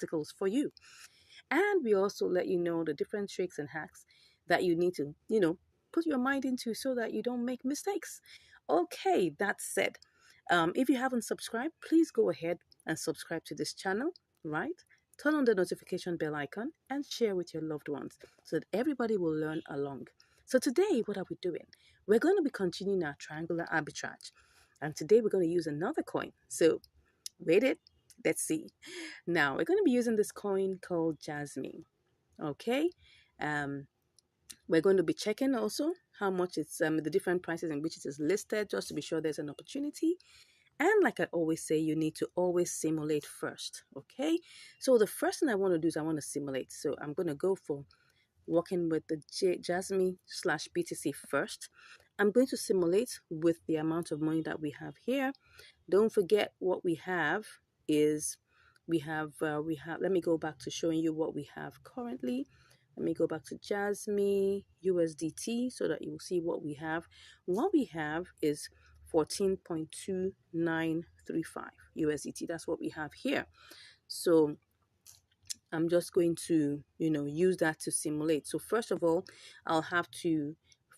practicals for you. And we also let you know the different tricks and hacks that you need to, put your mind into so that you don't make mistakes. Okay, that said, if you haven't subscribed, please go ahead and subscribe to this channel, right? Turn on the notification bell icon and share with your loved ones so that everybody will learn along. So today, what are we doing? We're going to be continuing our triangular arbitrage. And today we're going to use another coin. So wait it, let's see. Now we're going to be using this coin called Jasmine. Okay. Um, we're going to be checking also how much it's the different prices in which it is listed, just to be sure there's an opportunity. And like I always say, you need to always simulate first. Okay. So the first thing I want to do is I want to simulate. So I'm going to go for working with the Jasmine slash BTC first. I'm going to simulate with the amount of money that we have here. Don't forget what we have is let me go back to showing you what we have currently. Let me go back to Jasmine USDT so that you will see what we have. What we have is 14.2935 USDT. That's what we have here. So I'm just going to, use that to simulate. So first of all, I'll have to,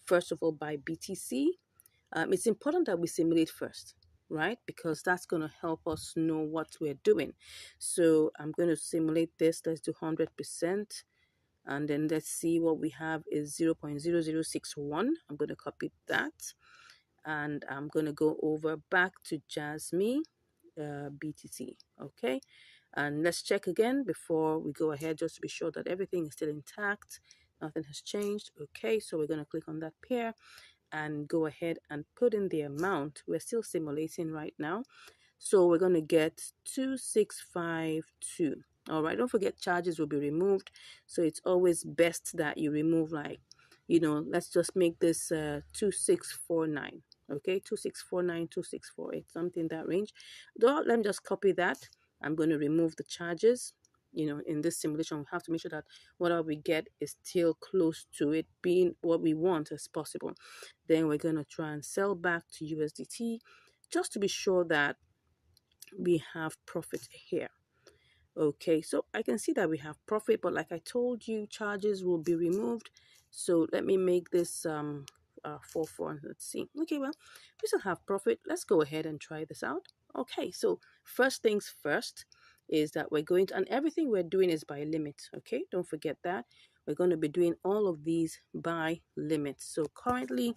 buy BTC. It's important that we simulate first, right? Because that's going to help us know what we're doing. So I'm going to simulate this. Let's do 100%. And then let's see what we have is 0.0061. I'm going to copy that. And I'm going to go over back to Jasmine BTC. Okay. And let's check again before we go ahead, just to be sure that everything is still intact. Nothing has changed. Okay. So we're going to click on that pair and go ahead and put in the amount. We're still simulating right now. So we're going to get 2652. All right. Don't forget charges will be removed. So it's always best that you remove let's just make this 2649. Okay. 2649, 2648, something in that range. Let me just copy that. I'm going to remove the charges. In this simulation, we have to make sure that whatever we get is still close to it being what we want as possible. Then we're going to try and sell back to USDT just to be sure that we have profit here. Okay, so I can see that we have profit, but like I told you, charges will be removed. So let me make this 4. Let's see. Okay, well, we still have profit. Let's go ahead and try this out. Okay, so first things first is that we're going to, and everything we're doing is by limit. Okay, don't forget that. We're going to be doing all of these by limit. So currently,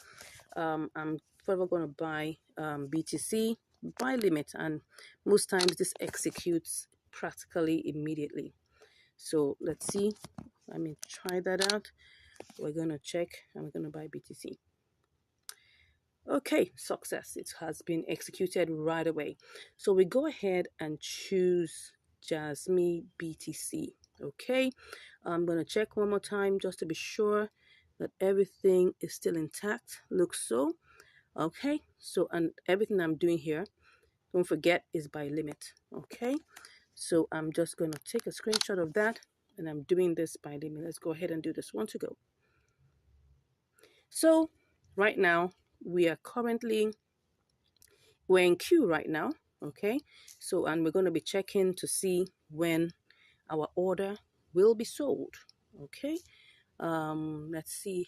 I'm further going to buy BTC by limit, and most times this executes practically immediately. So let's see. Let me try that out. We're going to check and we're going to buy BTC. Okay, success. It has been executed right away. So we go ahead and choose Jasmine BTC. Okay, I'm going to check one more time just to be sure that everything is still intact. Looks so. Okay, so and everything I'm doing here, don't forget, is by limit. Okay, so I'm just going to take a screenshot of that, and I'm doing this by limit. Let's go ahead and do this one to go. So right now we're in queue right now. Okay, so and we're going to be checking to see when our order will be sold. Okay, let's see,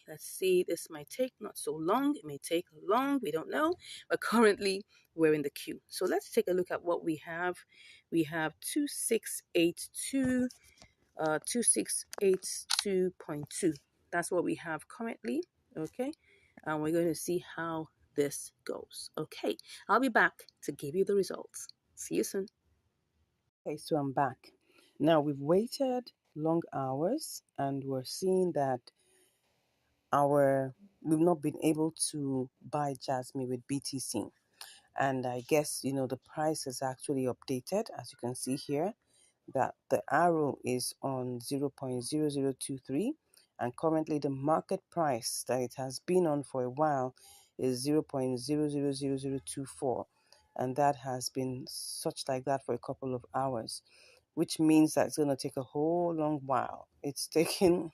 this might take not so long, it may take long, we don't know, but currently we're in the queue. So let's take a look at what we have. We have 2682 2682.2. That's what we have currently. Okay, and we're going to see how this goes. Okay, I'll be back to give you the results. See you soon. Okay, so I'm back. Now we've waited long hours and we're seeing that we've not been able to buy Jasmine with BTC. And I guess, the price is actually updated, as you can see here, that the arrow is on 0.0023, and currently the market price that it has been on for a while is 0.000024, and that has been such like that for a couple of hours, which means that it's going to take a whole long while. It's taking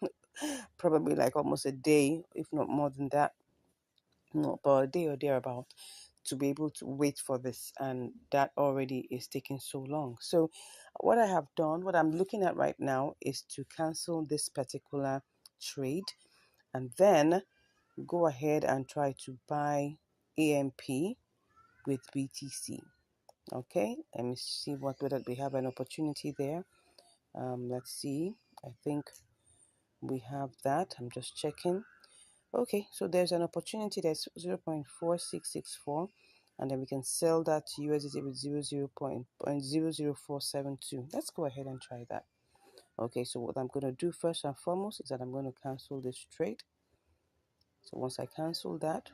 probably like almost a day, if not more than that, no, about a day or thereabout, to be able to wait for this, and that already is taking so long. So what I have done, what I'm looking at right now, is to cancel this particular trade and then go ahead and try to buy AMP with BTC. Okay, let me see whether we have an opportunity there. Let's see. I think we have that. I'm just checking. Okay, so there's an opportunity that's 0.4664, and then we can sell that to USDT with 0.00472. Let's go ahead and try that. Okay, so what I'm going to do first and foremost is that I'm going to cancel this trade. So once I cancel that,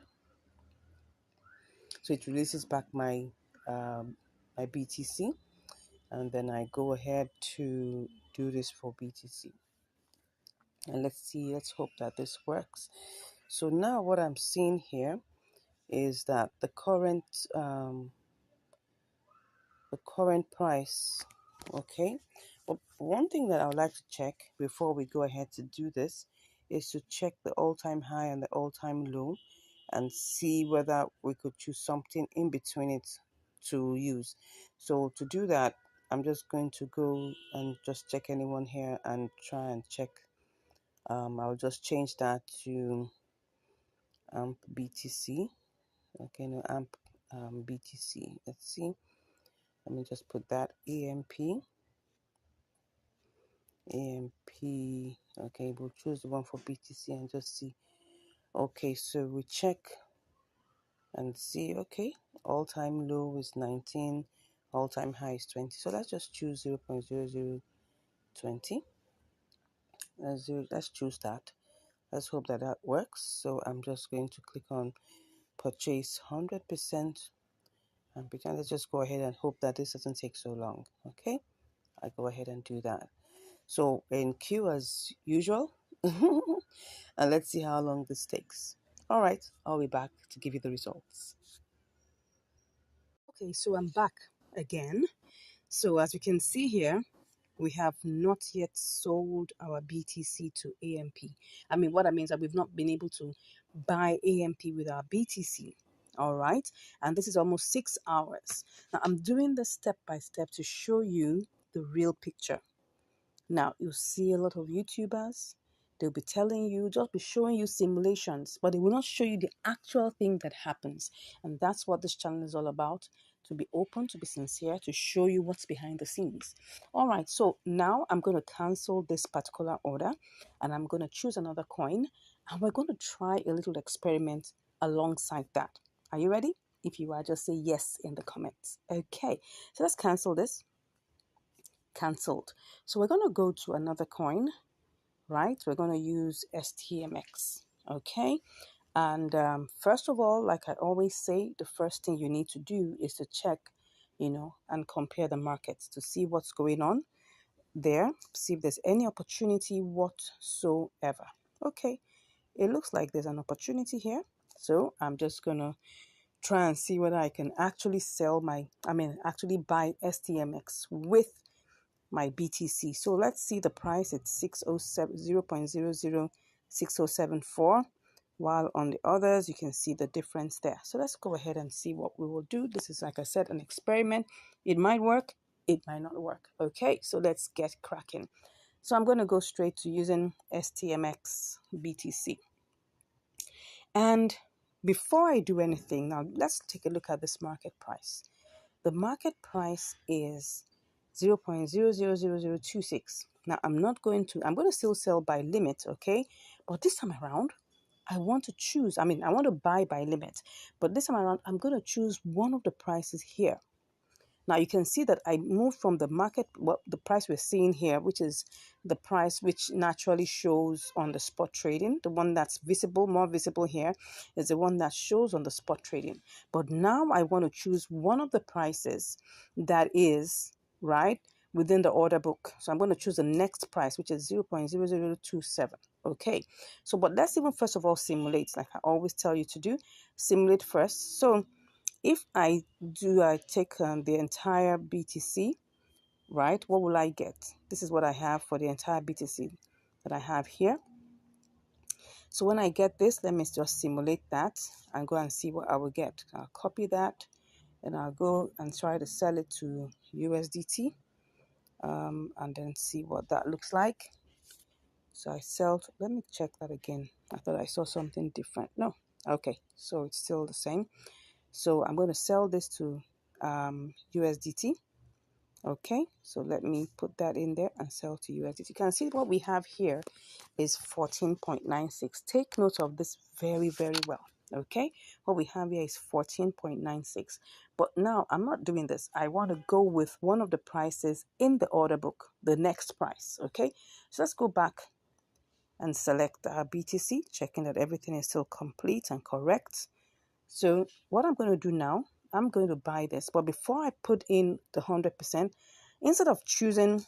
so it releases back my my BTC, and then I go ahead to do this for BTC. And let's see, let's hope that this works. So now what I'm seeing here is that the current price, okay. But one thing that I would like to check before we go ahead to do this is to check the all-time high and the all-time low and see whether we could choose something in between it to use. So to do that, I'm just going to go and just check anyone here and try and check. I'll just change that to AMP BTC. Okay, no, AMP BTC. Let's see. Let me just put that AMP. Okay, we'll choose the one for BTC and just see. Okay, so we check and see. Okay, all-time low is 19, all-time high is 20. So let's just choose 0.0020. Let's choose that. Let's hope that that works. So I'm just going to click on purchase 100%, and let's just go ahead and hope that this doesn't take so long. Okay, I go ahead and do that. So in queue as usual, and let's see how long this takes. All right, I'll be back to give you the results. Okay, so I'm back again. So as you can see here, we have not yet sold our BTC to AMP. I mean, what I mean is that we've not been able to buy AMP with our BTC. All right, and this is almost 6 hours. Now I'm doing this step by step to show you the real picture. Now, you'll see a lot of YouTubers, they'll be telling you, just be showing you simulations, but they will not show you the actual thing that happens. And that's what this channel is all about, to be open, to be sincere, to show you what's behind the scenes. All right, so now I'm going to cancel this particular order, and I'm going to choose another coin, and we're going to try a little experiment alongside that. Are you ready? If you are, just say yes in the comments. Okay, so let's cancel this. Cancelled. So we're going to go to another coin, right? We're going to use STMX. Okay, and first of all, like I always say, the first thing you need to do is to check, and compare the markets to see what's going on there, see if there's any opportunity whatsoever. Okay, it looks like there's an opportunity here, so I'm just gonna try and see whether I can actually actually buy STMX with my BTC. So let's see the price. It's 607 0.006074, while on the others you can see the difference there. So let's go ahead and see what we will do. This is, like I said, an experiment. It might work, it might not work. Okay, so let's get cracking. So I'm going to go straight to using STMX BTC. And before I do anything, now let's take a look at this market price. The market price is 0.000026. Now I'm going to still sell by limit, okay? But this time around, I want to choose, I want to buy by limit, but this time around, I'm going to choose one of the prices here. Now you can see that I moved from the market, the price we're seeing here, which is the price which naturally shows on the spot trading. The one that's visible, more visible here, is the one that shows on the spot trading. But now I want to choose one of the prices that is, right, within the order book. So I'm going to choose the next price, which is 0.0027. Okay, so but let's even first of all simulate, like I always tell you to do. Simulate first. So if I take the entire BTC, right, what will I get? This is what I have for the entire BTC that I have here. So when I get this, let me just simulate that and go and see what I will get. I'll copy that and I'll go and try to sell it to USDT, and then see what that looks like. So I sell, let me check that again. I thought I saw something different. No, okay, so it's still the same. So I'm going to sell this to USDT. Okay, so let me put that in there and sell to USDT. You can see what we have here is 14.96. Take note of this very, very well. Okay, what we have here is 14.96. But now I'm not doing this. I want to go with one of the prices in the order book, the next price. Okay, so let's go back and select our BTC, checking that everything is still complete and correct. So what I'm going to do now, I'm going to buy this. But before I put in the 100%, instead of choosing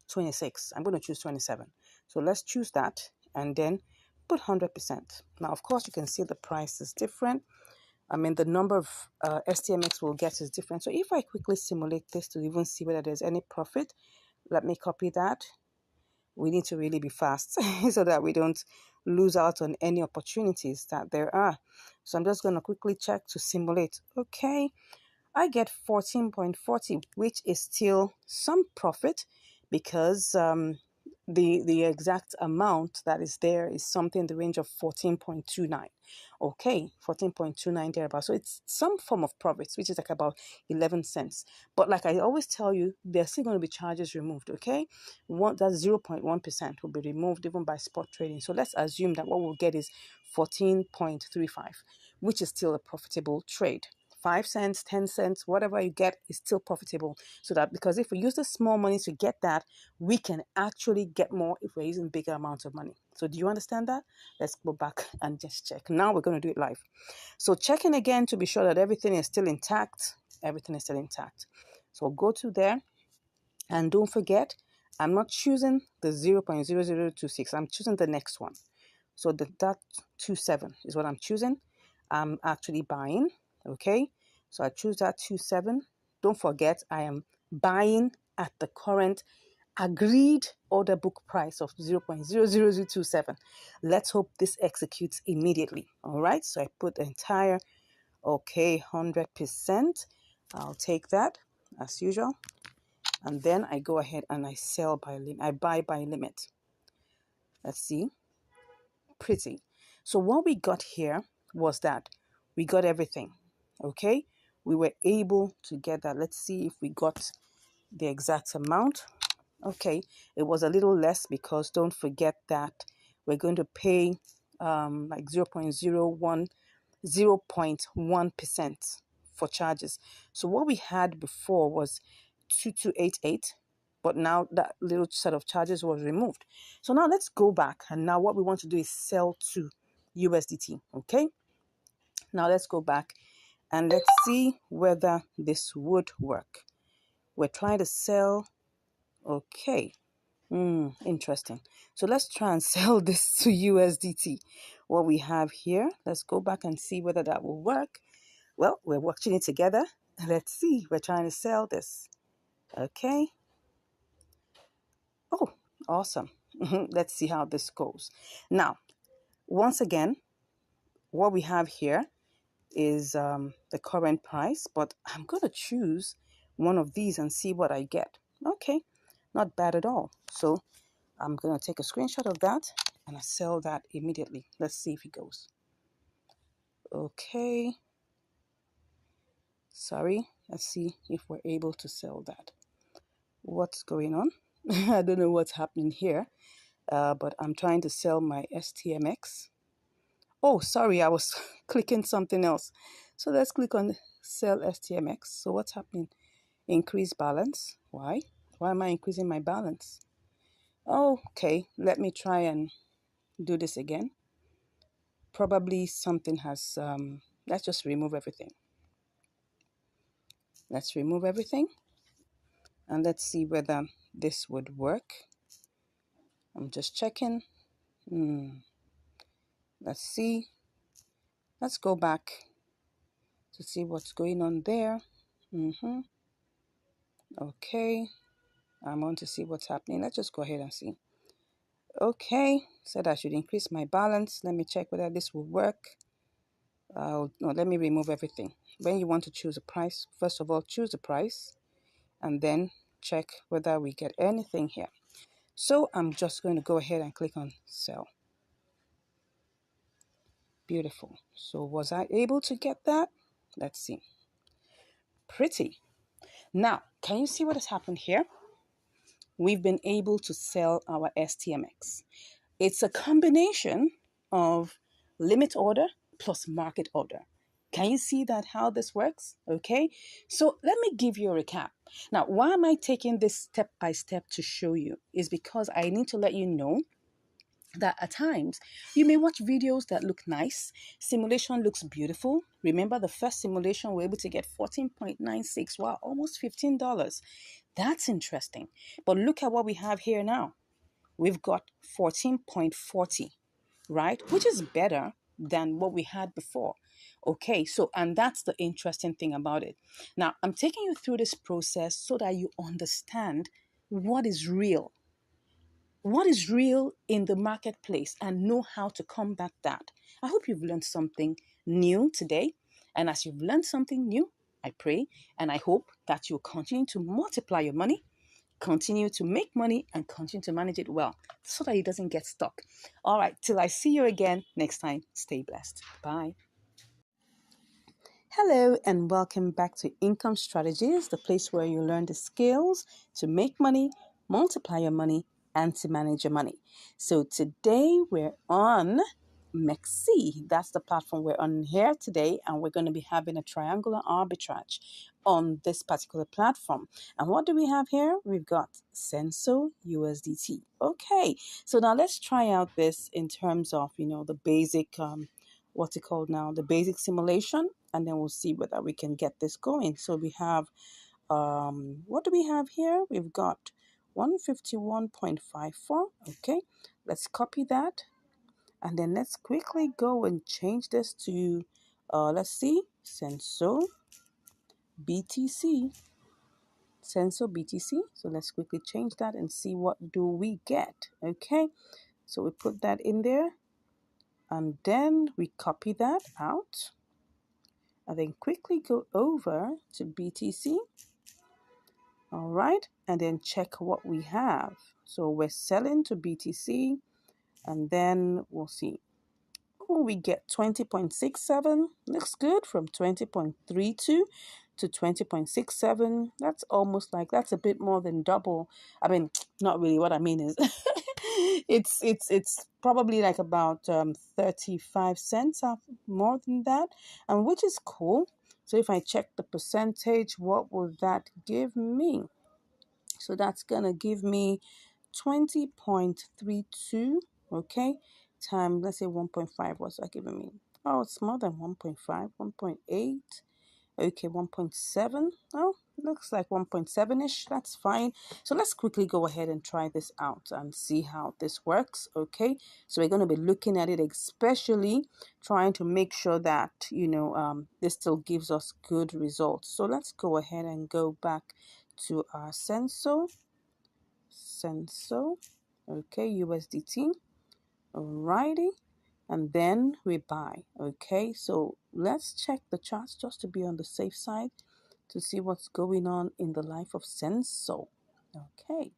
26, I'm going to choose 27. So let's choose that and then put 100%. Now, of course, you can see the price is different. I mean, the number of STMX we'll get is different. So if I quickly simulate this to even see whether there's any profit, let me copy that. We need to really be fast so that we don't lose out on any opportunities that there are. So I'm just going to quickly check to simulate. Okay, I get 14.40, which is still some profit because the exact amount that is there is something in the range of 14.29. Okay, 14.29 thereabouts. So it's some form of profit, which is like about 11 cents. But like I always tell you, there's still going to be charges removed. Okay, that's 0.1% will be removed even by spot trading. So let's assume that what we'll get is 14.35, which is still a profitable trade. 5 cents, 10 cents, whatever you get is still profitable. So that because if we use the small money to get that, we can actually get more if we're using bigger amounts of money. So do you understand that? Let's go back and just check. Now we're going to do it live. So checking again to be sure that everything is still intact. Everything is still intact. So go to there and don't forget, I'm not choosing the 0.0026. I'm choosing the next one. So that 27 is what I'm choosing. I'm actually buying. Okay, so I choose that 27. Don't forget, I am buying at the current agreed order book price of 0.00027. Let's hope this executes immediately. All right, so I put the entire, okay, 100%. I'll take that as usual. And then I go ahead and I sell by limit. I buy by limit. Let's see. Pretty. So what we got here was that we got everything. Okay, we were able to get that. Let's see if we got the exact amount. Okay, it was a little less because don't forget that we're going to pay like 0.1% for charges. So what we had before was 2288, but now that little set of charges was removed. So now let's go back, and now what we want to do is sell to USDT. Okay, now let's go back and let's see whether this would work. We're trying to sell. Okay, interesting. So let's try and sell this to USDT. What we have here, let's go back and see whether that will work. Well, we're watching it together. Let's see. We're trying to sell this. Okay. Oh, awesome. Let's see how this goes. Now, once again, what we have here is the current price, but I'm going to choose one of these and see what I get. Okay, not bad at all. So I'm going to take a screenshot of that and I sell that immediately. Let's see if it goes. Okay. Sorry. Let's see if we're able to sell that. What's going on? I don't know what's happening here, but I'm trying to sell my STMX. Oh, sorry, I was clicking something else. So let's click on sell STMX. So what's happening? Increase balance. Why? Why am I increasing my balance? Oh, okay, let me try and do this again. Probably something has, let's just remove everything. Let's remove everything. And let's see whether this would work. I'm just checking. Let's see. Let's go back to see what's going on there. Okay. I want to see what's happening. Let's just go ahead and see. Okay, said I should increase my balance. Let me check whether this will work. No, let me remove everything. When you want to choose a price, first of all, choose the price and then check whether we get anything here. So I'm just going to go ahead and click on sell. Beautiful. So was I able to get that? Let's see. Pretty. Now, can you see what has happened here? We've been able to sell our STMX. It's a combination of limit order plus market order. Can you see that how this works? Okay, so let me give you a recap. Now, why am I taking this step by step to show you? Is because I need to let you know that at times you may watch videos that look nice, simulation looks beautiful. Remember the first simulation we were able to get 14.96, wow, almost $15. That's interesting. But look at what we have here now. We've got 14.40, right? Which is better than what we had before. Okay, so, and that's the interesting thing about it. Now, I'm taking you through this process so that you understand what is real. What is real in the marketplace and know how to combat that. I hope you've learned something new today. And as you've learned something new, I pray and I hope that you'll continue to multiply your money, continue to make money, and continue to manage it well so that it doesn't get stuck. All right, till I see you again next time, stay blessed. Bye. Hello, and welcome back to Income Strategies, the place where you learn the skills to make money, multiply your money, and to manage your money. So today we're on Mexi. That's the platform we're on here today, and we're going to be having a triangular arbitrage on this particular platform. And what do we have here? We've got Senso USDT. Okay, so now let's try out this in terms of, the basic what's it called now, the basic simulation, and then we'll see whether we can get this going. So we have what do we have here? We've got 151.54. Okay, let's copy that, and then let's quickly go and change this to let's see, Senso BTC. Senso BTC. So let's quickly change that and see what do we get. Okay, so we put that in there, and then we copy that out, and then quickly go over to BTC. All right, and then check what we have. So we're selling to BTC, and then we'll see. Oh, we get 20.67. Looks good, from 20.32 to 20.67. That's almost like, that's a bit more than double. I mean, not really. What I mean is it's probably like about 35 cents more than that, and which is cool. So if I check the percentage, what will that give me? So that's gonna give me 20.32, okay, time, let's say 1.5, what's that giving me? Oh, it's more than 1.5, 1.8, okay, 1.7. Oh, looks like 1.7-ish. That's fine. So let's quickly go ahead and try this out and see how this works. Okay, so we're going to be looking at it, especially trying to make sure that this still gives us good results. So let's go ahead and go back to our Senso, okay, USDT. Alrighty, and then we buy. Okay, so let's check the charts just to be on the safe side to see what's going on in the life of Senso. Okay.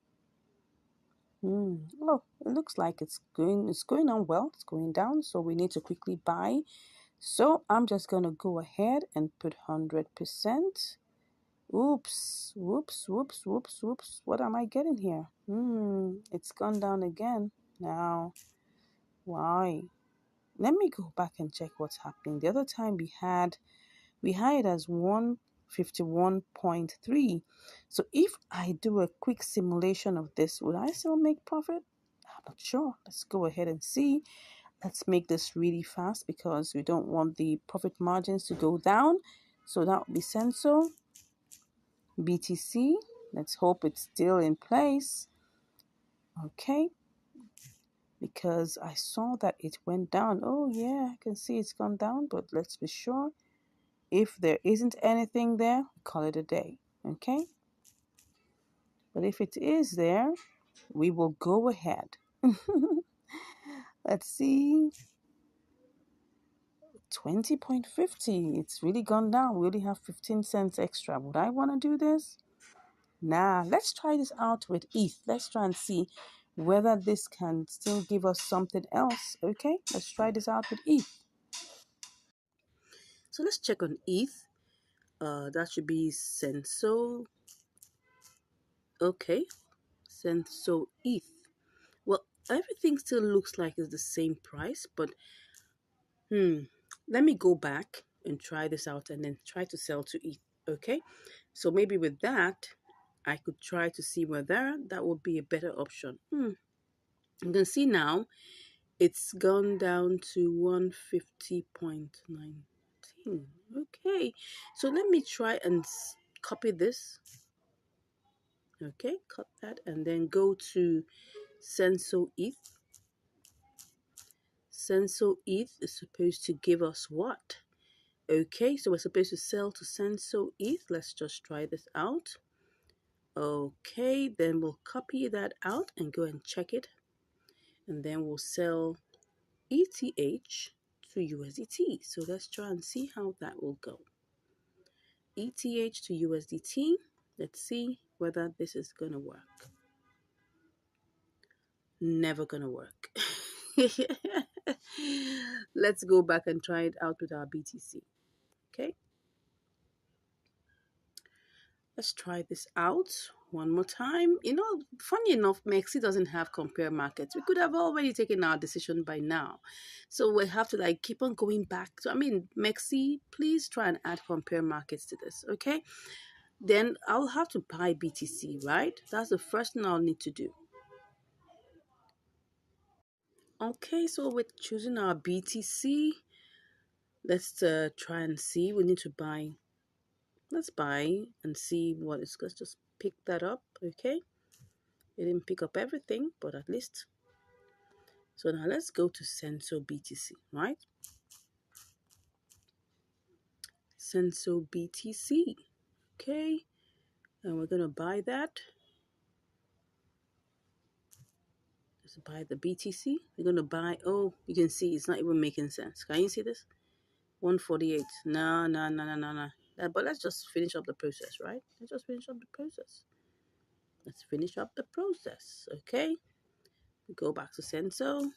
Oh, it looks like it's going on well. It's going down, so we need to quickly buy. So I'm just gonna go ahead and put 100%. Oops, whoops, whoops, whoops, whoops. What am I getting here? It's gone down again. Now, why? Let me go back and check what's happening. The other time we had it as 151.3. So if I do a quick simulation of this, will I still make profit? I'm not sure. Let's go ahead and see. Let's make this really fast because we don't want the profit margins to go down. So that would be Senso BTC. Let's hope it's still in place. Okay, because I saw that it went down. Oh yeah, I can see it's gone down, but let's be sure. If there isn't anything there, call it a day. Okay, but if it is there, we will go ahead Let's see. 20.50. It's really gone down. We only have 15 cents extra. Would I want to do this? Nah, let's try this out with ETH. Let's try and see whether this can still give us something else. Okay, let's try this out with ETH. So let's check on ETH. That should be Senso. Okay, Senso ETH. Well, everything still looks like it's the same price, but hmm, let me go back and try this out and then try to sell to ETH. Okay, so maybe with that, I could try to see whether that would be a better option. You can see now it's gone down to 150.19. Okay, so let me try and copy this. Okay, cut that and then go to Senso ETH. Senso ETH is supposed to give us what? Okay, so we're supposed to sell to Senso ETH. Let's just try this out. Okay, then we'll copy that out and go and check it. And then we'll sell ETH to USDT. So let's try and see how that will go. ETH to USDT. Let's see whether this is going to work. Never going to work. Let's go back and try it out with our BTC. Okay. Let's try this out one more time. You know, funny enough, Mexi doesn't have compare markets. We could have already taken our decision by now. So we have to like keep on going back. So, I mean, Mexi, please try and add compare markets to this, okay? Then I'll have to buy BTC, right? That's the first thing I'll need to do. Okay, so we're choosing our BTC. Let's try and see. We need to buy. Let's buy and see what it's. Let's just pick that up, okay? It didn't pick up everything, but at least. So now let's go to Senso BTC, right? Senso BTC, okay? And we're gonna buy that. Let's buy the BTC. We're gonna buy, oh, you can see it's not even making sense. Can you see this? 148. No, no, no, no, no, no. But let's just finish up the process, right? Let's just finish up the process. Let's finish up the process, okay? We go back to Senso.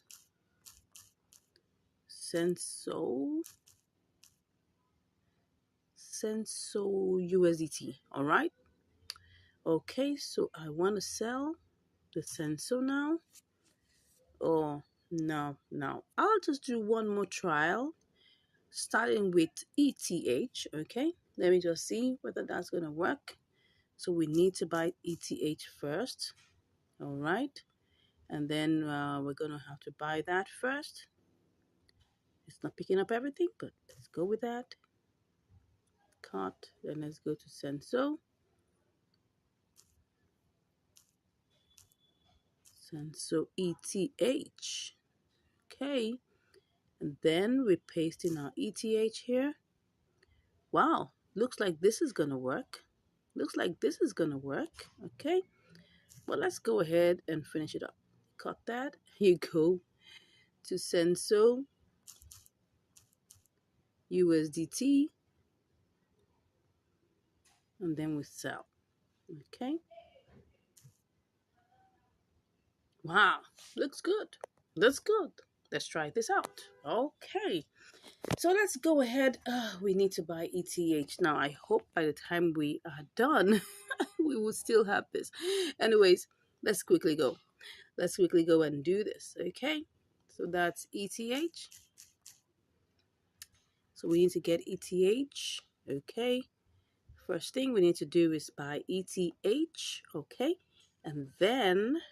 Senso. Senso USDT, all right? Okay, so I want to sell the Senso now. Oh, no, no. I'll just do one more trial, starting with ETH, okay? Let me just see whether that's going to work. So we need to buy ETH first, all right? And then we're going to have to buy that first. It's not picking up everything, but let's go with that. Cut, then let's go to Senso. Senso ETH. Okay, and then we paste in our ETH here. Wow, looks like this is gonna work. Looks like this is gonna work. Okay, well, let's go ahead and finish it up. Cut that. Here you go to Senso USDT, and then we sell. Okay. Wow, looks good. Looks good. Let's try this out. Okay. So let's go ahead. We need to buy ETH. Now, I hope by the time we are done, we will still have this. Anyways, let's quickly go. Let's quickly go and do this. Okay. So that's ETH. So we need to get ETH. Okay. First thing we need to do is buy ETH. Okay. And then,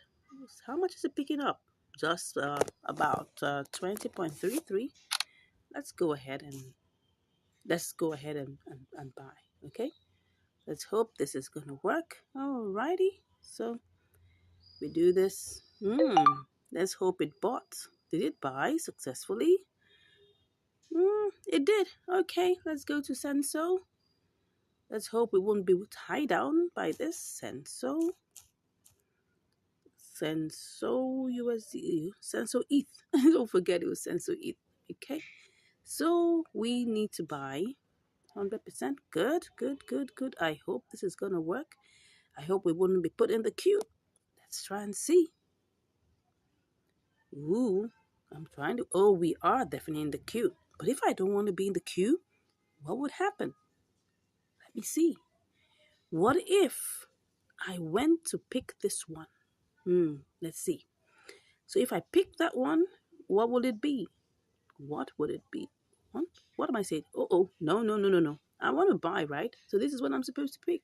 how much is it picking up? Just about 20.33. Let's go ahead and buy. Okay. Let's hope this is gonna work. Alrighty. So we do this. Let's hope it bought. Did it buy successfully? It did. Okay, let's go to Senso. Let's hope it won't be tied down by this Senso. Senso USD, Senso ETH. Don't forget it was Senso ETH. Okay. So we need to buy 100%. Good, good, good, good. I hope this is going to work. I hope we wouldn't be put in the queue. Let's try and see. Ooh, I'm trying to. Oh, we are definitely in the queue. But if I don't want to be in the queue, what would happen? Let me see. What if I went to pick this one? Let's see. So if I pick that one, what would it be? What would it be? What am I saying? Oh, no, no, no, no, no. I want to buy, right? So this is what I'm supposed to pick.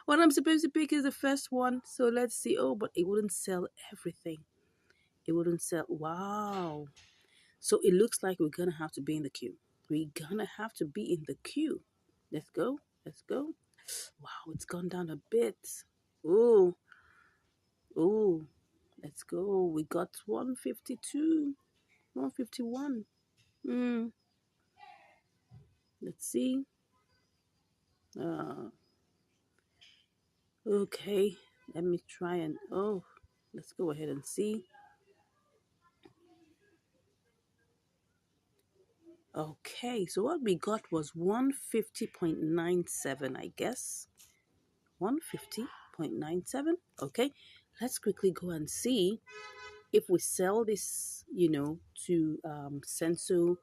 What I'm supposed to pick is the first one. So let's see. Oh, but it wouldn't sell everything. It wouldn't sell. Wow. So it looks like we're going to have to be in the queue. We're going to have to be in the queue. Let's go. Let's go. Wow, it's gone down a bit. Oh, oh. Let's go. We got 152, 151. Let's see. Uh, okay. Let me try and, oh, let's go ahead and see. Okay, so what we got was 150.97, I guess. 150.97. Okay, let's quickly go and see if we sell this, to Senso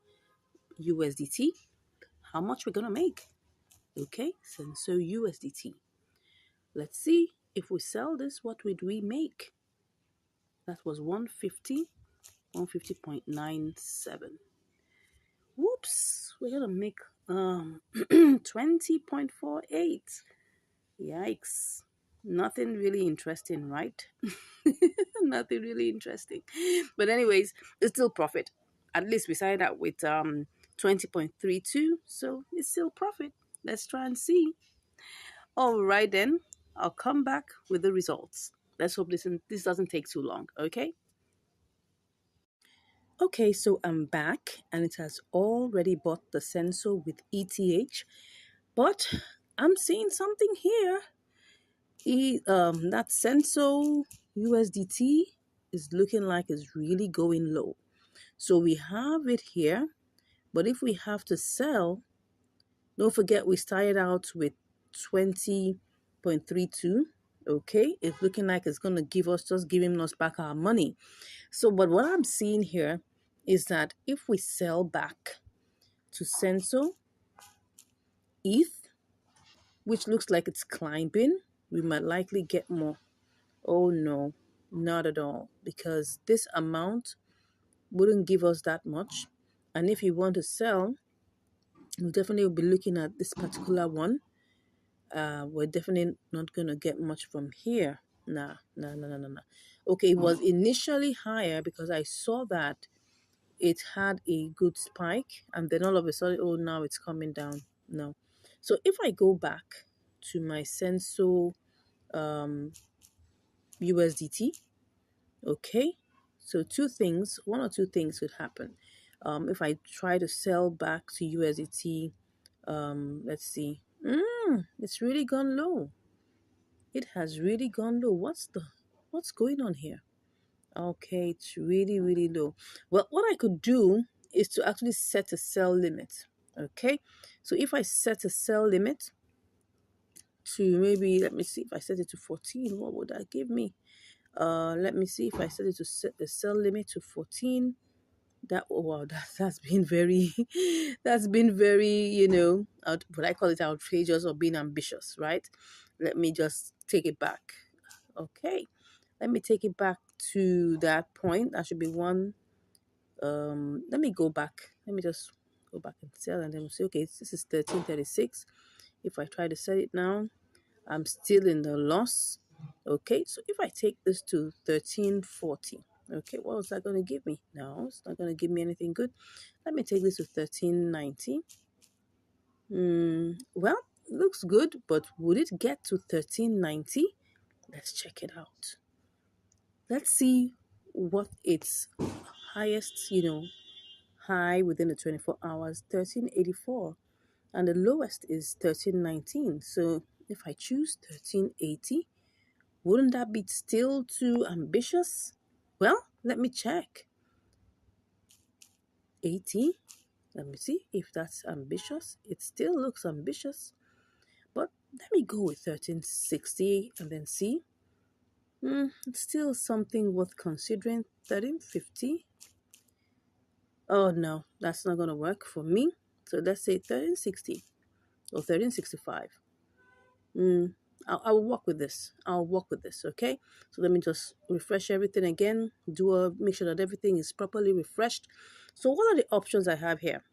USDT, how much we're gonna make. Okay, Senso USDT. Let's see if we sell this, what would we make? That was 150, 150.97. Whoops, we're gonna make 20.48. Yikes. Nothing really interesting, right? Nothing really interesting. But anyways, it's still profit. At least we started out with 20.32, so it's still profit. Let's try and see. All right then, I'll come back with the results. Let's hope this doesn't take too long, okay? Okay, so I'm back and it has already bought the sensor with ETH, but I'm seeing something here. That Senso USDT is looking like it's really going low. So we have it here, but if we have to sell, don't forget we started out with 20.32. Okay, it's looking like it's gonna just giving us back our money. So, but what I'm seeing here is that if we sell back to Senso ETH, which looks like it's climbing, we might likely get more. Oh no, not at all, because this amount wouldn't give us that much. And if you want to sell, we definitely will be looking at this particular one. We're definitely not going to get much from here. Nah, nah, nah, nah, nah, nah. Okay, it was initially higher because I saw that it had a good spike, and then all of a sudden, oh, now it's coming down. No. So if I go back to my Senso USDT, okay, so one or two things could happen. If I try to sell back to USDT, let's see. It's really gone low. It has really gone low. What's going on here? Okay, it's really, really low. Well, what I could do is to actually set a sell limit. Okay, so if I set a sell limit to maybe, let me see, if I set it to 14, what would that give me? Let me see if I set it to set the sell limit to 14. That, oh wow, that's been very that's been very, what I call it, outrageous or being ambitious, right? Let me just take it back. Okay, let me take it back to that point. That should be one. Let me go back. Let me just go back and sell, and then we'll say, okay, this is 1336. If I try to sell it now, I'm still in the loss. Okay, so if I take this to 1340, okay, what was that going to give me? No, it's not going to give me anything good. Let me take this to 1390. Well, looks good, but would it get to 1390? Let's check it out. Let's see what its highest, high within the 24 hours, 1384, and the lowest is 1319. So if I choose 1380, Wouldn't that be still too ambitious? Well, let me check. 80. Let me see if that's ambitious. It still looks ambitious. But let me go with 1360 and then see. It's still something worth considering. 1350. Oh no, that's not going to work for me. So let's say 1360 or 1365. I'll work with this. I'll work with this, okay? So let me just refresh everything again. Make sure that everything is properly refreshed. So what are the options I have here?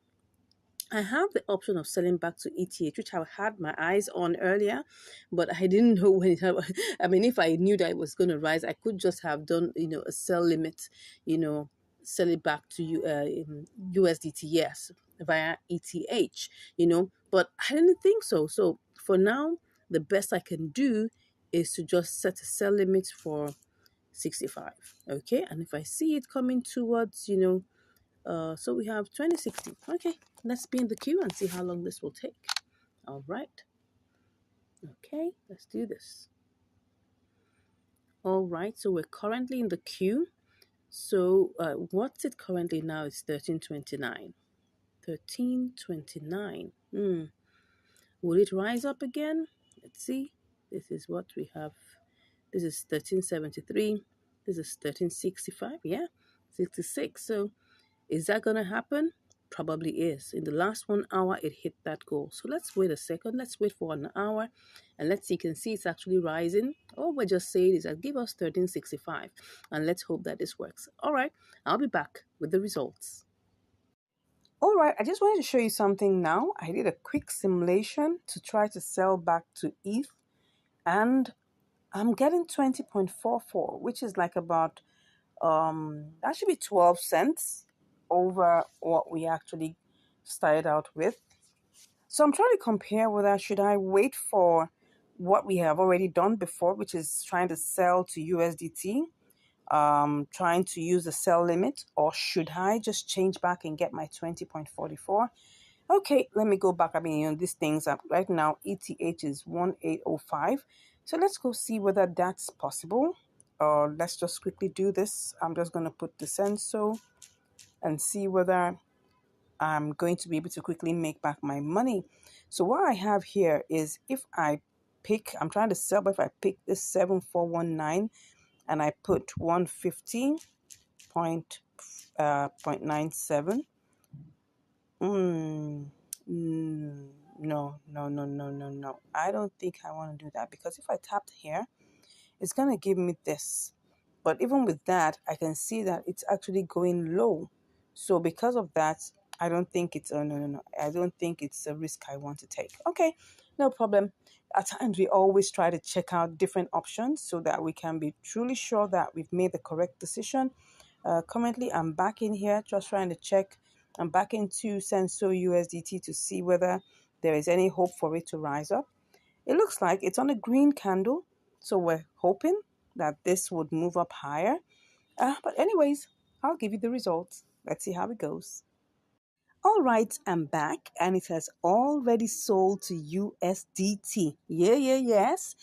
I have the option of selling back to ETH, which I had my eyes on earlier, but I didn't know when it happened. I mean, if I knew that it was going to rise, I could just have done, a sell limit, sell it back to you in USDT, yes, via ETH, but I didn't think so. So for now, the best I can do is to just set a sell limit for 65, okay? And if I see it coming towards, so we have 2060. Okay, let's be in the queue and see how long this will take. All right. Okay, let's do this. All right, so we're currently in the queue. So what's it currently now? It's 1329. 1329. Will it rise up again? Let's see. This is what we have. This is 1373. This is 1365. Yeah, 66. So is that going to happen? Probably is. In the last 1 hour, it hit that goal. So let's wait a second. Let's wait for an hour and let's see. You can see it's actually rising. All we're just saying is that give us 1365 and let's hope that this works. All right, I'll be back with the results. All right, I just wanted to show you something now. I did a quick simulation to try to sell back to ETH and I'm getting 20.44, which is like about that should be 12 cents over what we actually started out with. So I'm trying to compare whether should I wait for what we have already done before, which is trying to sell to USDT, trying to use the sell limit, or should I just change back and get my 20.44? Okay, let me go back. I mean, these things are right now, ETH is 1805. So let's go see whether that's possible. Let's just quickly do this. I'm just going to put the Senso and see whether I'm going to be able to quickly make back my money. So what I have here is if I pick, I'm trying to sell, but if I pick this 7419 and I put 150.97, no. I don't think I want to do that because if I tap here, it's going to give me this. But even with that, I can see that it's actually going low. So because of that, I don't think it's, no. I don't think it's a risk I want to take. Okay, no problem. At times, we always try to check out different options so that we can be truly sure that we've made the correct decision. Currently, I'm back in here just trying to check. I'm back into Senso USDT to see whether there is any hope for it to rise up. It looks like it's on a green candle, so we're hoping that this would move up higher. But anyways, I'll give you the results. Let's see how it goes. All right, I'm back and it has already sold to USDT. Yes.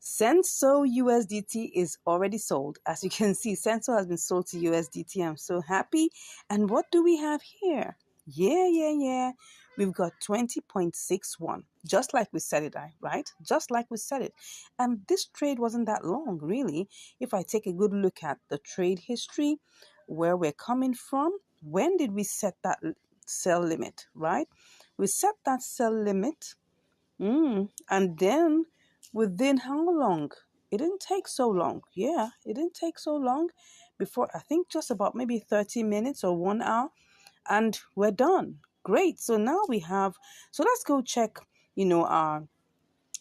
Senso USDT is already sold. As you can see, Senso has been sold to USDT. I'm so happy. And what do we have here? Yeah. We've got 20.61, just like we said it, right? Just like we said it. And this trade wasn't that long, really. If I take a good look at the trade history, where we're coming from, when did we set that sell limit, right? We set that sell limit, and then within how long? It didn't take so long. Yeah, it didn't take so long before, I think just about maybe 30 minutes or 1 hour, and we're done. Great. So now we have, so let's go check, our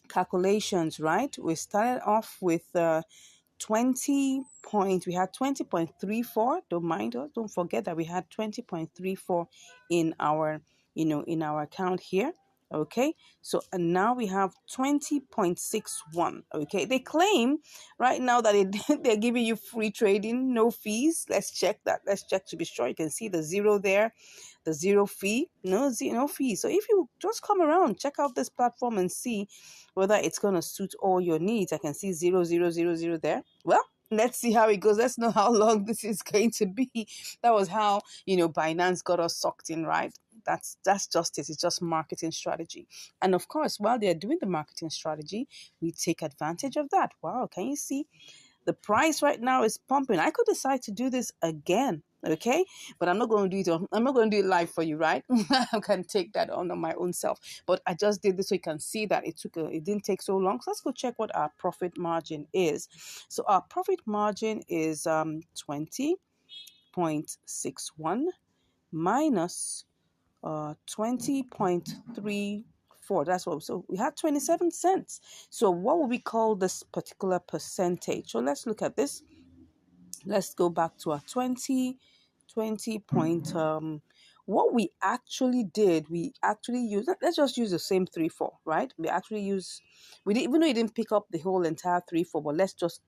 calculations, right? We started off with 20.34. Don't mind us. Don't forget that we had 20.34 in our, in our account here. Okay, so and now we have 20.61. Okay, they claim right now that they're giving you free trading, no fees. Let's check that. Let's check to be sure. You can see the zero there. the zero fee, no fee. So if you just come around, check out this platform and see whether it's going to suit all your needs. I can see 0000 there. Well, let's see how it goes. Let's know how long this is going to be. That was how, Binance got us sucked in, right? That's just it. It's just marketing strategy. And of course, while they're doing the marketing strategy, we take advantage of that. Wow, can you see? The price right now is pumping. I could decide to do this again, okay? But I'm not going to do it. I'm not going to do it live for you, right? I can take that on my own self. But I just did this so you can see that it didn't take so long. So let's go check what our profit margin is. So our profit margin is 20.61 minus 20.34. That's what. So we had 27 cents. So what would we call this particular percentage? So let's look at this. Let's go back to our 20 point. What we actually did, we actually used. Let's just use the same 3-4, right? We actually use. We didn't, even though you didn't pick up the whole entire 3-4, but let's just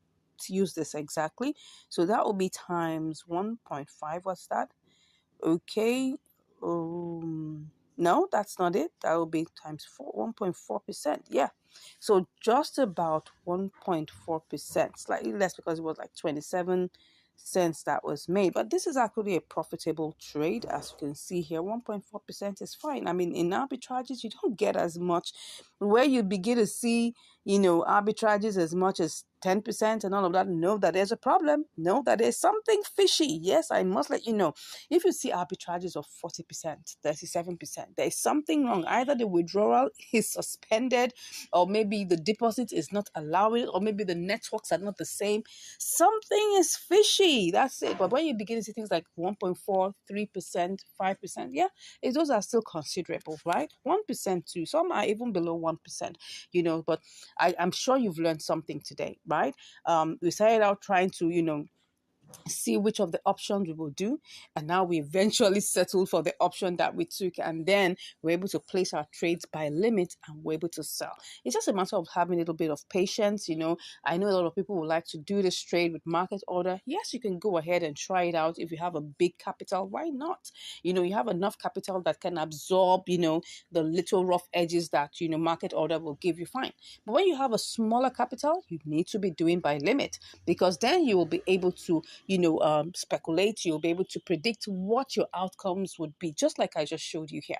use this exactly. So that will be times 1.5. What's that? Okay. No, that's not it. That will be times 1.4%. Yeah. So just about 1.4%, slightly less because it was like 27 cents that was made. But this is actually a profitable trade. As you can see here, 1.4% is fine. I mean, in arbitrages, you don't get as much. Where you begin to see, arbitrages as much as 10% and all of that, know that there's a problem. Know that there's something fishy. Yes, I must let you know. If you see arbitrages of 40%, 37%, there is something wrong. Either the withdrawal is suspended, or maybe the deposit is not allowing, or maybe the networks are not the same. Something is fishy. That's it. But when you begin to see things like 1.4, 3%, 5%, yeah, those are still considerable, right? 1% too. Some are even below 1%, but I'm sure you've learned something today, right? We started out trying to, see which of the options we will do, and now we eventually settled for the option that we took, and then we're able to place our trades by limit and we're able to sell. It's just a matter of having a little bit of patience. I know a lot of people would like to do this trade with market order. Yes, you can go ahead and try it out. If you have a big capital, why not? You have enough capital that can absorb the little rough edges that market order will give you, fine. But when you have a smaller capital, you need to be doing by limit, because then you will be able to speculate. You'll be able to predict what your outcomes would be, just like I just showed you here.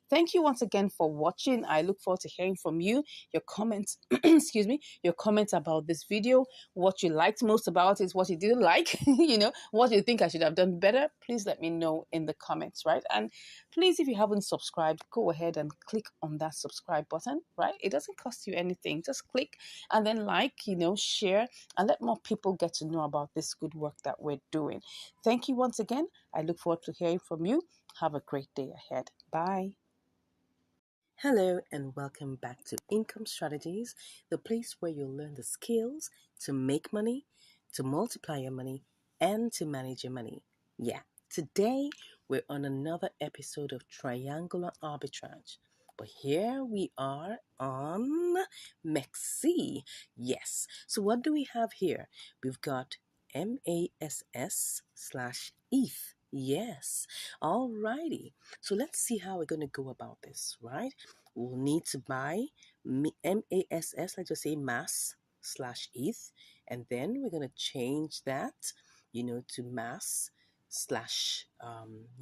Thank you once again for watching. I look forward to hearing from you, your comments, excuse me, your comments about this video, what you liked most about it, what you didn't like, what you think I should have done better. Please let me know in the comments, right? And please, if you haven't subscribed, go ahead and click on that subscribe button, right? It doesn't cost you anything. Just click and then share, and let more people get to know about this good work that we're doing. Thank you once again. I look forward to hearing from you. Have a great day ahead. Bye. Hello and welcome back to Income Strategies, the place where you'll learn the skills to make money, to multiply your money, and to manage your money. Yeah, today we're on another episode of Triangular Arbitrage. But here we are on MEXC. Yes. So what do we have here? We've got MASS/ETH. Yes. Alrighty. So let's see how we're going to go about this, right? We'll need to buy MASS, let's just say mass/ETH, and then we're going to change that, to mass slash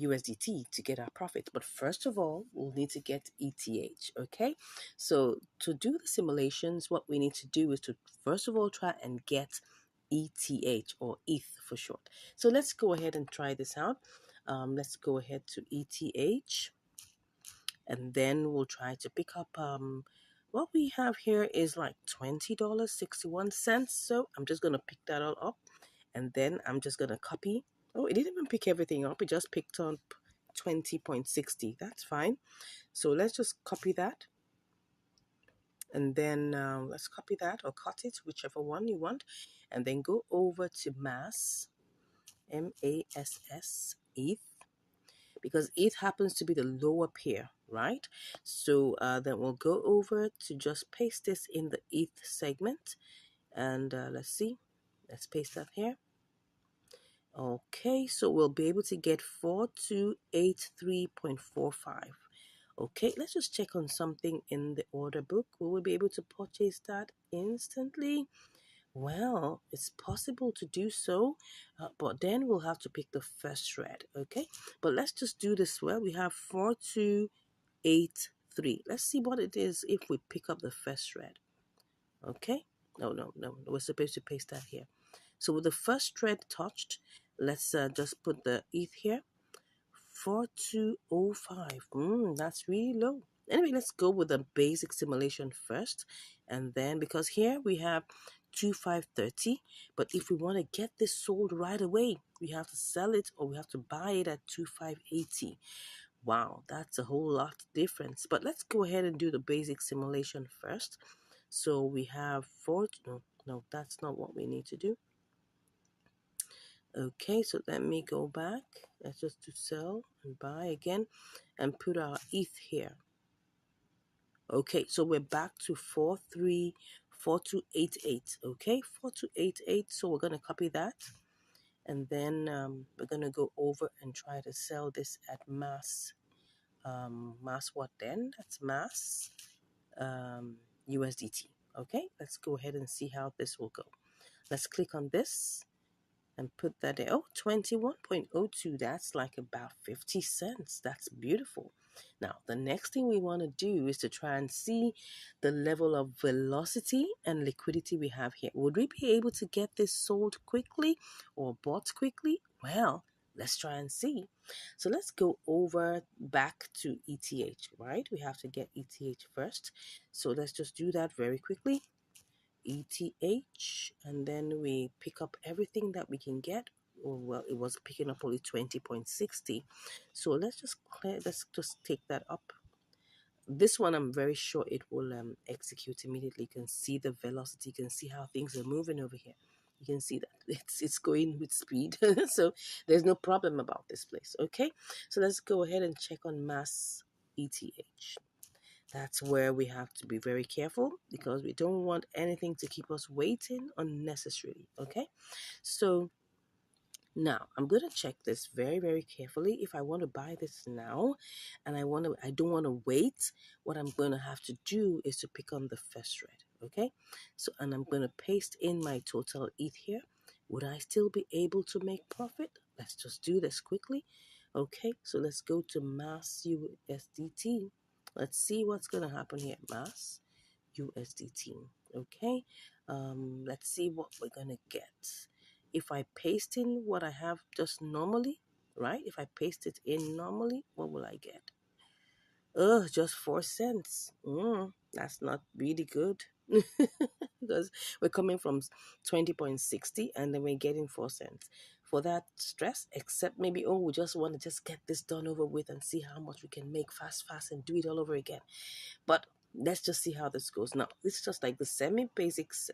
USDT to get our profit. But first of all, we'll need to get ETH, okay? So to do the simulations, what we need to do is to first of all try and get ETH, or ETH for short. So let's go ahead and try this out. Let's go ahead to ETH, and then we'll try to pick up what we have here is like $20.61. So I'm just going to pick that all up, and then I'm just going to copy. Oh, it didn't even pick everything up. It just picked up 20.60. That's fine. So let's just copy that, and then let's copy that or cut it, whichever one you want, and then go over to mass, MASS ETH, because ETH happens to be the lower pair, right? So then we'll go over to just paste this in the ETH segment, and let's see, let's paste that here, Okay, so we'll be able to get 4283.45. Okay, let's just check on something in the order book. Will we be able to purchase that instantly? Well, it's possible to do so, but then we'll have to pick the first shred. Okay, but let's just do this well. We have 4283. Let's see what it is if we pick up the first shred. Okay, no, we're supposed to paste that here. So with the first thread touched, let's just put the ETH here. 4205. That's really low. Anyway, let's go with the basic simulation first. And then, because here we have 2530, but if we want to get this sold right away, we have to sell it or we have to buy it at 2580. Wow, that's a whole lot difference. But let's go ahead and do the basic simulation first. So we have no, that's not what we need to do. Okay, so let me go back. Let's just do sell and buy again and put our ETH here. Okay, so we're back to 434288. Okay, 4288. So we're going to copy that. And then we're going to go over and try to sell this at mass. Mass what then? That's mass USDT. Okay, let's go ahead and see how this will go. Let's click on this and put that there. Oh, 21.02. That's like about 50 cents. That's beautiful. Now, the next thing we want to do is to try and see the level of velocity and liquidity we have here. Would we be able to get this sold quickly or bought quickly? Well, let's try and see. So let's go over back to ETH, right? We have to get ETH first. So let's just do that very quickly. ETH, and then we pick up everything that we can get. Oh, well, it was picking up only 20.60. So let's just take that up. This one I'm very sure it will execute immediately. You can see the velocity, you can see how things are moving over here. You can see that it's going with speed. So there's no problem about this place. Okay, so let's go ahead and check on mass ETH. That's where we have to be very careful because we don't want anything to keep us waiting unnecessarily. Okay, so now I'm going to check this very, very carefully. If I want to buy this now and I don't want to wait, what I'm going to have to do is to pick on the first thread. Okay, so and I'm going to paste in my total ETH here. Would I still be able to make profit? Let's just do this quickly. Okay, so let's go to mass USDT. Let's see what's going to happen here. Mass USDT. Okay, let's see what we're going to get. If I paste in what I have just normally, right? If I paste it in normally, what will I get? Just 4 cents. That's not really good. Because we're coming from 20.60 and then we're getting 4 cents. For that stress, except maybe, we just want to just get this done over with and see how much we can make fast and do it all over again. But let's just see how this goes. Now, this is just like the semi-basics,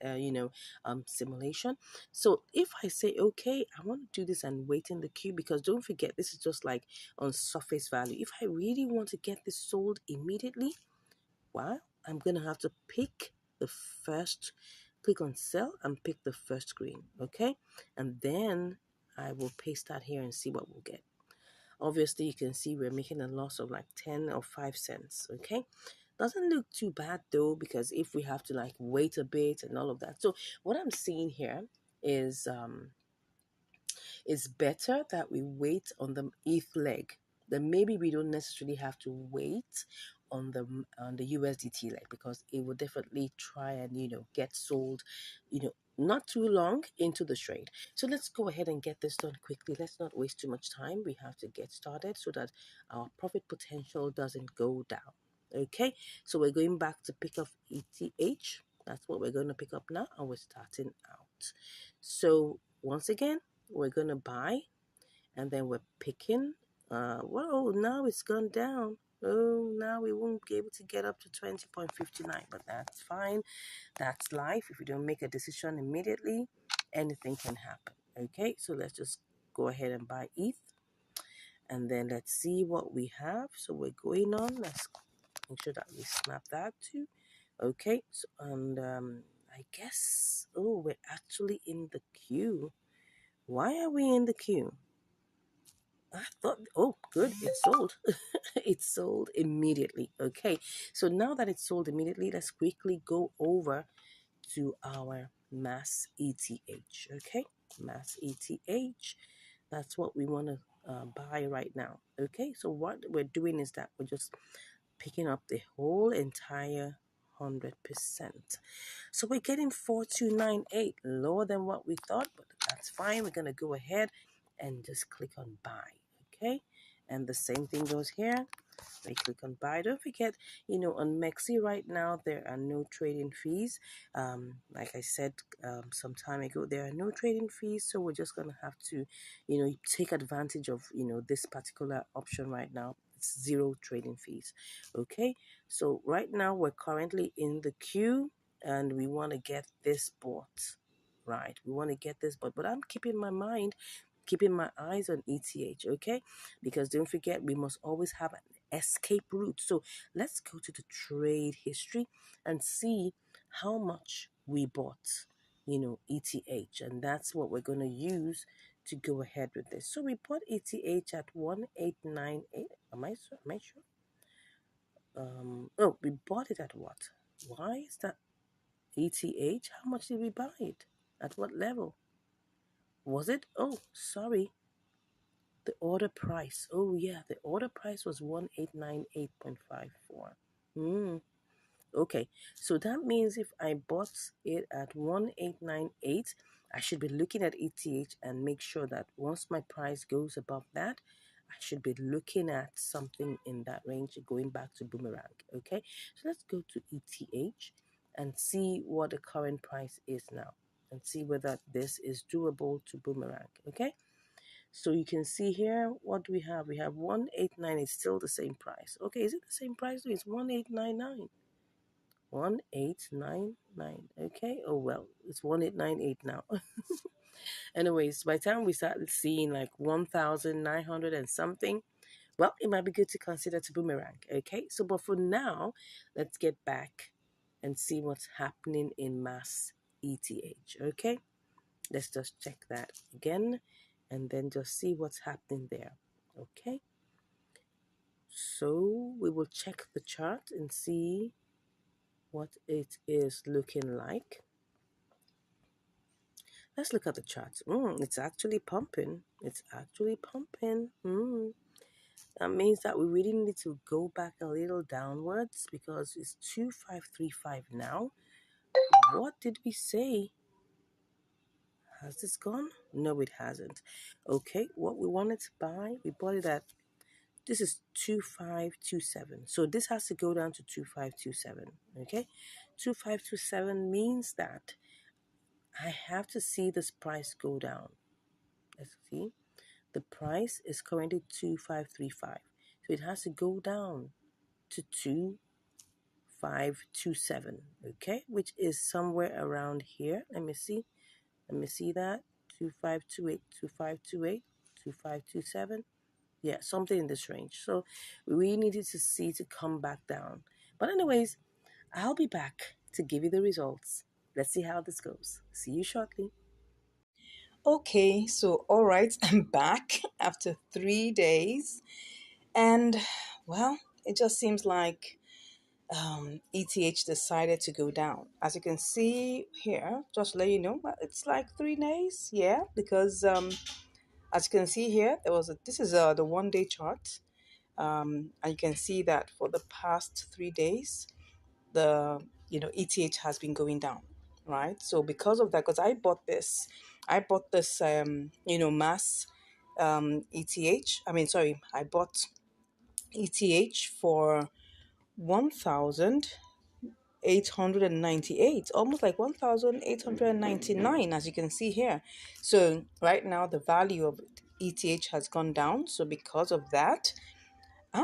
simulation. So if I say, okay, I want to do this and wait in the queue, because don't forget, this is just like on surface value. If I really want to get this sold immediately, well, I'm going to have to pick the first, click on sell and pick the first screen, okay? And then I will paste that here and see what we'll get. Obviously, you can see we're making a loss of like 10 or 5 cents, okay? Doesn't look too bad though, because if we have to like wait a bit and all of that. So what I'm seeing here is it's better that we wait on the ETH leg. Then maybe we don't necessarily have to wait on the USDT leg, because it will definitely try and get sold, not too long into the trade. So let's go ahead and get this done quickly. Let's not waste too much time. We have to get started so that our profit potential doesn't go down. Okay, so we're going back to pick up ETH. That's what we're going to pick up now, and we're starting out. So once again, we're going to buy, and then we're picking. Whoa, now it's gone down. Oh, now we won't be able to get up to 20.59, but that's fine. That's life. If you don't make a decision immediately, anything can happen. Okay, so let's just go ahead and buy ETH, and then let's see what we have. So we're going on. Let's make sure that we snap that too. Okay, so, and I guess, we're actually in the queue. Why are we in the queue? I thought, oh, good, it sold. It sold immediately. Okay, so now that it's sold immediately, let's quickly go over to our mass ETH. Okay, mass ETH. That's what we want to buy right now. Okay, so what we're doing is that we're just picking up the whole entire 100%. So we're getting 4298, lower than what we thought, but that's fine. We're going to go ahead and just click on buy. Okay, and the same thing goes here. We click on buy. Don't forget, on Mexi right now, there are no trading fees. Like I said some time ago, there are no trading fees. So we're just going to have to, take advantage of, this particular option right now. It's zero trading fees. Okay. So right now we're currently in the queue and we want to get this bought. Right. We want to get this bought, but I'm keeping my eyes on ETH, okay? Because don't forget, we must always have an escape route. So let's go to the trade history and see how much we bought, ETH. And that's what we're going to use to go ahead with this. So we bought ETH at 1898. Am I sure? Oh, we bought it at what? Why is that ETH? How much did we buy it? At what level? Was it? Oh, sorry. The order price. Oh yeah, the order price was 1898.54. Hmm. Okay. So that means if I bought it at 1898, I should be looking at ETH and make sure that once my price goes above that, I should be looking at something in that range going back to boomerang. Okay. So let's go to ETH and see what the current price is now and see whether this is doable to boomerang. Okay. So you can see here, what do we have? We have 189. It's still the same price. Okay, is it the same price? No, it's 1899. 1899. Okay. Oh well, it's 1898 now. Anyways, by the time we started seeing like 1900 and something, well, it might be good to consider to boomerang. Okay. So but for now, let's get back and see what's happening in mass ETH. Okay. Let's just check that again and then just see what's happening there. Okay. So we will check the chart and see what it is looking like. Let's look at the chart. It's actually pumping. It's actually pumping. That means that we really need to go back a little downwards because it's 2535 now. What did we say? Has this gone? No, it hasn't. Okay, what we wanted to buy, we bought it at, this is 2527. So this has to go down to 2527. Okay, 2527 means that I have to see this price go down. Let's see. The price is currently 2535. So it has to go down to 2527. Okay, which is somewhere around here. Let me see. Let me see that. 2528, 2528, 2527. Yeah, something in this range. So we needed to see to come back down. But anyways, I'll be back to give you the results. Let's see how this goes. See you shortly. Okay, so all right, I'm back after 3 days, and well, it just seems like ETH decided to go down. As you can see here, just to let you know, it's like 3 days, yeah, because as you can see here, this is the 1 day chart, and you can see that for the past 3 days, the ETH has been going down, right? So because of that, because I bought this mass ETH. I mean, sorry, I bought ETH for 1,898, almost like 1,899, as you can see here. So right now the value of ETH has gone down. So because of that, I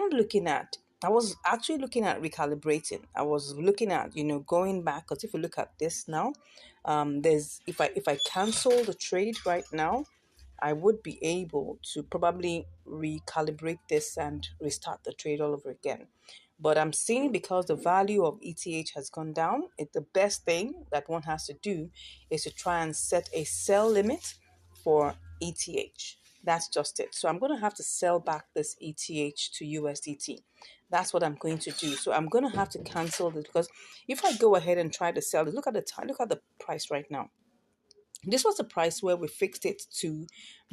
was actually looking at recalibrating. I was looking at, going back, because if you look at this now, there's if I cancel the trade right now, I would be able to probably recalibrate this and restart the trade all over again. But I'm seeing, because the value of ETH has gone down, the best thing that one has to do is to try and set a sell limit for ETH. That's just it. So I'm going to have to sell back this ETH to USDT. That's what I'm going to do. So I'm going to have to cancel this, because if I go ahead and try to sell it, look at the time, look at the price right now. This was the price where we fixed it to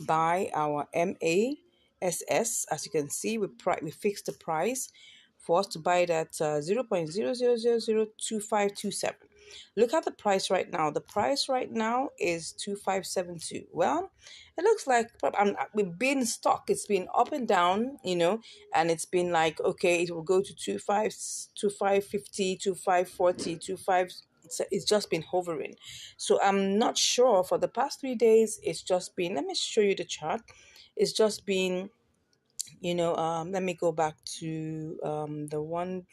buy our MASS. As you can see, we fixed the price for us to buy it at 0.00002527. Look at the price right now. The price right now is 2572. Well, it looks like we've been stuck. It's been up and down, and it's been like, okay, it will go to 2550, 2540, 25. It's just been hovering. So I'm not sure, for the past 3 days. It's just been, let me show you the chart. It's just been, let me go back to the 1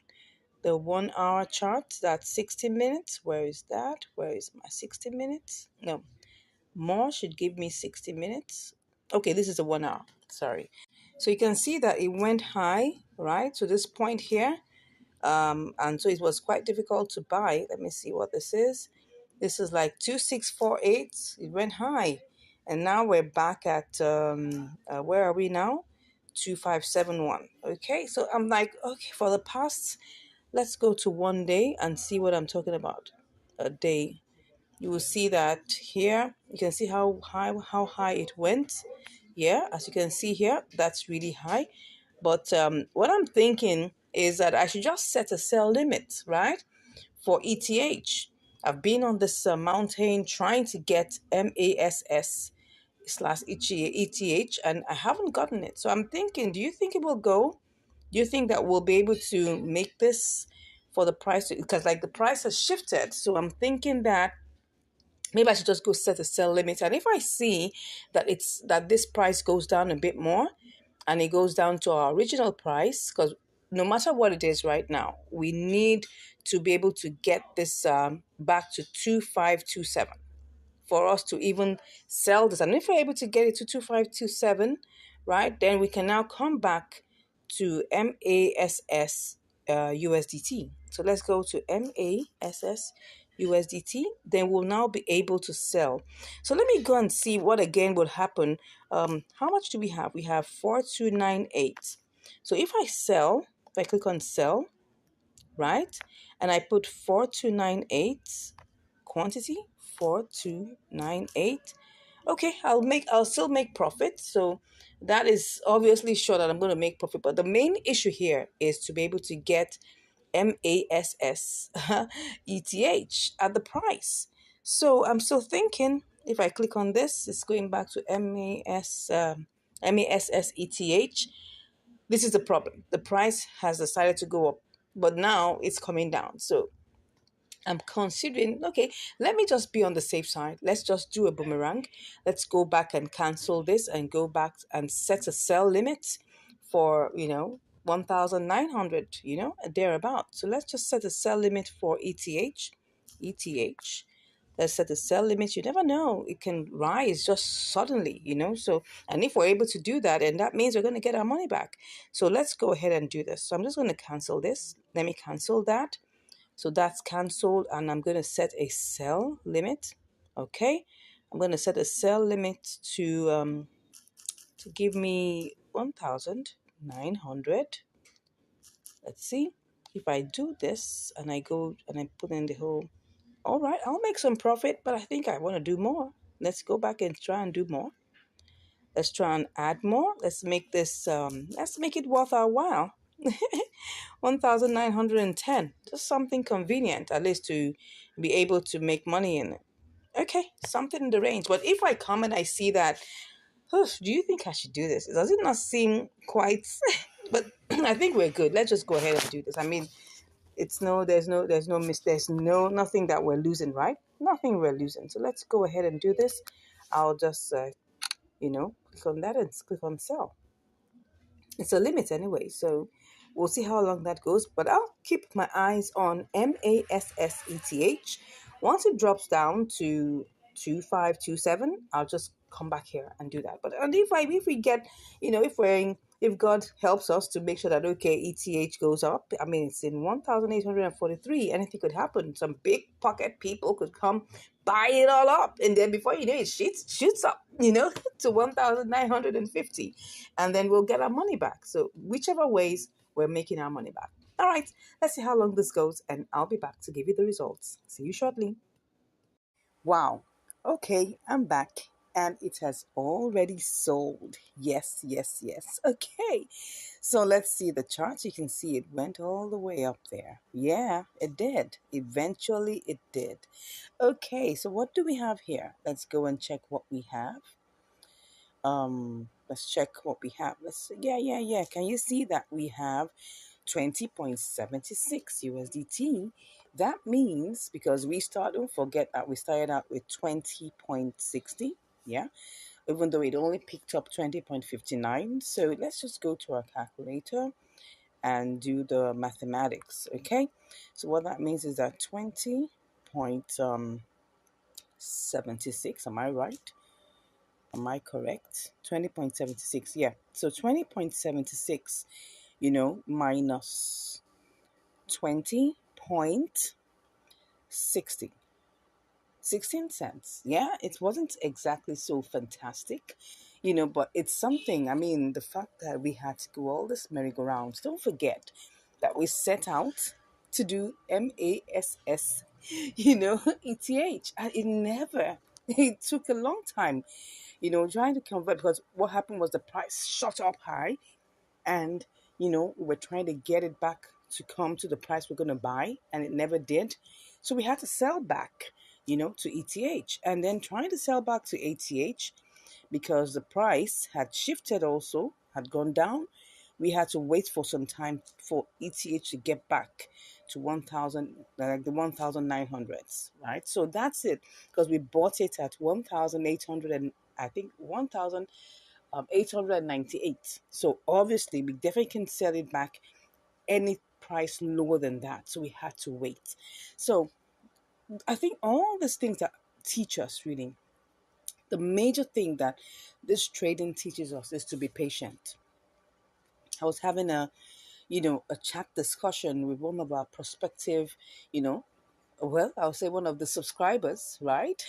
hour chart. That's 60 minutes. Where is that? Where is my 60 minutes? No, more should give me 60 minutes. Okay, this is a 1 hour. Sorry. So you can see that it went high, right? To this point here. And so it was quite difficult to buy. Let me see what this is. This is like 2648. It went high. And now we're back at, where are we now? 2571. Okay, so I'm like, okay, for the past, let's go to 1 day and see what I'm talking about. A day. You will see that here, you can see how high it went. Yeah, as you can see here, that's really high. But what I'm thinking is that I should just set a sell limit, right? For ETH. I've been on this mountain trying to get MASS slash ETH, and I haven't gotten it. So I'm thinking, do you think it will go? Do you think that we'll be able to make this for the price? Because like the price has shifted. So I'm thinking that maybe I should just go set a sell limit. And if I see that this price goes down a bit more, and it goes down to our original price, because no matter what it is right now, we need to be able to get this back to 2527 for us to even sell this. And if we're able to get it to 2527, right, then we can now come back to MASS USDT. So let's go to MASS USDT. Then we'll now be able to sell. So let me go and see what again will happen. How much do we have? We have 4298. So if I click on sell, right, and I put 4298 quantity, 4298. Okay, I'll still make profit. So that is obviously sure that I'm going to make profit. But the main issue here is to be able to get MASS ETH at the price. So I'm still thinking, if I click on this, it's going back to MASS ETH. This is the problem. The price has decided to go up, but now it's coming down. So I'm considering, okay, let me just be on the safe side. Let's just do a boomerang. Let's go back and cancel this and go back and set a sell limit for, 1,900, thereabout. So let's just set a sell limit for ETH. ETH. Let's set a sell limit. You never know. It can rise just suddenly, So, and if we're able to do that, and that means we're going to get our money back. So let's go ahead and do this. So I'm just going to cancel this. Let me cancel that. So that's canceled, and I'm going to set a sell limit. Okay, I'm going to set a sell limit to give me 1,900. Let's see if I do this and I go and I put in the whole. All right, I'll make some profit, but I think I want to do more. Let's go back and try and do more. Let's try and add more. Let's make this. Let's make it worth our while. 1,910. Just something convenient, at least to be able to make money in it. Okay, something in the range. But if I come and I see that, do you think I should do this? Does it not seem quite? But I think we're good. Let's just go ahead and do this. I mean, there's no nothing that we're losing, right? Nothing we're losing. So let's go ahead and do this. I'll just, click on that and click on sell. It's a limit anyway, so we'll see how long that goes. But I'll keep my eyes on MASSETH. Once it drops down to 2527, I'll just come back here and do that. But and if we get, if God helps us to make sure that ETH goes up, I mean it's in 1,843. Anything could happen. Some big pocket people could come buy it all up, and then before you know it, shoots up. you know, to 1,950, and then we'll get our money back. So whichever ways, we're making our money back. All right, let's see how long this goes, and I'll be back to give you the results. See you shortly. Wow. Okay, I'm back, and it has already sold. Yes, yes, yes. Okay. So let's see the chart. You can see it went all the way up there. Yeah, it did. Eventually it did. Okay, so what do we have here? Let's go and check what we have. Let's check what we have. Yeah. Can you see that we have 20.76 USDT? That means, because don't forget that we started out with 20.60. Yeah, even though it only picked up 20.59. So let's just go to our calculator and do the mathematics. Okay, so what that means is that 20.76, am I right? Am I correct? 20.76. Yeah. So 20.76, minus 20.60. 16 cents. Yeah, it wasn't exactly so fantastic, but it's something. I mean, the fact that we had to go all this merry-go-round. Don't forget that we set out to do MASS, ETH. And it took a long time, trying to convert, because what happened was the price shot up high, and we were trying to get it back to come to the price we're going to buy, and it never did. So we had to sell back, to ETH, and then trying to sell back to ATH, because the price had shifted, also had gone down. We had to wait for some time for ETH to get back to 1,000, like the 1,900s, right? So that's it, because we bought it at 1,800, and I think 1,898. So obviously, we definitely can sell it back any price lower than that. So we had to wait. So I think all these things that teach us, really, the major thing that this trading teaches us is to be patient. I was having a chat discussion with one of our prospective, you know, well, I'll say one of the subscribers, right?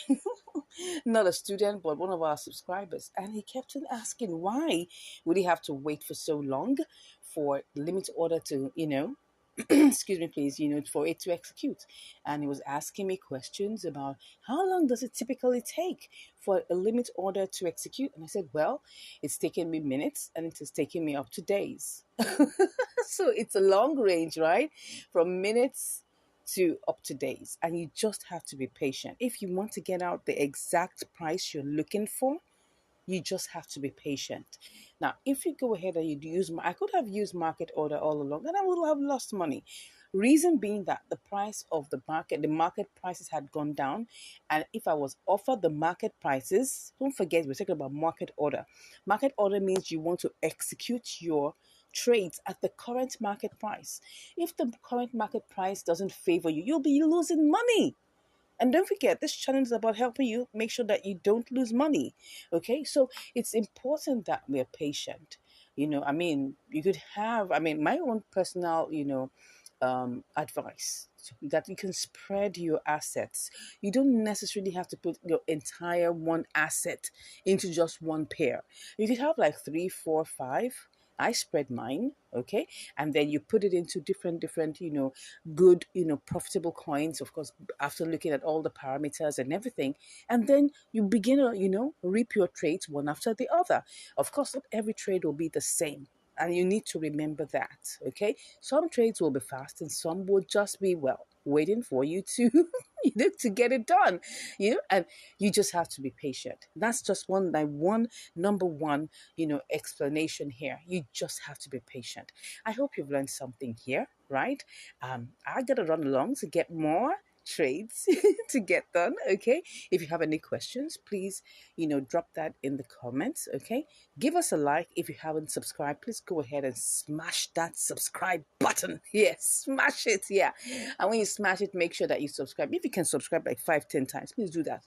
Not a student, but one of our subscribers. And he kept on asking, why would he have to wait for so long for limit order to, excuse me, please, for it to execute? And he was asking me questions about how long does it typically take for a limit order to execute? And I said, well, it's taken me minutes, and it has taken me up to days. So it's a long range, right? From minutes to up to days, and you just have to be patient. If you want to get out the exact price you're looking for, you just have to be patient. Now, if you go ahead and you use, I could have used market order all along, and I would have lost money. Reason being that the market prices had gone down. And if I was offered the market prices, don't forget, we're talking about market order. Market order means you want to execute your trades at the current market price. If the current market price doesn't favor you, you'll be losing money. And don't forget, this channel is about helping you make sure that you don't lose money. Okay, so it's important that we're patient. I mean, you could have, I mean, my own personal, advice, so that you can spread your assets. You don't necessarily have to put your entire one asset into just one pair. You could have like three, four, five. I spread mine, okay, and then you put it into different, good, profitable coins, of course, after looking at all the parameters and everything. And then you begin to, reap your trades one after the other. Of course, not every trade will be the same. And you need to remember that, okay? Some trades will be fast, and some will just be, well, waiting for you to, to get it done, and you just have to be patient. That's just number one, explanation here. You just have to be patient. I hope you've learned something here, right? I gotta run along to get more trades to get done. Okay, if you have any questions, please drop that in the comments. Okay, give us a like. If you haven't subscribed, please go ahead and smash that subscribe button. Yes, smash it. Yeah, and when you smash it, make sure that you subscribe. If you can subscribe like 5-10 times, please do that.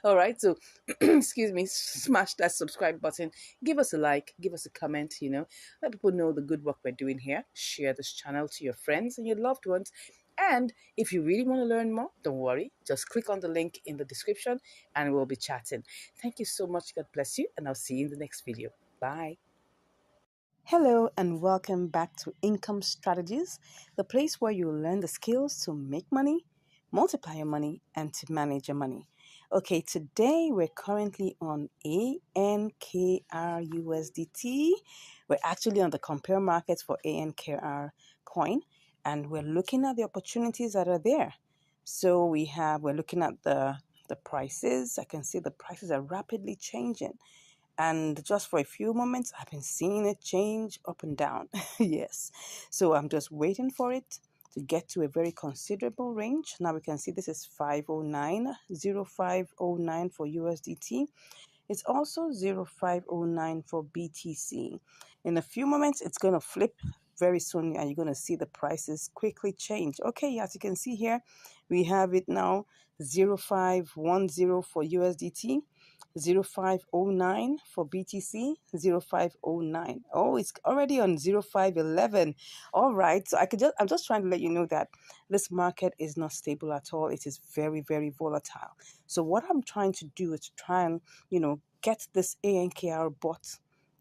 All right, so excuse me, smash that subscribe button. Give us a like, give us a comment. Let people know the good work we're doing here. Share this channel to your friends and your loved ones. And if you really want to learn more, don't worry. Just click on the link in the description and we'll be chatting. Thank you so much. God bless you. And I'll see you in the next video. Bye. Hello, and welcome back to Income Strategies, the place where you learn the skills to make money, multiply your money, and to manage your money. Okay, today we're currently on ANKRUSDT. We're actually on the compare markets for ANKR coin, and we're looking at the opportunities that are there. So we're looking at the prices. I can see the prices are rapidly changing. And just for a few moments, I've been seeing it change up and down. Yes. So I'm just waiting for it to get to a very considerable range. Now we can see this is 509, 0509 for USDT. It's also 0509 for BTC. In a few moments, it's going to flip very soon and you're going to see the prices quickly change. Okay, as you can see here, we have it now 0510 for USDT. 0509 for BTC, 0509. Oh, it's already on 0511. All right. So I'm just trying to let you know that this market is not stable at all. It is very, very volatile. So what I'm trying to do is to try and, get this ANKR bot,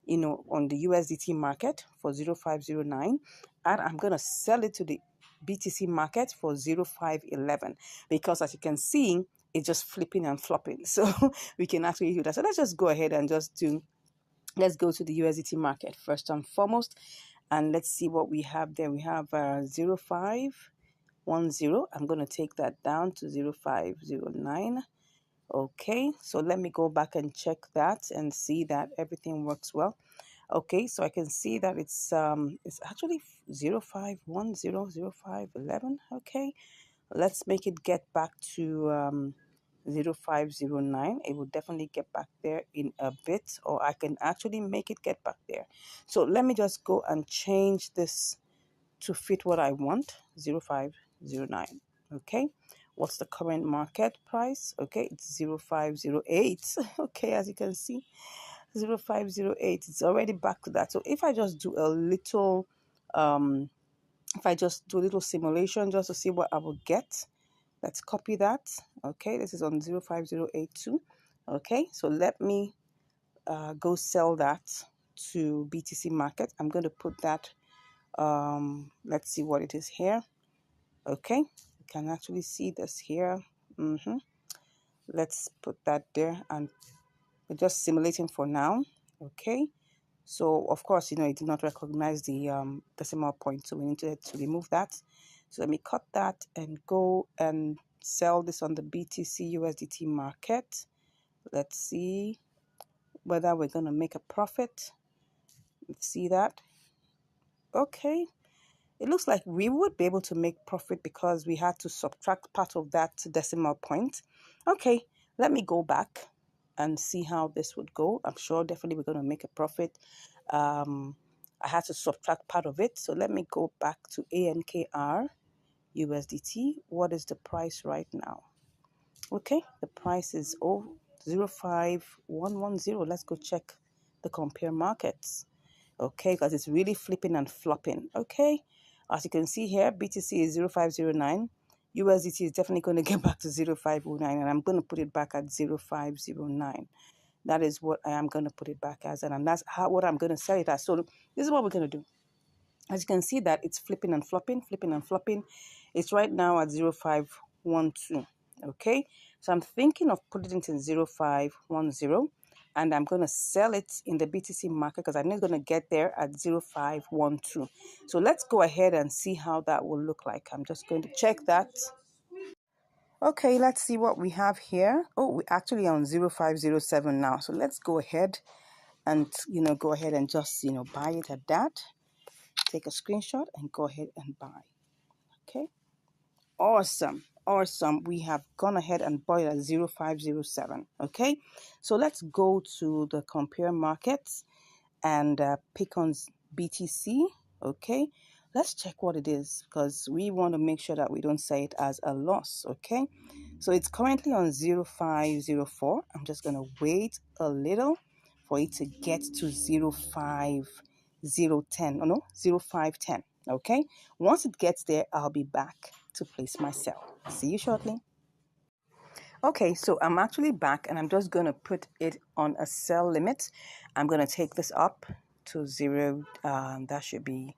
on the USDT market for 0509. And I'm going to sell it to the BTC market for 0511 because as you can see, it's just flipping and flopping. So we can actually do that. So let's just go ahead and let's go to the USDT market first and foremost. And let's see what we have there. We have 0510. I'm going to take that down to 0509. Okay, so let me go back and check that and see that everything works well. Okay, so I can see that it's actually 0510, 0511. Okay, let's make it get back to 0509. It will definitely get back there in a bit, or I can actually make it get back there. So let me just go and change this to fit what I want. 0509. Okay, what's the current market price? Okay, it's 0508. Okay, as you can see, 0508. It's already back to that. So if I just do a little simulation just to see what I will get, let's copy that. Okay, this is on 05082. Okay, so let me go sell that to BTC market. I'm going to put that, let's see what it is here. Okay, you can actually see this here. Let's put that there, and we're just simulating for now. Okay, so of course, it did not recognize the decimal point, so we need to remove that. So let me cut that and go and sell this on the BTC USDT market. Let's see whether we're going to make a profit. Let's see that. Okay, it looks like we would be able to make profit because we had to subtract part of that decimal point. Okay, let me go back and see how this would go. I'm sure definitely we're going to make a profit. I had to subtract part of it. So let me go back to ANKR USDT. What is the price right now? Okay, the price is 05110. Let's go check the compare markets. Okay, because it's really flipping and flopping. Okay, as you can see here, BTC is 0509. USDT is definitely going to get back to 0509, and I'm going to put it back at 0509. That is what I am going to put it back as, and that's what I'm going to sell it as. So this is what we're going to do. As you can see that it's flipping and flopping, flipping and flopping. It's right now at 0512. Okay, so I'm thinking of putting it in 0510, and I'm going to sell it in the BTC market because I know it's going to get there at 0512. So let's go ahead and see how that will look like. I'm just going to check that. Okay, let's see what we have here. Oh, we're actually on 0507 now. So let's go ahead and, go ahead and just, buy it at that. Take a screenshot and go ahead and buy. Okay, awesome. We have gone ahead and bought it at 0507. Okay, so let's go to the compare markets and pick on BTC. Okay, let's check what it is because we want to make sure that we don't say it as a loss. Okay, so it's currently on 0504. I'm just going to wait a little for it to get to 05010. Oh no, 0510. Okay, once it gets there, I'll be back. to place my sell. See you shortly. Okay, so I'm actually back and I'm just going to put it on a sell limit. I'm going to take this up to zero. That should be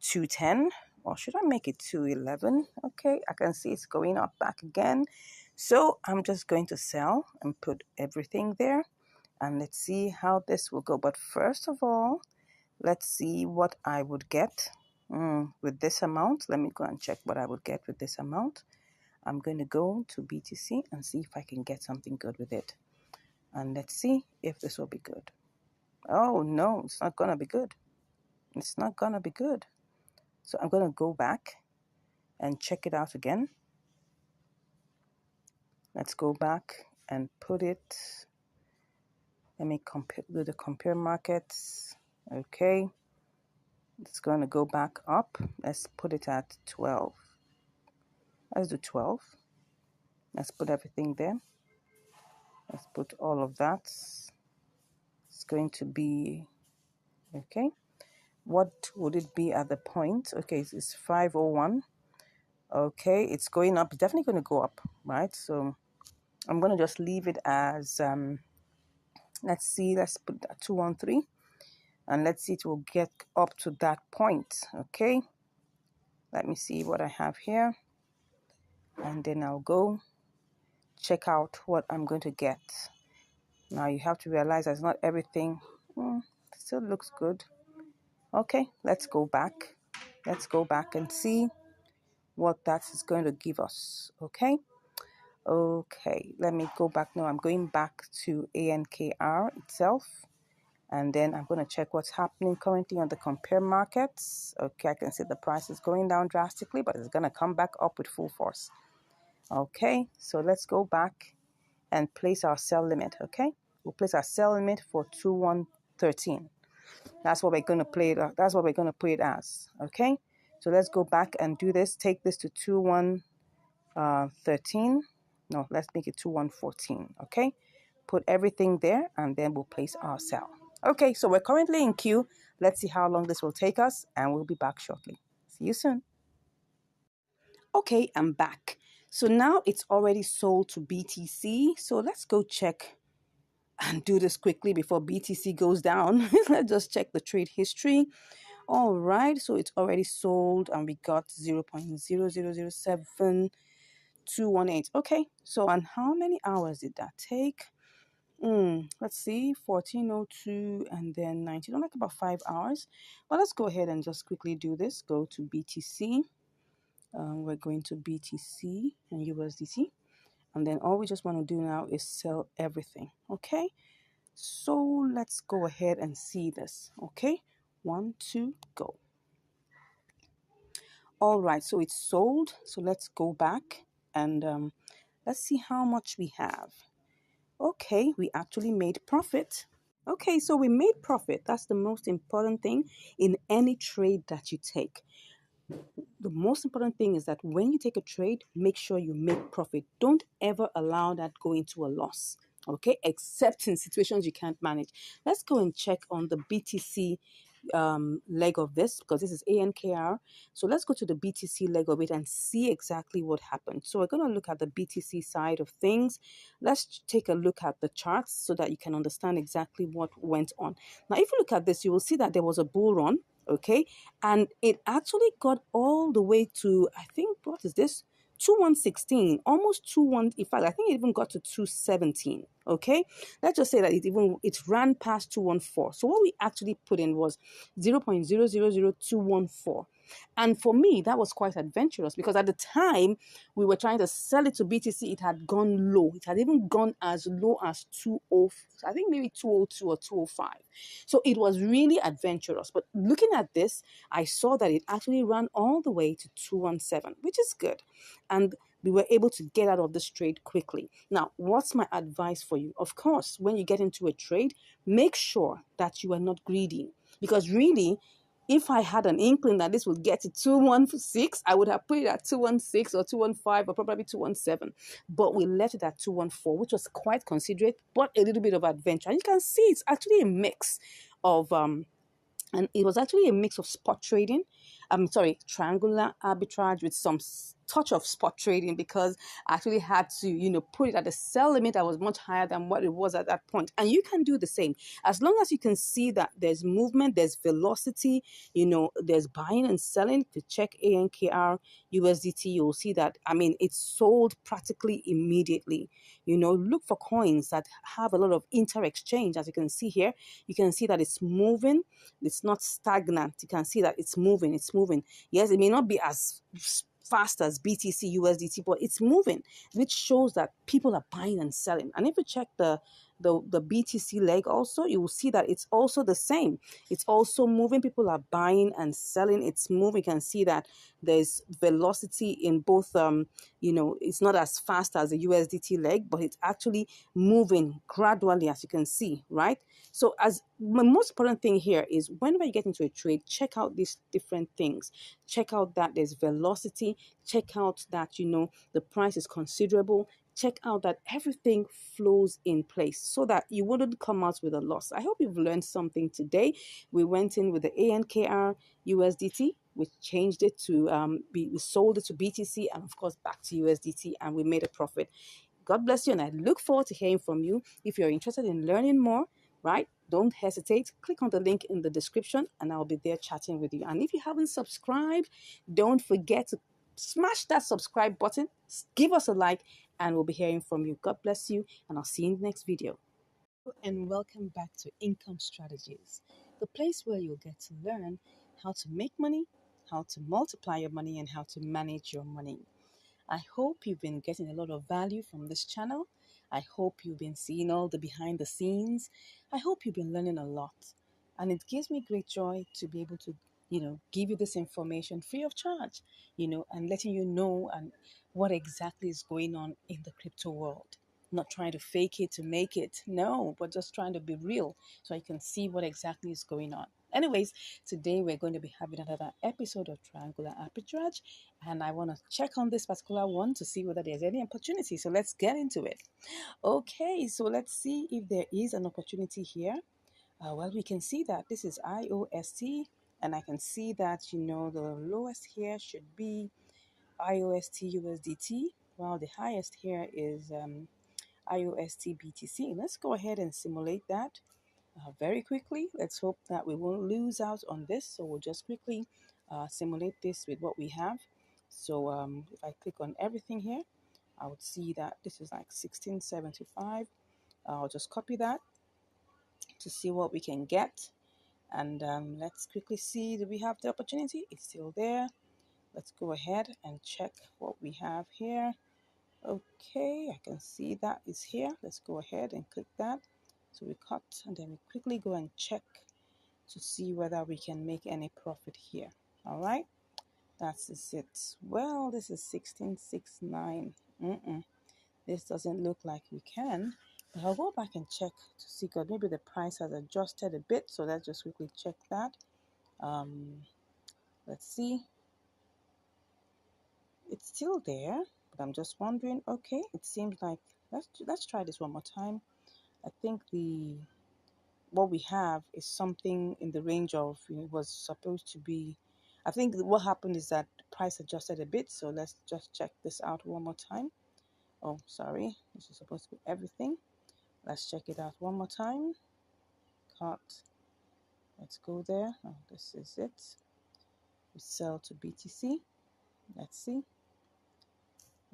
210, or should I make it 211? Okay, I can see it's going up back again. So I'm just going to sell and put everything there. And let's see how this will go. But first of all, let's see what I would get with this amount. Let me go and check what I would get with this amount. I'm going to go to BTC and see if I can get something good with it. And let's see if this will be good. Oh, no, it's not going to be good. It's not going to be good. So I'm going to go back and check it out again. Let's go back and put it. Let me do the compare markets. Okay. It's going to go back up. Let's put it at 12. Let's do 12. Let's put everything there. Let's put all of that. It's going to be, okay. What would it be at the point? Okay, it's 501. Okay, it's going up. It's definitely going to go up, right? So I'm going to just leave it as, let's see, let's put that 213. And let's see, it will get up to that point. Okay, let me see what I have here. And then I'll go check out what I'm going to get. Now you have to realize that's not everything. Still looks good. Okay, let's go back. Let's go back and see what that is going to give us. Okay. Okay, let me go back now. I'm going back to ANKR itself. And then I'm going to check what's happening currently on the compare markets. Okay, I can see the price is going down drastically, but it's going to come back up with full force. Okay, so let's go back and place our sell limit. Okay, we'll place our sell limit for 2113. That's what we're going to play it. That's what we're going to put it as. Okay, so let's go back and do this. Take this to 2113. No, let's make it 2114. Okay, put everything there, and then we'll place our sell. Okay, so we're currently in queue. Let's see how long this will take us, and we'll be back shortly. See you soon. Okay, I'm back. So now it's already sold to BTC. So let's go check and do this quickly before BTC goes down. Let's just check the trade history. All right, so it's already sold and we got 0.0007218. Okay, so and how many hours did that take? Let's see, 1402 and then 19, like about 5 hours. But let's go ahead and just quickly do this. Go to BTC. We're going to BTC and USDT. And then all we just want to do now is sell everything. Okay, so let's go ahead and see this. Okay, 1, 2, go. All right, so it's sold. So let's go back and let's see how much we have. Okay, we actually made profit. Okay, so we made profit. That's the most important thing in any trade that you take. The most important thing is that when you take a trade, make sure you make profit. Don't ever allow that go into a loss. Okay, except in situations you can't manage. Let's go and check on the BTC leg of this, because this is ANKR. So let's go to the BTC leg of it and see exactly what happened. So we're going to look at the BTC side of things. Let's take a look at the charts so that you can understand exactly what went on. Now, if you look at this, you will see that there was a bull run. Okay, and it actually got all the way to, I think, what is this? 2116, almost 21. In fact, I think it even got to 217. Okay, let's just say that it ran past 214. So what we actually put in was 0.000214. And for me, that was quite adventurous because at the time we were trying to sell it to BTC, it had gone low. It had even gone as low as 20, I think maybe 202 or 205. So it was really adventurous. But looking at this, I saw that it actually ran all the way to 217, which is good. And we were able to get out of this trade quickly. Now, what's my advice for you? Of course, when you get into a trade, make sure that you are not greedy. Because really, if I had an inkling that this would get to 216, I would have put it at 216 or 215 or probably 217. But we left it at 214, which was quite considerate, but a little bit of adventure. And you can see it's actually a mix of and it was actually a mix of spot trading I'm sorry, triangular arbitrage with some touch of spot trading, because I actually had to, put it at a sell limit that was much higher than what it was at that point. And you can do the same. As long as you can see that there's movement, there's velocity, there's buying and selling. To check ANKR USDT, you'll see that, I mean, it's sold practically immediately. Look for coins that have a lot of inter exchange. As you can see here, you can see that it's moving. It's not stagnant. You can see that it's moving. It's moving. Yes, it may not be as fast as BTC USDT, but it's moving, which shows that people are buying and selling. And if you check the BTC leg also, you will see that it's also the same. It's also moving. People are buying and selling. It's moving. You can see that there's velocity in both. It's not as fast as the USDT leg, but it's actually moving gradually, as you can see, right? So as the most important thing here is, whenever you get into a trade, check out these different things. Check out that there's velocity. Check out that, the price is considerable. Check out that everything flows in place so that you wouldn't come out with a loss. I hope you've learned something today. We went in with the ANKR USDT. We changed it to, we sold it to BTC, and of course back to USDT, and we made a profit. God bless you, and I look forward to hearing from you. If you're interested in learning more, right, don't hesitate. Click on the link in the description, and I'll be there chatting with you. And if you haven't subscribed, don't forget to smash that subscribe button, give us a like, and we'll be hearing from you. God bless you, and I'll see you in the next video. And welcome back to Income Strategies, the place where you'll get to learn how to make money, how to multiply your money, and how to manage your money. I hope you've been getting a lot of value from this channel. I hope you've been seeing all the behind the scenes. I hope you've been learning a lot. And it gives me great joy to be able to, give you this information free of charge, and letting you know and what exactly is going on in the crypto world. Not trying to fake it to make it, no, but just trying to be real so I can see what exactly is going on. Anyways, today we're going to be having another episode of Triangular Arbitrage, and I want to check on this particular one to see whether there's any opportunity. So let's get into it. Okay, so let's see if there is an opportunity here. Well, we can see that this is IOST, and I can see that, the lowest here should be IOST USDT, while the highest here is IOST BTC. Let's go ahead and simulate that very quickly. Let's hope that we won't lose out on this. So we'll just quickly simulate this with what we have. So if I click on everything here, I would see that this is like 1675. I'll just copy that to see what we can get. And let's quickly see, do we have the opportunity? It's still there. Let's go ahead and check what we have here. Okay, I can see that is here. Let's go ahead and click that. So we cut, and then we quickly go and check to see whether we can make any profit here. All right, that's it. Well, this is 1669. This doesn't look like we can, but I'll go back and check to see, because maybe the price has adjusted a bit. So let's just quickly check that. Let's see. It's still there, but I'm just wondering. Okay, it seems like let's try this one more time. I think what we have is something in the range of, it was supposed to be, I think what happened is that the price adjusted a bit. So let's just check this out one more time. Oh, sorry, this is supposed to be everything. Let's check it out one more time. Cut. Let's go there. Oh, this is it. We sell to BTC. Let's see.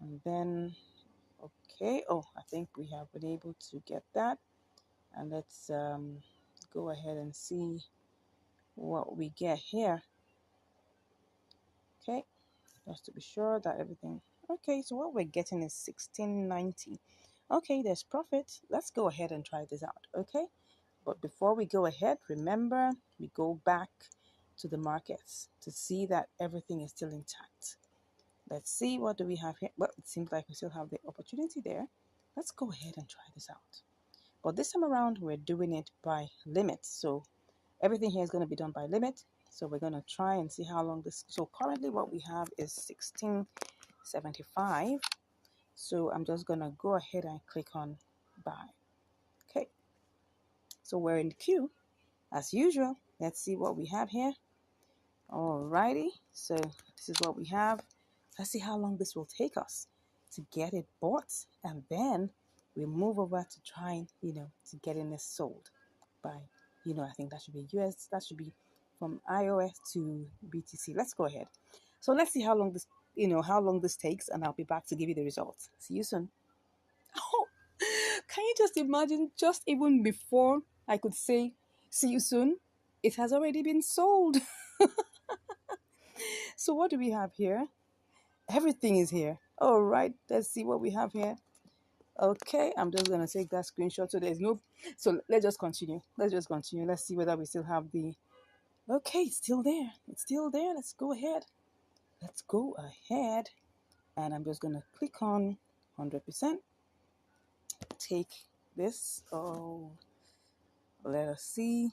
And then, okay. Oh, I think we have been able to get that. And let's go ahead and see what we get here. Okay, just to be sure that everything. Okay, so what we're getting is 1690. Okay, there's profit. Let's go ahead and try this out. Okay, but before we go ahead, remember, we go back to the markets to see that everything is still intact. Let's see, what do we have here? Well, it seems like we still have the opportunity there. Let's go ahead and try this out. But this time around, we're doing it by limit. So everything here is going to be done by limit. So we're going to try and see how long this. So currently what we have is 1675. So I'm just going to go ahead and click on buy. Okay. So we're in the queue as usual. Let's see what we have here. Alrighty, so this is what we have. Let's see how long this will take us to get it bought, and then we move over to trying, to getting this sold by, I think that should be US, that should be from iOS to BTC. Let's go ahead. So let's see how long this takes, and I'll be back to give you the results. See you soon. Oh, can you just imagine, just even before I could say, see you soon, it has already been sold. So what do we have here? Everything is here. All right, let's see what we have here. Okay, I'm just gonna take that screenshot. So there's no. So let's just continue. Let's just continue. Let's see whether we still have the. Okay, it's still there. It's still there. Let's go ahead. Let's go ahead, and I'm just gonna click on 100%. Take this. Oh, let us see.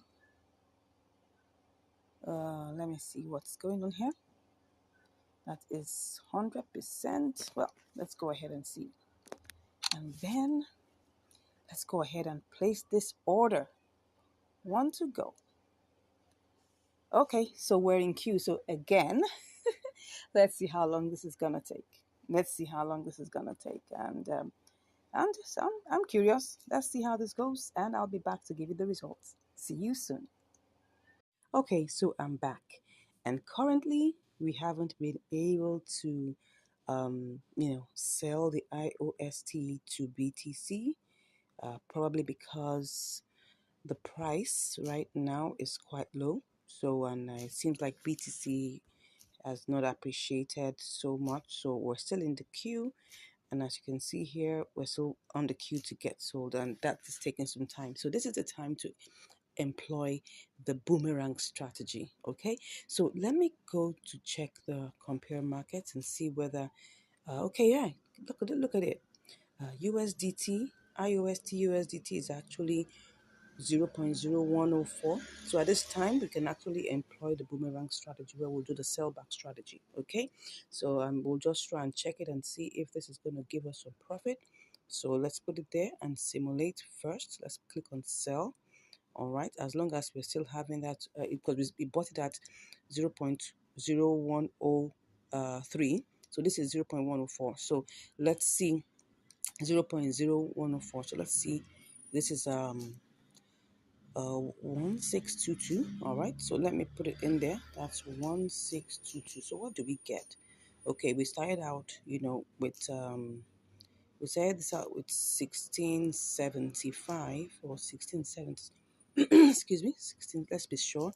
Let me see what's going on here. That is 100%. Well, let's go ahead and see. And then let's go ahead and place this order. One to go. Okay, so we're in queue. So again, let's see how long this is gonna take. Let's see how long this is gonna take. I'm curious. Let's see how this goes, and I'll be back to give you the results. See you soon. Okay, so I'm back, and currently we haven't been able to, sell the IOST to BTC, probably because the price right now is quite low. So, and it seems like BTC has not appreciated so much. So we're still in the queue. And as you can see here, we're still on the queue to get sold, and that is taking some time. So this is the time to employ the boomerang strategy. Okay, so let me go to check the compare markets and see whether okay, yeah, look at it. USDT, IOST USDT is actually 0.0104. So at this time, we can actually employ the boomerang strategy where we'll do the sellback strategy. Okay, so we'll just try and check it and see if this is going to give us some profit. So let's put it there and simulate first. Let's click on sell. All right, as long as we're still having that, because we bought it at 0.0103. So this is 0.104. So let's see 0.0104. So let's see. This is 1622. All right, so let me put it in there. That's 1622. So what do we get? Okay, we started out, with we started this out with 1675 or 1670. Excuse me, 16. Let's be sure.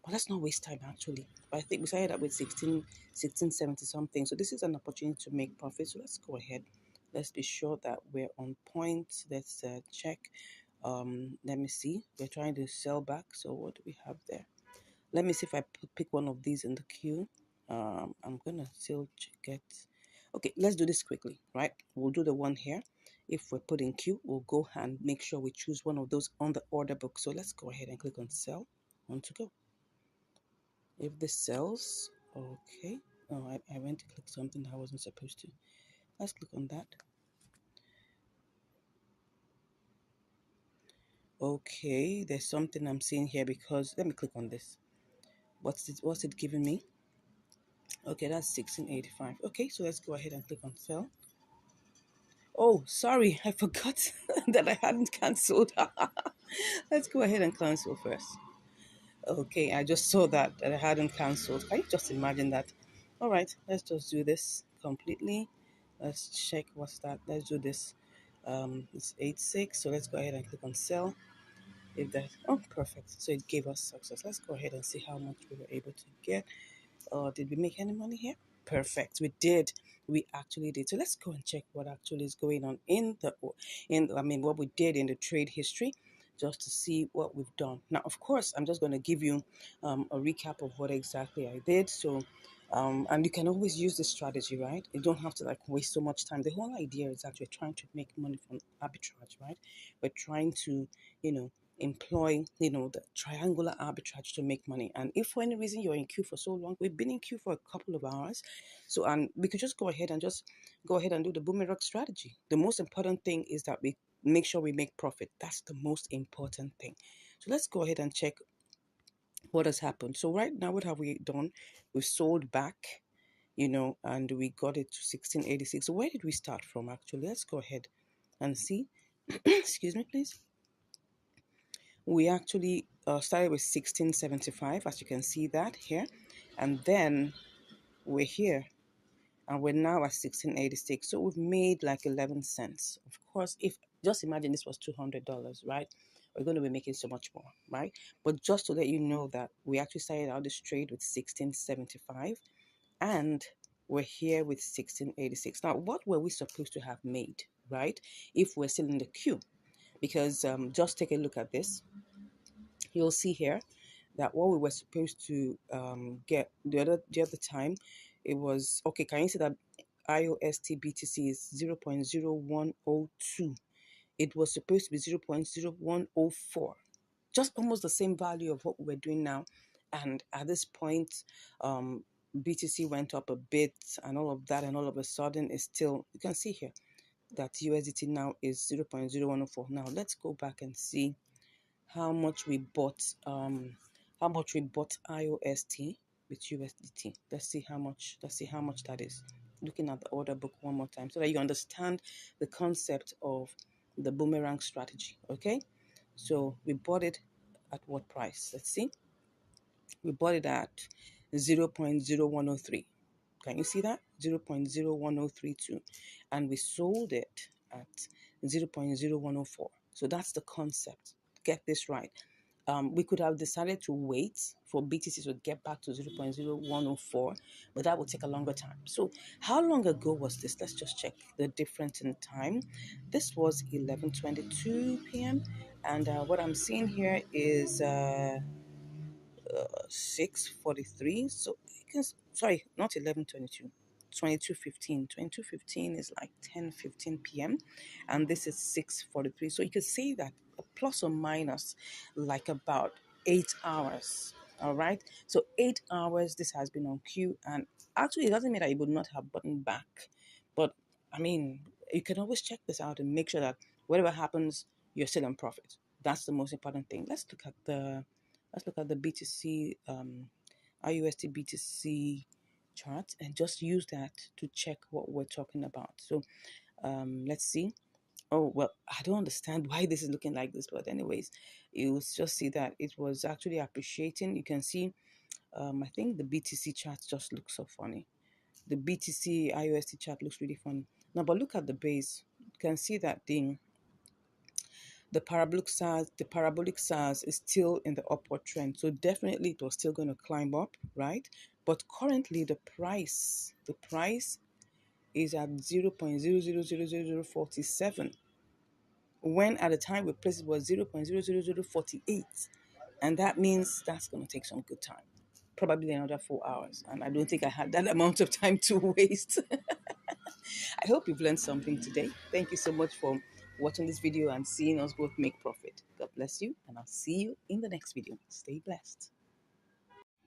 But let's not waste time actually. But I think we started out with 1670 something. So this is an opportunity to make profit. So let's go ahead. Let's be sure that we're on point. Let's check. Let me see. We're trying to sell back. So what do we have there? Let me see if I pick one of these in the queue. I'm gonna still get. Okay, let's do this quickly, right? We'll do the one here. If we're put in queue, we'll go and make sure we choose one of those on the order book. So let's go ahead and click on sell. On to go. If this sells, okay. Oh, I went to click something I wasn't supposed to. Let's click on that. Okay, there's something I'm seeing here because let me click on this. What's it giving me? Okay, that's 1685. Okay, so let's go ahead and click on sell. Oh, sorry, I forgot that I hadn't cancelled. Let's go ahead and cancel first. Okay, I just saw that I hadn't cancelled. Can you just imagine that? All right, let's just do this completely. Let's check what's that. Let's do this. It's 86. So let's go ahead and click on sell. If that, oh, perfect. So it gave us success. Let's go ahead and see how much we were able to get. Did we make any money here? Perfect. We did. We actually did. So let's go and check what actually is going on what we did in the trade history, just to see what we've done. Now, of course, I'm just going to give you a recap of what exactly I did. So, and you can always use this strategy, right? You don't have to like waste so much time. The whole idea is that we're trying to make money from arbitrage, right? We're trying to, employ, the triangular arbitrage to make money. And if for any reason you're in queue for so long, we've been in queue for a couple of hours. So, and we could just go ahead and do the boomerang strategy. The most important thing is that we make sure we make profit. That's the most important thing. So let's go ahead and check what has happened. So right now, what have we done? We sold back, and we got it to 1686. So where did we start from actually? Let's go ahead and see. Excuse me, please. We actually started with 1675, as you can see that here, and then we're here, and we're now at 1686. So we've made like 11 cents. Of course, if just imagine this was $200, right? We're going to be making so much more, right? But just to let you know that we actually started out this trade with 1675, and we're here with 1686. Now, what were we supposed to have made, right? If we're still in the queue, because just take a look at this. You'll see here that what we were supposed to get the other time, it was okay. Can you see that IOST BTC is 0.0102? It was supposed to be 0.0104, just almost the same value of what we're doing now. And at this point, BTC went up a bit and all of that, and all of a sudden it's still, you can see here that USDT now is 0.0104. Now let's go back and see how much we bought IOST with USDT. Let's see how much that is. Looking at the order book one more time so that you understand the concept of the boomerang strategy. Okay, so we bought it at what price? Let's see. We bought it at 0.0103. Can you see that? 0.01032. And we sold it at 0.0104. So that's the concept. Get this right. We could have decided to wait for BTC to get back to 0.0104, but that would take a longer time. So how long ago was this? Let's just check the difference in time. This was 11:22 p.m. And what I'm seeing here is 6:43. So you can, sorry, not 11:22. 22:15 is like 10:15 p.m. and this is 6:43. So you could say that plus or minus like about 8 hours. All right, so 8 hours this has been on queue, and actually it doesn't mean that it would not have button back, but I mean, you can always check this out and make sure that whatever happens, you're still in profit. That's the most important thing. Let's look at the BTC, IUSD BTC chart, and just use that to check what we're talking about. So let's see. Oh, well, I don't understand why this is looking like this, but anyways, you'll just see that it was actually appreciating. You can see, I think the BTC chart just looks so funny. The BTC IUSD chart looks really funny. Now, but look at the base. You can see that the parabolic SARS is still in the upward trend. So definitely it was still going to climb up, right? But currently the price is at 0.000047, when at the time we placed it was 0.00048. And that means that's going to take some good time. Probably another 4 hours. And I don't think I had that amount of time to waste. I hope you've learned something today. Thank you so much for watching this video and seeing us both make profit. God bless you, and I'll see you in the next video. Stay blessed.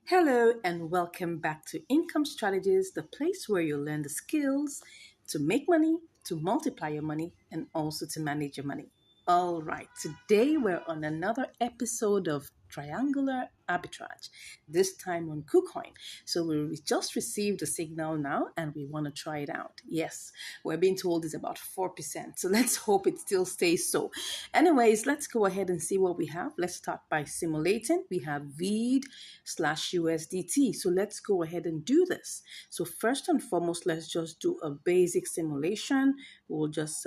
Hello, and welcome back to Income Strategies, the place where you learn the skills to make money, to multiply your money, and also to manage your money. All right, today we're on another episode of Triangular Arbitrage, this time on KuCoin. So we just received a signal now and we want to try it out. Yes, we're being told it's about 4%. So let's hope it still stays so. Anyways, let's go ahead and see what we have. Let's start by simulating. We have VEED/USDT. So let's go ahead and do this. So first and foremost, let's just do a basic simulation. We'll just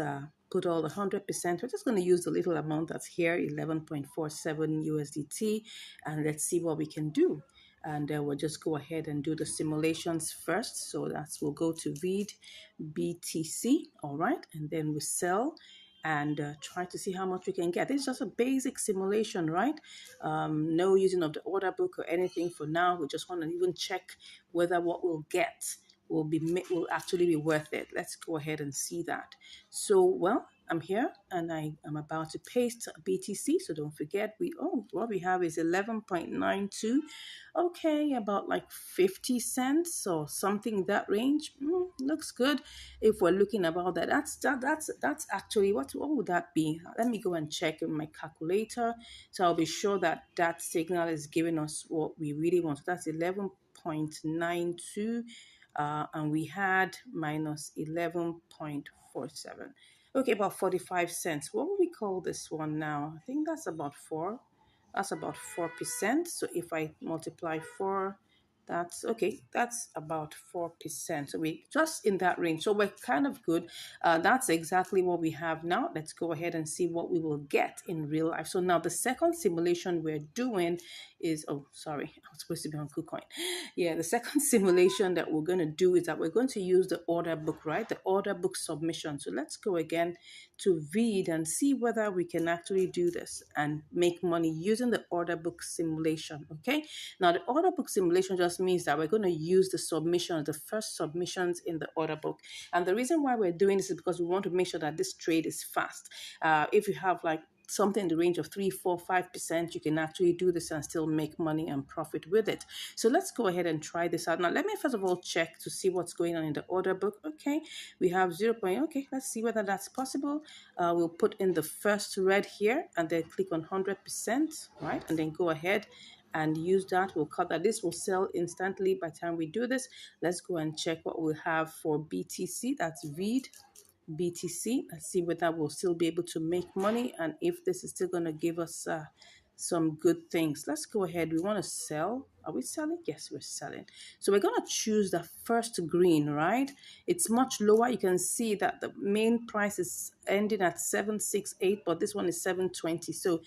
put all the 100%. We're just going to use the little amount that's here, 11.47 USDT, and let's see what we can do. And we'll just go ahead and do the simulations first. So we'll go to VEED BTC, all right, and then we sell and try to see how much we can get. It's just a basic simulation, right? No using of the order book or anything for now. We just want to even check whether what we'll get will actually be worth it. Let's go ahead and see that. So, well, I'm here and I am about to paste BTC. So don't forget, what we have is 11.92. Okay, about like 50 cents or something that range. Looks good. If we're looking about that, that's actually what would that be? Let me go and check in my calculator. So I'll be sure that that signal is giving us what we really want. So that's 11.92, and we had minus 11.47. Okay, about 45 cents. What would we call this one now? I think that's about 4. That's about 4%. So if I multiply 4, that's okay. That's about 4%. So we just in that range. So we're kind of good. That's exactly what we have now. Let's go ahead and see what we will get in real life. So now the second simulation we're doing is, oh, sorry, I was supposed to be on KuCoin. Yeah, the second simulation that we're going to do is that we're going to use the order book, right? The order book submission. So let's go again to read and see whether we can actually do this and make money using the order book simulation. Okay, now the order book simulation just means that we're going to use the submissions, the first submissions in the order book. And the reason why we're doing this is because we want to make sure that this trade is fast. If you have like something in the range of 3, 4, 5%, you can actually do this and still make money and profit with it. So let's go ahead and try this out. Now, let me first of all check to see what's going on in the order book. Okay, we have 0. Okay, let's see whether that's possible. We'll put in the first red here and then click on 100%, right? And then go ahead and use that. We'll cut that. This will sell instantly by the time we do this. Let's go and check what we have for BTC. That's read BTC. Let's see whether we'll still be able to make money and if this is still going to give us some good things. Let's go ahead. We want to sell. Are we selling? Yes, we're selling. So we're going to choose the first green, right? It's much lower. You can see that the main price is ending at 768, but this one is 720. So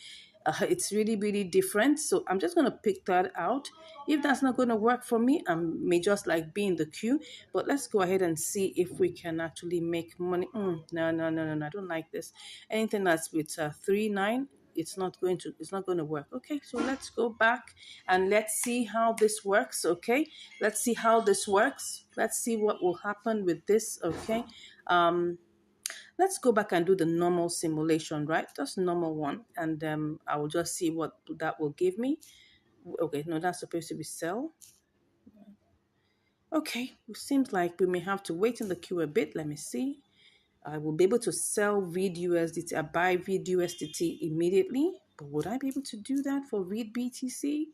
it's really, really different. So I'm just going to pick that out. If that's not going to work for me, I may just like be in the queue. But let's go ahead and see if we can actually make money. No. I don't like this. Anything that's with 3.9, it's not going to work. Okay, so let's go back and let's see how this works. Okay, let's see how this works. Let's see what will happen with this. Okay. Let's go back and do the normal simulation, right? Just normal one. And I will just see what that will give me. Okay, no, that's supposed to be sell. Okay, it seems like we may have to wait in the queue a bit. Let me see. I will be able to sell read USDT, buy read USDT immediately. But would I be able to do that for read BTC?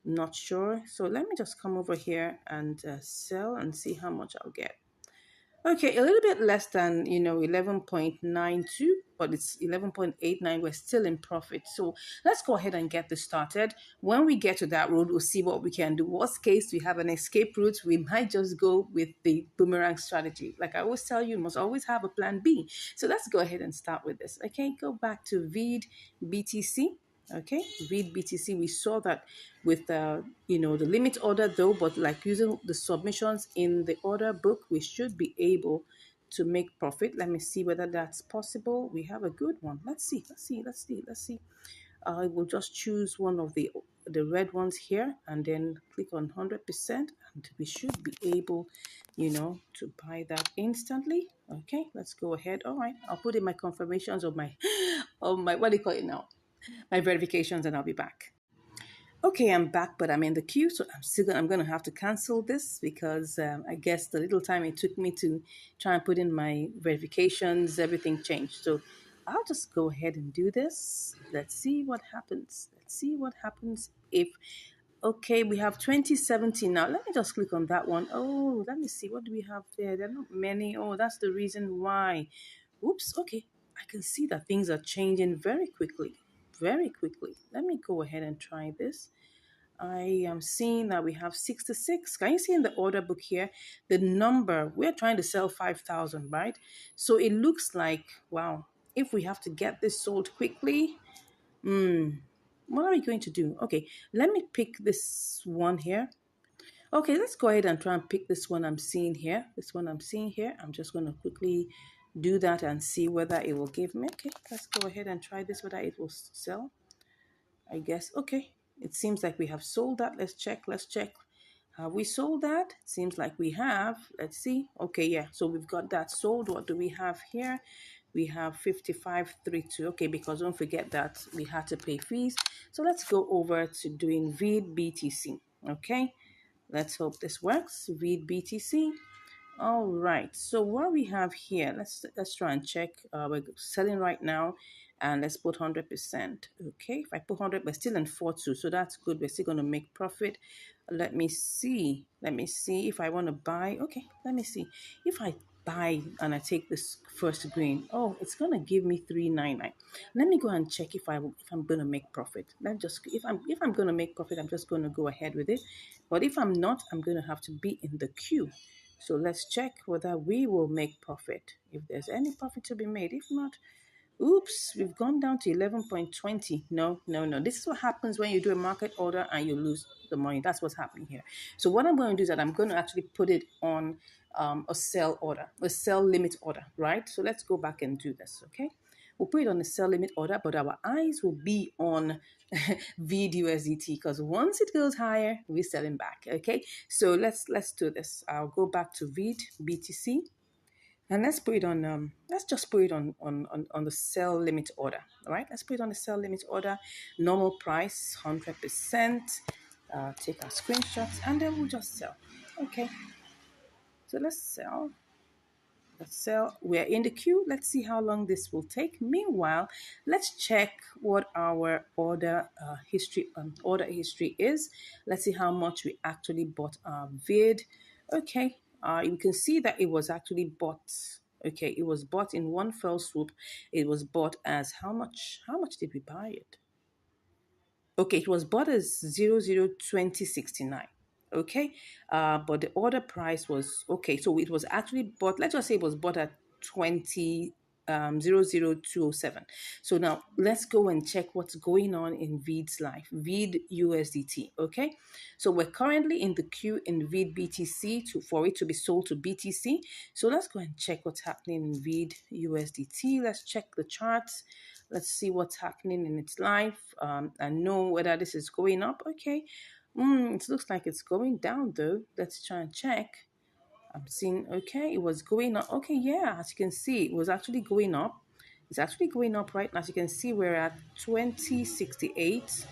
Not sure. So let me just come over here and sell and see how much I'll get. Okay, a little bit less than, 11.92, but it's 11.89. We're still in profit. So let's go ahead and get this started. When we get to that road, we'll see what we can do. Worst case, we have an escape route. We might just go with the boomerang strategy. Like I always tell you must always have a plan B. So let's go ahead and start with this. Okay, go back to read BTC. Okay, read BTC. We saw that with the limit order though, but like using the submissions in the order book, we should be able to make profit. Let me see whether that's possible. We have a good one. Let's see. I will just choose one of the red ones here and then click on 100% and we should be able to buy that instantly. Okay, let's go ahead. All right, I'll put in my confirmations of my what do you call it now, my verifications, and I'll be back. Okay, I'm back, but I'm in the queue, so I'm gonna have to cancel this because I guess the little time it took me to try and put in my verifications, everything changed. So I'll just go ahead and do this. Let's see what happens. If okay, we have 2017 now. Let me just click on that one. Oh, let me see. What do we have there? There are not many. Oh, that's the reason why. Oops, okay. I can see that things are changing very quickly. Very quickly. Let me go ahead and try this. I am seeing that we have 66. Can you see in the order book here the number? We're trying to sell 5,000, right? So it looks like, wow, if we have to get this sold quickly, what are we going to do? Okay, let me pick this one here. Okay, let's go ahead and try and pick this one I'm seeing here. I'm just going to quickly do that and see whether it will give me. Okay, let's go ahead and try this, whether it will sell. I guess. Okay, it seems like we have sold that. Let's check. Have we sold that? It seems like we have. Let's see. Okay, yeah, so we've got that sold. What do we have here? We have 55.32. Okay, because don't forget that we had to pay fees. So let's go over to doing VID BTC. Okay, let's hope this works. VID BTC. All right. So what we have here, let's try and check. We're selling right now, and let's put 100%. Okay. If I put 100, we're still in 4.2, so that's good. We're still going to make profit. Let me see. Let me see if I want to buy. Okay. Let me see if I buy and I take this first green. Oh, it's gonna give me 399. Let me go and check if I'm gonna make profit. Let just if I'm gonna make profit, I'm just gonna go ahead with it. But if I'm not, I'm gonna have to be in the queue. So let's check whether we will make profit, if there's any profit to be made. If not, oops, we've gone down to 11.20. No, no, no. This is what happens when you do a market order and you lose the money. That's what's happening here. So what I'm going to do is that I'm going to actually put it on a sell order, a sell limit order, right? So let's go back and do this, okay? We'll put it on the sell limit order, but our eyes will be on VID USDT because once it goes higher, we're selling back. Okay, so let's do this. I'll go back to VID BTC and let's put it on. Let's just put it on the sell limit order. All right, let's put it on the sell limit order. Normal price 100%. Take our screenshots and then we'll just sell. Okay, so let's sell. So we're in the queue. Let's see how long this will take. Meanwhile, let's check what our order history is. Let's see how much we actually bought our vid. Okay, you can see that it was actually bought. Okay, it was bought in one fell swoop. It was bought as how much? How much did we buy it? Okay, it was bought as 002069. Okay, but the order price was okay. So it was actually bought. Let's just say it was bought at 20 00207. So now let's go and check what's going on in VID's life, VID USDT. Okay, so we're currently in the queue in VID BTC for it to be sold to BTC. So let's go and check what's happening in VID USDT. Let's check the charts. Let's see what's happening in its life and know whether this is going up. Okay, it looks like it's going down though. Let's try and check. I'm seeing, okay, it was going up. Okay, yeah, as you can see, it was actually going up. It's actually going up right now. As you can see, we're at 2068.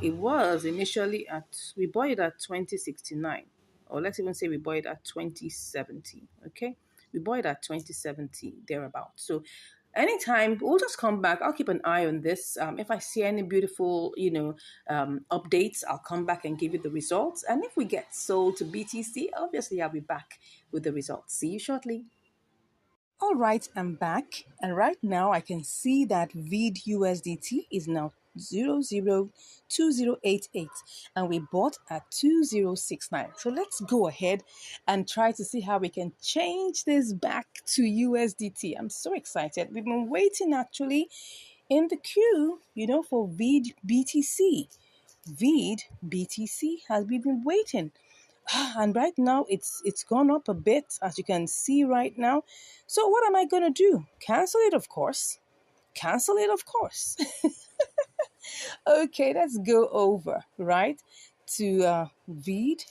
It was initially we bought it at 2069. Or let's even say we bought it at 2070. Okay, we bought it at 2070, thereabout. So anytime we'll just come back. I'll keep an eye on this. If I see any beautiful updates, I'll come back and give you the results. And if we get sold to BTC, obviously I'll be back with the results. See you shortly. All right, I'm back, and right now I can see that VID USDT is now 002088, and we bought at 2069. So let's go ahead and try to see how we can change this back to USDT. I'm so excited. We've been waiting actually in the queue, for VID BTC. VID BTC has been waiting. And right now it's gone up a bit, as you can see right now. So what am I going to do? Cancel it, of course. Cancel it, of course. Okay, let's go over, right, to VID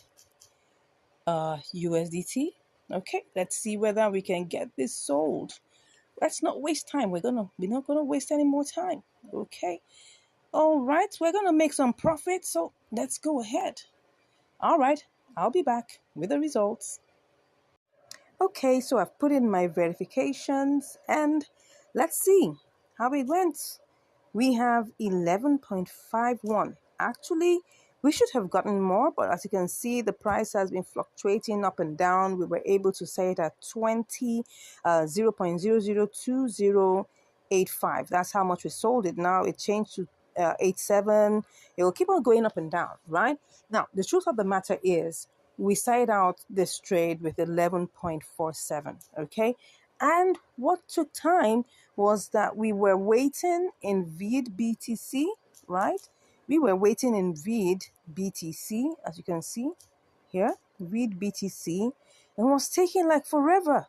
USDT. Okay, let's see whether we can get this sold. Let's not waste time. We're not gonna waste any more time. Okay. All right, we're gonna make some profit, so let's go ahead. All right, I'll be back with the results. Okay, so I've put in my verifications and let's see how it went. We have 11.51. Actually, we should have gotten more, but as you can see, the price has been fluctuating up and down. We were able to say it at 0.002085. That's how much we sold it. Now it changed to 87. It will keep on going up and down, right? Now, the truth of the matter is we started out this trade with 11.47, okay? And what took time was that we were waiting in VID BTC, right? We were waiting in VID BTC, as you can see here, VID BTC, and it was taking like forever.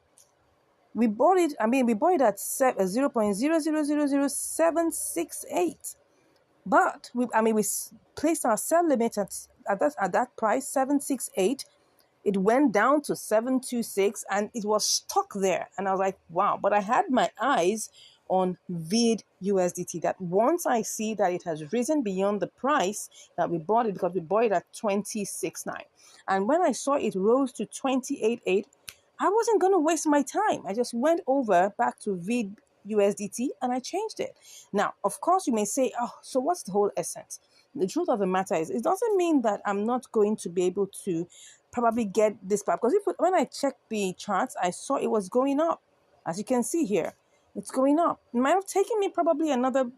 We bought it at 0.0000768. But we placed our sell limit at that price, 768. It went down to 726 and it was stuck there. And I was like, wow. But I had my eyes on VID USDT, that once I see that it has risen beyond the price that we bought it, because we bought it at 26.9. And when I saw it rose to 28.8, I wasn't going to waste my time. I just went over back to VID USDT and I changed it. Now, of course, you may say, oh, so what's the whole essence? The truth of the matter is, it doesn't mean that I'm not going to be able to probably get this back. Because when I checked the charts, I saw it was going up. As you can see here, it's going up. It might have taken me probably another,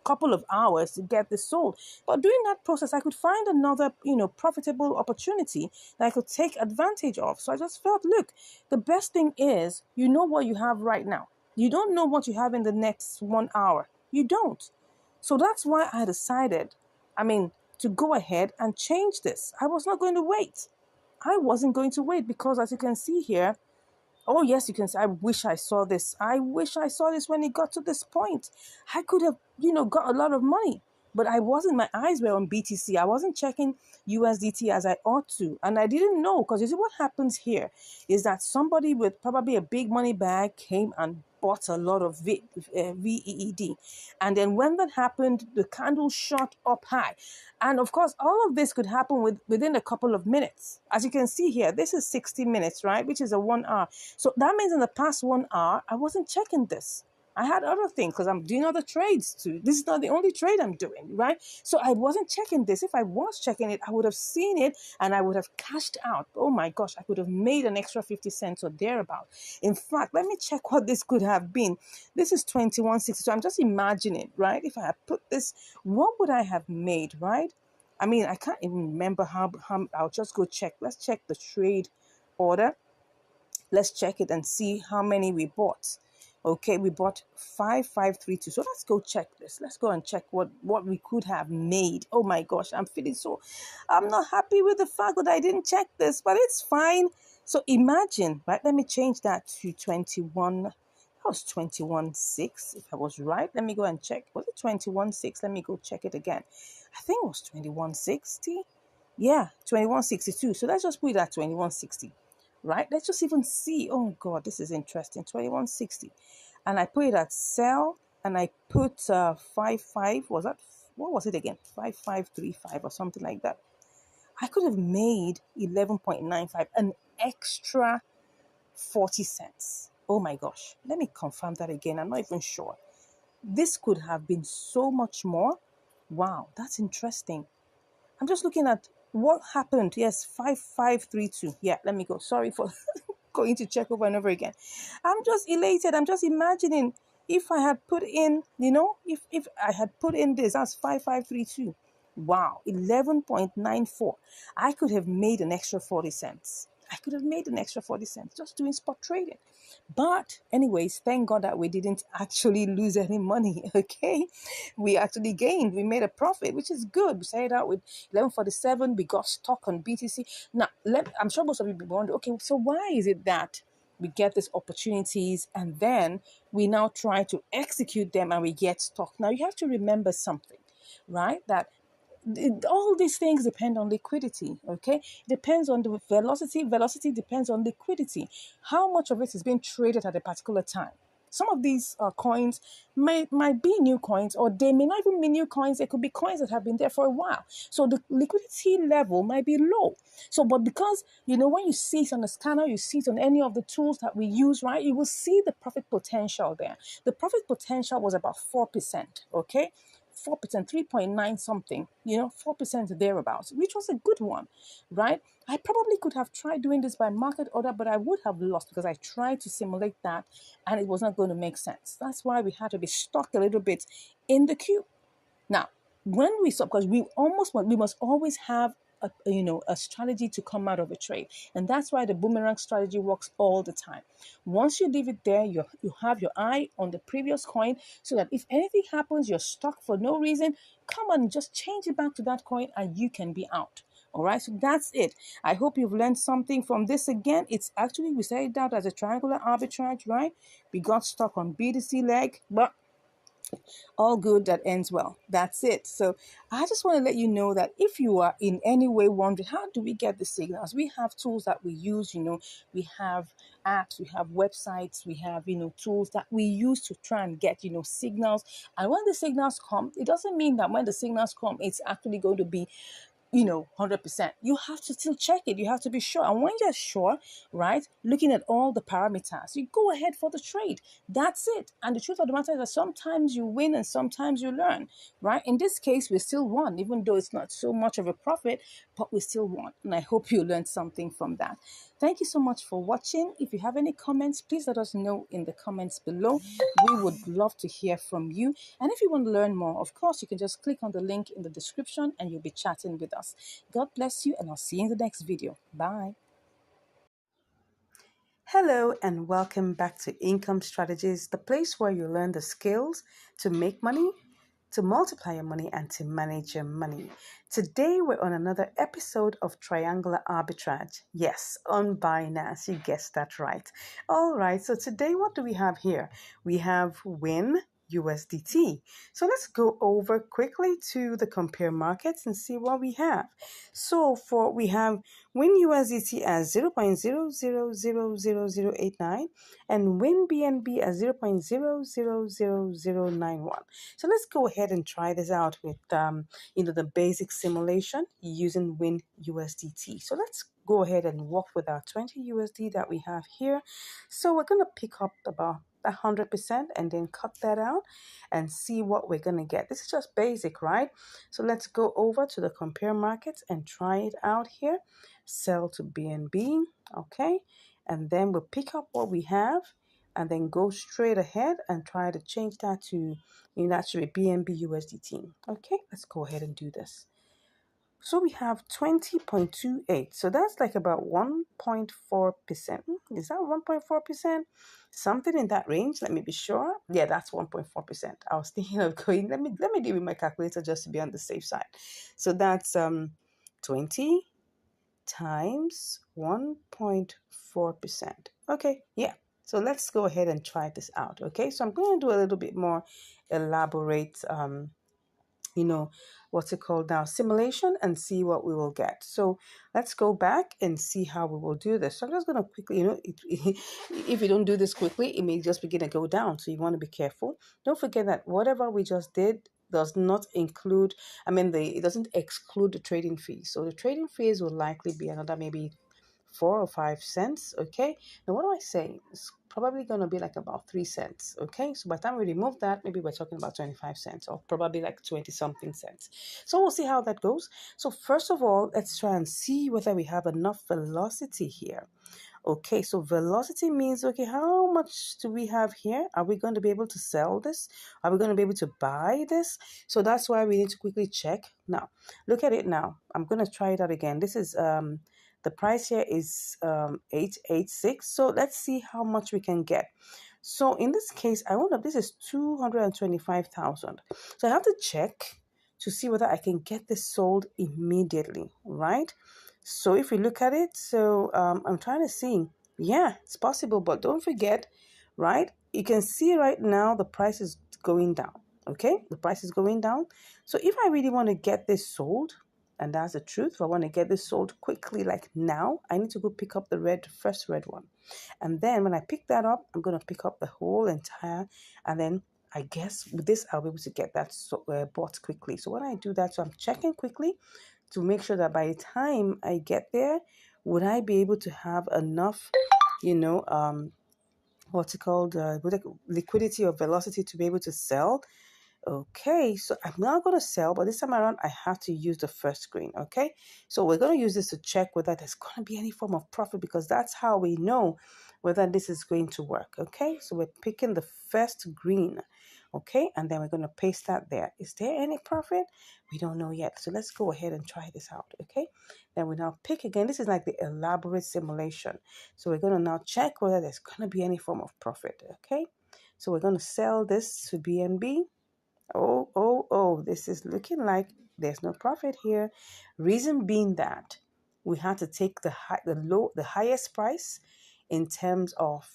couple of hours to get this sold. But during that process, I could find another, profitable opportunity that I could take advantage of. So I just felt, look, the best thing is, you know what you have right now. You don't know what you have in the next 1 hour. You don't. So that's why I decided, to go ahead and change this. I was not going to wait. I wasn't going to wait because, as you can see here, oh, yes, you can say, I wish I saw this. I wish I saw this when it got to this point. I could have, got a lot of money. But I wasn't, my eyes were on BTC. I wasn't checking USDT as I ought to. And I didn't know, because you see what happens here is that somebody with probably a big money bag came and bought a lot of VEED. And then when that happened, the candle shot up high. And of course, all of this could happen within a couple of minutes. As you can see here, this is 60 minutes, right? Which is a 1 hour. So that means in the past 1 hour, I wasn't checking this. I had other things because I'm doing other trades too. This is not the only trade I'm doing, right? So I wasn't checking this. If I was checking it, I would have seen it and I would have cashed out. Oh my gosh, I could have made an extra 50 cents or thereabout. In fact, let me check what this could have been. This is 21.60. So I'm just imagining, right? If I had put this, what would I have made, right? I can't even remember how I'll just go check. Let's check the trade order. Let's check it and see how many we bought. Okay, we bought 5532. So let's go check this. Let's go and check what we could have made. Oh my gosh, I'm not happy with the fact that I didn't check this, but it's fine. So imagine, right? Let me change that to 21. That was 21.6. If I was right, let me go and check. Was it 21.6? Let me go check it again. I think it was 21.60. Yeah, 21.62. So let's just put it at 21.60. Right? Let's just even see. Oh God, this is interesting. 21.60. And I put it at sell and I put 55. Was that, what was it again? 5535 or something like that. I could have made 11.95, an extra 40 cents. Oh my gosh. Let me confirm that again. I'm not even sure. This could have been so much more. Wow, that's interesting. I'm just looking at what happened. Yes, 5532. Yeah, let me go. Sorry for going to check over and over again. I'm just elated. I'm just imagining if I had put in, if I had put in this, that's 5532. Wow, 11.94. I could have made an extra 40 cents. I could have made an extra 40 cents just doing spot trading. But anyways, thank God that we didn't actually lose any money, okay? We actually gained. We made a profit, which is good. We started out with 11.47. We got stuck on BTC. Now, I'm sure most of you will be wondering, okay, so why is it that we get these opportunities and then we now try to execute them and we get stuck? Now, you have to remember something, right? That all these things depend on liquidity. Okay, it depends on the velocity depends on liquidity, how much of it is being traded at a particular time. Some of these coins might be new coins, or they may not even be new coins. They could be coins that have been there for a while, so the liquidity level might be low. So but because when you see it on the scanner, you see it on any of the tools that we use, right, you will see the profit potential there. The profit potential was about 4%. Okay, 4%, 3.9 something, 4% thereabouts, which was a good one, right? I probably could have tried doing this by market order, but I would have lost because I tried to simulate that and it was not going to make sense. That's why we had to be stuck a little bit in the queue. Now, when we stop, because we must always have a strategy to come out of a trade, and that's why the boomerang strategy works all the time. Once you leave it there, you have your eye on the previous coin, so that if anything happens, you're stuck for no reason, come on, just change it back to that coin and you can be out. All right, so that's it. I hope you've learned something from this. Again, it's actually, we started out as a triangular arbitrage, right? We got stuck on BTC leg, but All good that ends well. That's it. So I just want to let you know that if you are in any way wondering, how do we get the signals? We have tools that we use, we have apps, we have websites, we have, tools that we use to try and get, signals. And when the signals come, it doesn't mean that when the signals come, it's actually going to be 100%. You have to still check it. You have to be sure. And when you're sure, right, looking at all the parameters, you go ahead for the trade. That's it. And the truth of the matter is that sometimes you win and sometimes you learn, right? In this case, we still won, even though it's not so much of a profit, but we still won. And I hope you learned something from that. Thank you so much for watching. If you have any comments, please let us know in the comments below. We would love to hear from you. And if you want to learn more, of course, you can just click on the link in the description and you'll be chatting with us. God bless you, and I'll see you in the next video. Bye. Hello, and welcome back to Income Strategies, the place where you learn the skills to make money, to multiply your money, and to manage your money. Today, we're on another episode of Triangular Arbitrage. Yes, on Binance. You guessed that right. All right, so today, what do we have here? We have Win USDT. So let's go over quickly to the compare markets and see what we have. So we have Win USDT as 0.00000089 and Win BNB as 0.000091. So let's go ahead and try this out with the basic simulation using Win USDT. So let's go ahead and work with our 20 USD that we have here. So we're going to pick up about 100% and then cut that out and see what we're going to get. This is just basic, right? So let's go over to the compare markets and try it out here. Sell to BNB, okay? And then we'll pick up what we have and then go straight ahead and try to change that to actually BNB USDT. Okay, let's go ahead and do this. So we have 20.28. So that's like about 1.4%. Is that 1.4%? Something in that range. Let me be sure. Yeah, that's 1.4%. I was thinking of going, let me deal with my calculator just to be on the safe side. So that's 20 times 1.4%. Okay, yeah. So let's go ahead and try this out. Okay, so I'm going to do a little bit more elaborate what's it called now, simulation, and see what we will get. So let's go back and see how we will do this. So I'm just going to quickly, if you don't do this quickly, it may just begin to go down. So you want to be careful. Don't forget that whatever we just did does not include, it doesn't exclude the trading fees. So the trading fees will likely be another maybe 4 or 5 cents. Okay, now what do I say? It's probably going to be like about 3 cents. Okay, so by the time we remove that, maybe we're talking about 25 cents or probably like 20 something cents. So we'll see how that goes. So first of all, let's try and see whether we have enough velocity here. Okay, so velocity means, okay, how much do we have here? Are we going to be able to sell this? Are we going to be able to buy this? So that's why we need to quickly check. Now, look at it now. I'm going to try it out again. This is the price here is 886. So let's see how much we can get. So in this case, this is 225,000. So I have to check to see whether I can get this sold immediately, right? So if we look at it, so I'm trying to see, yeah, it's possible, but don't forget, right? You can see right now the price is going down, okay? The price is going down. So if I really want to get this sold, and that's the truth, if I want to get this sold quickly, like now, I need to go pick up the first red one. And then when I pick that up, I'm going to pick up the whole entire, and then I guess with this, I'll be able to get that bought quickly. So when I do that, so I'm checking quickly to make sure that by the time I get there, would I be able to have enough, what's it called, liquidity or velocity to be able to sell? Okay, so I'm not going to sell, but this time around, I have to use the first screen, okay? So we're going to use this to check whether there's going to be any form of profit, because that's how we know whether this is going to work, okay? So we're picking the first green, okay? And then we're going to paste that there. Is there any profit? We don't know yet. So let's go ahead and try this out, okay? Then we now pick again. This is like the elaborate simulation. So we're going to now check whether there's going to be any form of profit, okay? So we're going to sell this to BNB. Oh, this is looking like there's no profit here. Reason being that we had to take the highest price in terms of,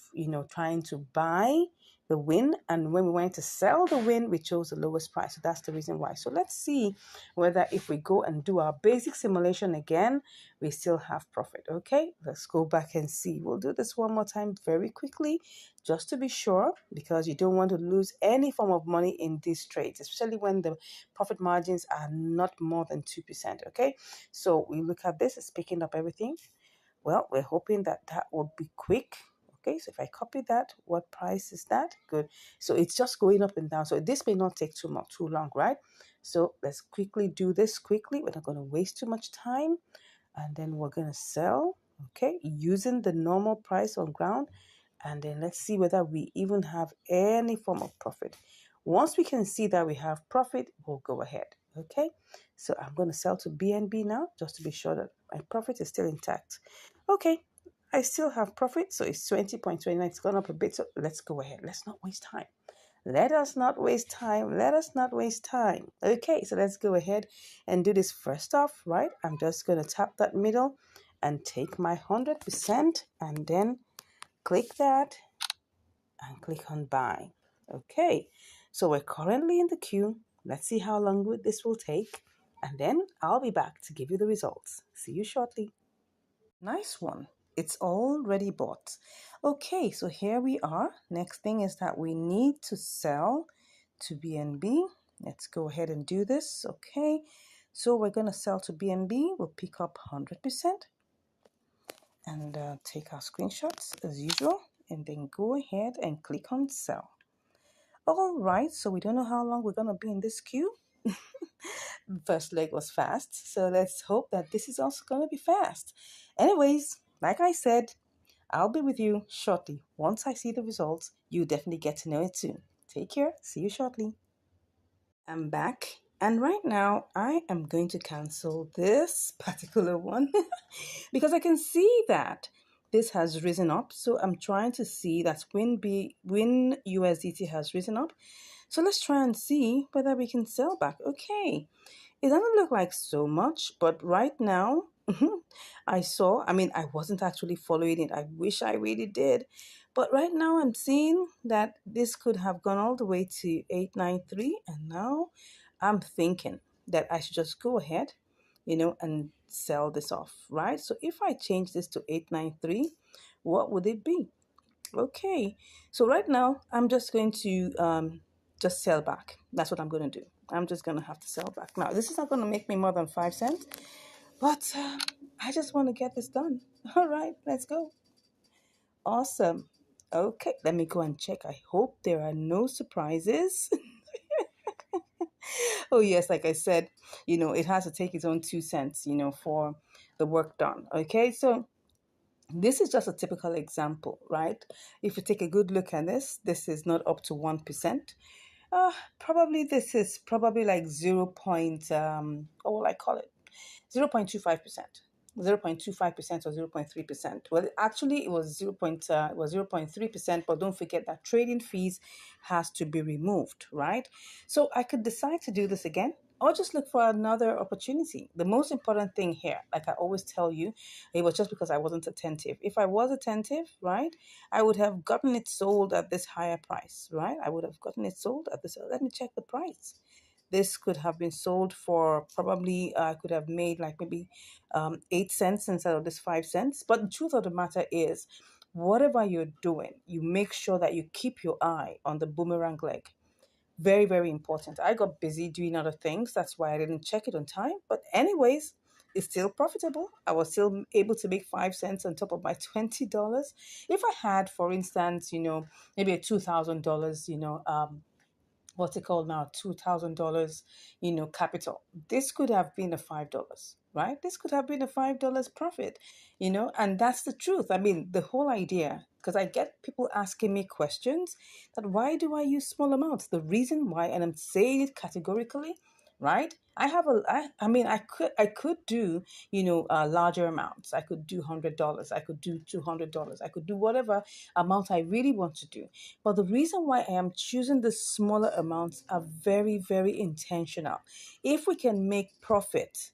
trying to buy the win, and when we went to sell the win, we chose the lowest price. So that's the reason why. So let's see whether if we go and do our basic simulation again, we still have profit. Okay, let's go back and see. We'll do this one more time very quickly just to be sure, because you don't want to lose any form of money in these trades, especially when the profit margins are not more than 2%. Okay, so we look at this, it's picking up everything. Well, we're hoping that that will be quick. Okay, so if I copy that, what price is that? Good. So it's just going up and down. So this may not take too long, right? So let's quickly do this quickly. We're not going to waste too much time. And then we're going to sell, okay, using the normal price on ground. And then let's see whether we even have any form of profit. Once we can see that we have profit, we'll go ahead. Okay, so I'm going to sell to BNB now just to be sure that my profit is still intact. Okay, I still have profit, so it's 20.29. It's gone up a bit, so let's go ahead. Let's not waste time. Let us not waste time. Let us not waste time. Okay, so let's go ahead and do this first off, right? I'm just going to tap that middle and take my 100% and then click that and click on buy. Okay, so we're currently in the queue. Let's see how long this will take, and then I'll be back to give you the results. See you shortly. Nice one. It's already bought. Okay, so here we are. Next thing is that we need to sell to BNB. Let's go ahead and do this. Okay, so we're going to sell to BNB. We'll pick up 100% and take our screenshots as usual, and then go ahead and click on sell. All right, so we don't know how long we're going to be in this queue. First leg was fast, so let's hope that this is also going to be fast. Anyways, like I said, I'll be with you shortly. Once I see the results, you definitely get to know it soon. Take care. See you shortly. I'm back, and right now I am going to cancel this particular one because I can see that this has risen up. So I'm trying to see that Win USDT has risen up. So let's try and see whether we can sell back. Okay, it doesn't look like so much, but right now, I wasn't actually following it. I wish I really did. But right now, I'm seeing that this could have gone all the way to 893. And now I'm thinking that I should just go ahead, and sell this off, right? So if I change this to 893, what would it be? Okay, so right now I'm just going to just sell back. That's what I'm going to do. I'm just going to have to sell back. Now, this is not going to make me more than 5 cents, but I just want to get this done. All right, let's go. Awesome. Okay, let me go and check. I hope there are no surprises. Oh, yes, like I said, it has to take its own 2 cents, for the work done. Okay, so this is just a typical example, right? If you take a good look at this, this is not up to 1%. Probably this is probably like 0. What will I call it? 0.25%. 0.25% or 0.3%. Well, actually, it was 0.3%, but don't forget that trading fees has to be removed, right? So I could decide to do this again or just look for another opportunity. The most important thing here, like I always tell you, it was just because I wasn't attentive. If I was attentive, right, I would have gotten it sold at this higher price, right? I would have gotten it sold at this. Let me check the price. This could have been sold for probably, I could have made like maybe 8 cents instead of this 5 cents. But the truth of the matter is, whatever you're doing, you make sure that you keep your eye on the boomerang leg. Very, very important. I got busy doing other things. That's why I didn't check it on time. But anyways, it's still profitable. I was still able to make 5 cents on top of my $20. If I had, for instance, maybe a $2,000, what's it called now, $2,000, capital. This could have been a $5, right? This could have been a $5 profit, and that's the truth. I mean, the whole idea, because I get people asking me questions that why do I use small amounts? The reason why, and I'm saying it categorically, right? I could do, larger amounts. I could do $100. I could do $200. I could do whatever amount I really want to do. But the reason why I am choosing the smaller amounts are very, very intentional. If we can make profit,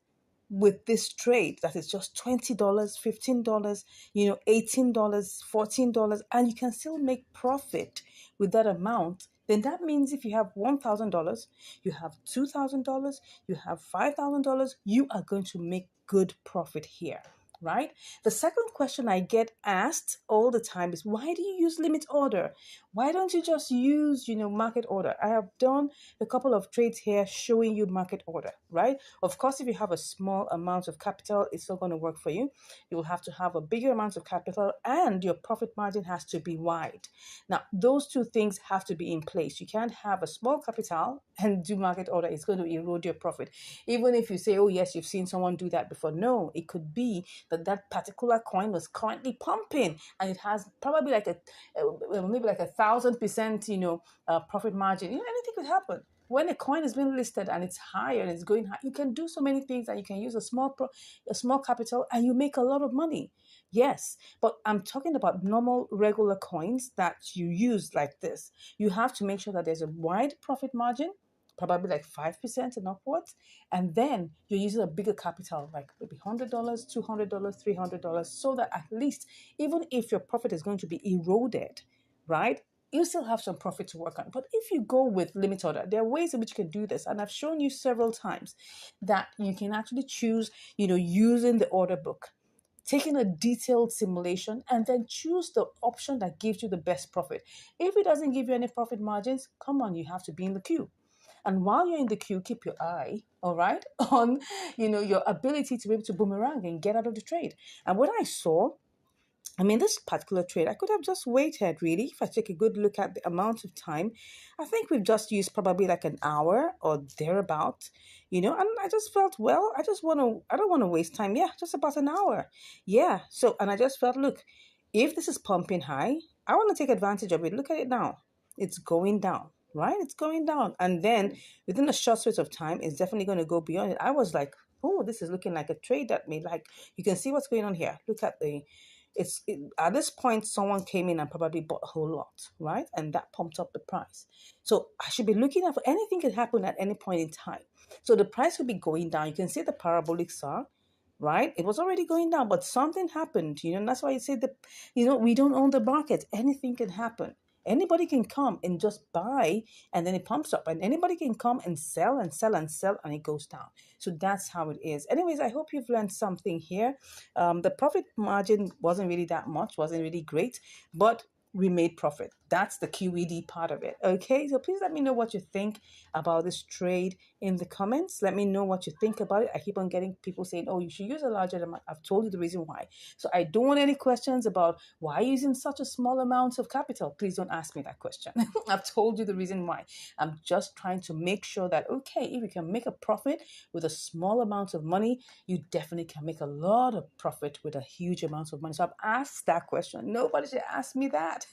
with this trade that is just $20, $15, $18, $14, and you can still make profit with that amount, then that means if you have $1,000, you have $2,000, you have $5,000, you are going to make good profit here, right? The second question I get asked all the time is, why do you use limit order? Why don't you just use, market order? I have done a couple of trades here showing you market order, right? Of course, if you have a small amount of capital, it's not going to work for you. You will have to have a bigger amount of capital and your profit margin has to be wide. Now, those two things have to be in place. You can't have a small capital and do market order. It's going to erode your profit. Even if you say, oh, yes, you've seen someone do that before. No, it could be that that particular coin was currently pumping and it has probably like maybe like 1,000%, profit margin. Anything could happen. When a coin is being listed and it's higher and it's going high, you can do so many things, and you can use a small capital and you make a lot of money. Yes, but I'm talking about normal regular coins that you use like this. You have to make sure that there's a wide profit margin, probably like 5% and upwards, and then you're using a bigger capital, like maybe $100, $200, $300, so that at least, even if your profit is going to be eroded, right, you still have some profit to work on. But if you go with limit order, there are ways in which you can do this. And I've shown you several times that you can actually choose, using the order book, taking a detailed simulation, and then choose the option that gives you the best profit. If it doesn't give you any profit margins, come on, you have to be in the queue. And while you're in the queue, keep your eye, all right, on, your ability to be able to boomerang and get out of the trade. And what I saw, this particular trade, I could have just waited really. If I take a good look at the amount of time, I think we've just used probably like an hour or thereabout, and I just felt, well, I don't want to waste time. Yeah, just about an hour. Yeah. So, and I just felt, look, if this is pumping high, I want to take advantage of it. Look at it now. It's going down, right? It's going down. And then within a short space of time, it's definitely going to go beyond it. I was like, oh, this is looking like a trade that may, like, you can see what's going on here. Look at at this point, someone came in and probably bought a whole lot, right? And that pumped up the price. So I should be looking out for anything can happen at any point in time. So the price will be going down. You can see the parabolic saw, right? It was already going down, but something happened, and that's why you say that, we don't own the market. Anything can happen. Anybody can come and just buy, and then it pumps up, and anybody can come and sell and sell and sell, and it goes down. So that's how it is. Anyways, I hope you've learned something here. The profit margin wasn't really that much, wasn't really great, but we made profit. That's the QED part of it. Okay, so please let me know what you think about this trade in the comments. Let me know what you think about it. I keep on getting people saying, oh, you should use a larger amount. I've told you the reason why. So I don't want any questions about why using such a small amount of capital. Please don't ask me that question. I've told you the reason why. I'm just trying to make sure that, okay, if you can make a profit with a small amount of money, you definitely can make a lot of profit with a huge amount of money. So I've asked that question. Nobody should ask me that.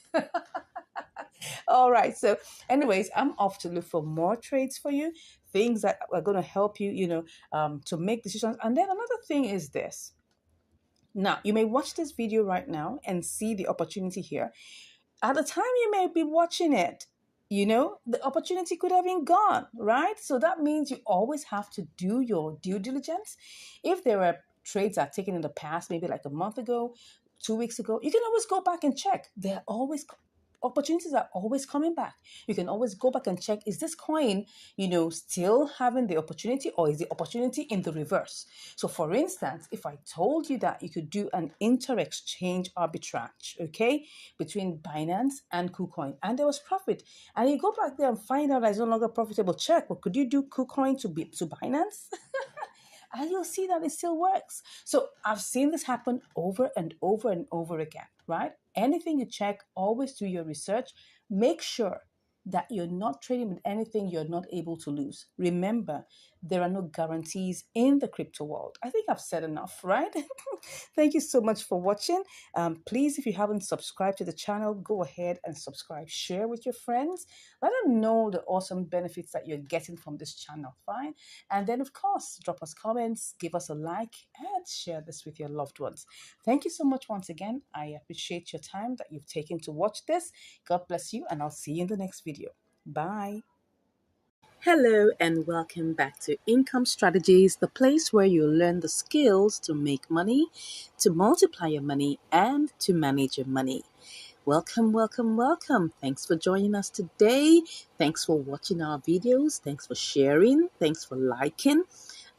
All right. So, anyways, I'm off to look for more trades for you, things that are going to help you, to make decisions. And then another thing is this. Now, you may watch this video right now and see the opportunity here. At the time you may be watching it, the opportunity could have been gone, right? So that means you always have to do your due diligence. If there are trades that are taken in the past, maybe like a month ago, 2 weeks ago, you can always go back and check. They're always opportunities are always coming back. You can always go back and check, is this coin, still having the opportunity, or is the opportunity in the reverse? So for instance, if I told you that you could do an inter-exchange arbitrage, okay, between Binance and KuCoin, and there was profit, and you go back there and find out that it's no longer profitable, check, well, could you do KuCoin to Binance? And you'll see that it still works. So I've seen this happen over and over and over again, right? Anything you check, always do your research. Make sure that you're not trading with anything you're not able to lose. Remember, there are no guarantees in the crypto world. I think I've said enough, right? Thank you so much for watching. Please, if you haven't subscribed to the channel, go ahead and subscribe. Share with your friends. Let them know the awesome benefits that you're getting from this channel, fine? And then, of course, drop us comments, give us a like, and share this with your loved ones. Thank you so much once again. I appreciate your time that you've taken to watch this. God bless you, and I'll see you in the next video. Bye. Hello and welcome back to Income Strategies, the place where you learn the skills to make money, to multiply your money, and to manage your money. Welcome, welcome, welcome. Thanks for joining us today. Thanks for watching our videos. Thanks for sharing. Thanks for liking.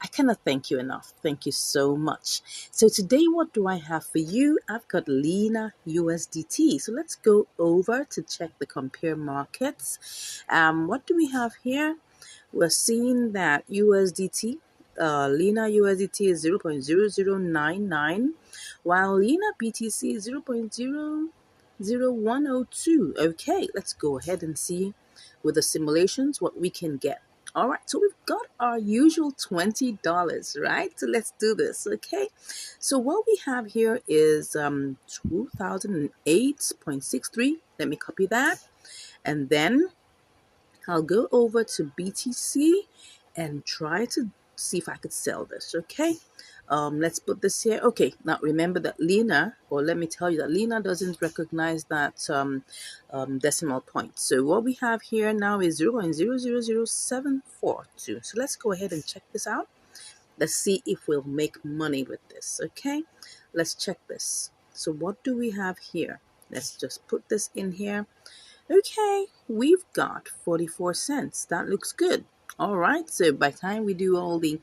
I cannot thank you enough. Thank you so much. So today, what do I have for you? I've got Lena USDT. So let's go over to check the compare markets. What do we have here? We're seeing that USDT, Lena USDT is 0.0099, while Lena BTC is 0.00102. Okay, let's go ahead and see with the simulations what we can get. All right, so we've got our usual $20, right? So let's do this, okay? So what we have here is 2008.63. Let me copy that. And then I'll go over to BTC and try to see if I could sell this, okay? Let's put this here. Okay, now remember that Lena, or let me tell you that Lena doesn't recognize that decimal point. So what we have here now is 0.000742. So let's go ahead and check this out. Let's see if we'll make money with this, okay? Let's check this. So what do we have here? Let's just put this in here. Okay, we've got 44 cents. That looks good. All right, so by the time we do all the,